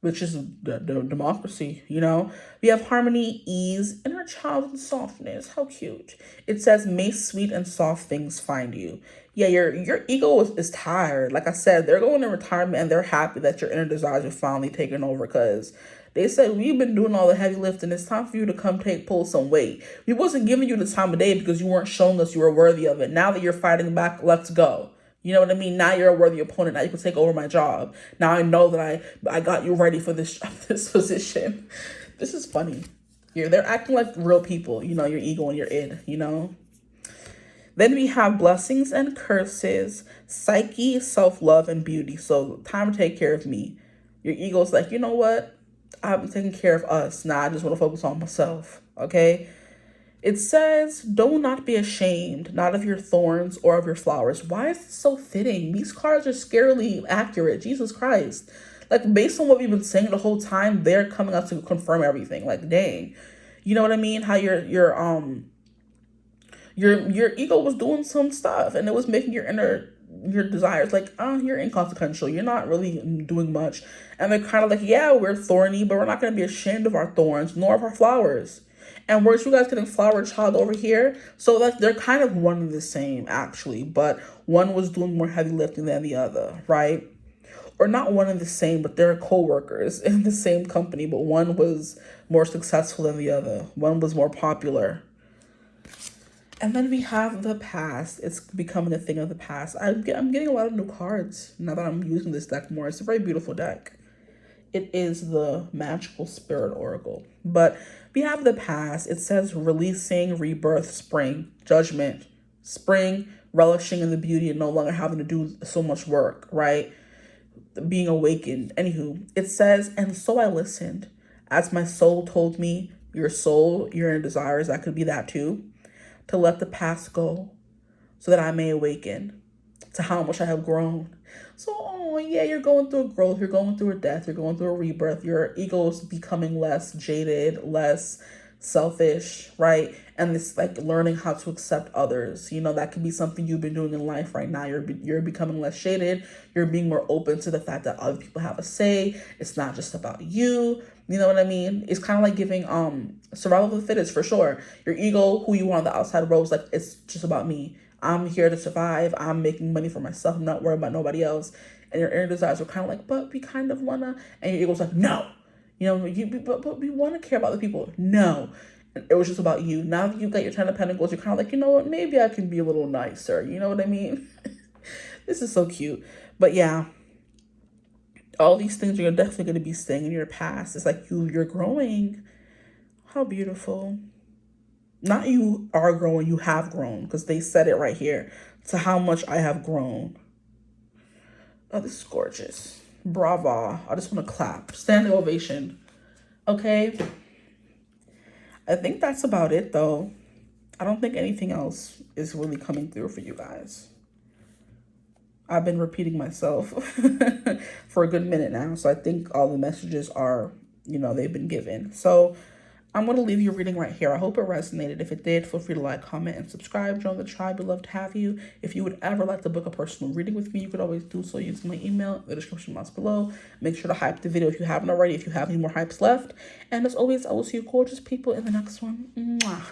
Which is the democracy, you know? We have harmony, ease, inner child, and softness. How cute. It says, may sweet and soft things find you. Yeah, your ego is tired. Like I said, they're going in retirement and they're happy that your inner desires are finally taking over, because they said, we've been doing all the heavy lifting. It's time for you to come pull some weight. We wasn't giving you the time of day because you weren't showing us you were worthy of it. Now that you're fighting back, let's go. You know what I mean? Now you're a worthy opponent. Now you can take over my job. Now I know that I got you ready for this position. This is funny. They're acting like real people, you know, your ego and your id, you know? Then we have blessings and curses, psyche, self-love, and beauty. So time to take care of me. Your ego's like, you know what? I've been taking care of us. Now I just want to focus on myself, okay? It says, do not be ashamed, not of your thorns or of your flowers. Why is this so fitting? These cards are scarily accurate. Jesus Christ. Like, based on what we've been saying the whole time, they're coming out to confirm everything. Like, dang. You know what I mean? How your ego was doing some stuff and it was making your desires like, you're inconsequential. You're not really doing much. And they're kind of like, yeah, we're thorny, but we're not going to be ashamed of our thorns nor of our flowers. And where's you guys getting flower child over here? So like they're kind of one and the same actually, but one was doing more heavy lifting than the other, right? Or not one and the same, but they're co-workers in the same company, but one was more successful than the other. One was more popular. And then we have the past. It's becoming a thing of the past. I'm getting a lot of new cards now that I'm using this deck more. It's a very beautiful deck. It is the Magical Spirit Oracle. But we have the past. It says releasing, rebirth, spring, judgment, spring, relishing in the beauty and no longer having to do so much work, right? Being awakened. Anywho, it says, and so I listened as my soul told me, your soul, your inner desires, that could be that too, to let the past go so that I may awaken. to how much I have grown. So, oh yeah, you're going through a growth, you're going through a death, you're going through a rebirth, your ego is becoming less jaded, less selfish, right? And it's like learning how to accept others. You know, that could be something you've been doing in life right now. You're becoming less shaded. You're being more open to the fact that other people have a say. It's not just about you. You know what I mean? It's kind of like giving survival of the fittest, for sure. Your ego, who you are on the outside road, is like, it's just about me. I'm here to survive. I'm making money for myself. I'm not worried about nobody else. And your inner desires are kind of like, but we kind of wanna. And your ego's like, no. You know, but we want to care about the people. No. And it was just about you. Now that you got your 10 of Pentacles, you're kind of like, you know what? Maybe I can be a little nicer. You know what I mean? This is so cute. But yeah, all these things you're definitely going to be staying in your past. It's like you're growing. How beautiful. Not you are growing, you have grown, because they said it right here. To how much I have grown. Oh, this is gorgeous. Brava. I just want to clap. Standing ovation. Okay. I think that's about it, though. I don't think anything else is really coming through for you guys. I've been repeating myself for a good minute now. So I think all the messages are, you know, they've been given. So I'm going to leave your reading right here. I hope it resonated. If it did, feel free to like, comment, and subscribe. Join the tribe. We'd love to have you. If you would ever like to book a personal reading with me, you could always do so using my email in the description box below. Make sure to hype the video if you haven't already, if you have any more hypes left. And as always, I will see you gorgeous people in the next one. Mwah.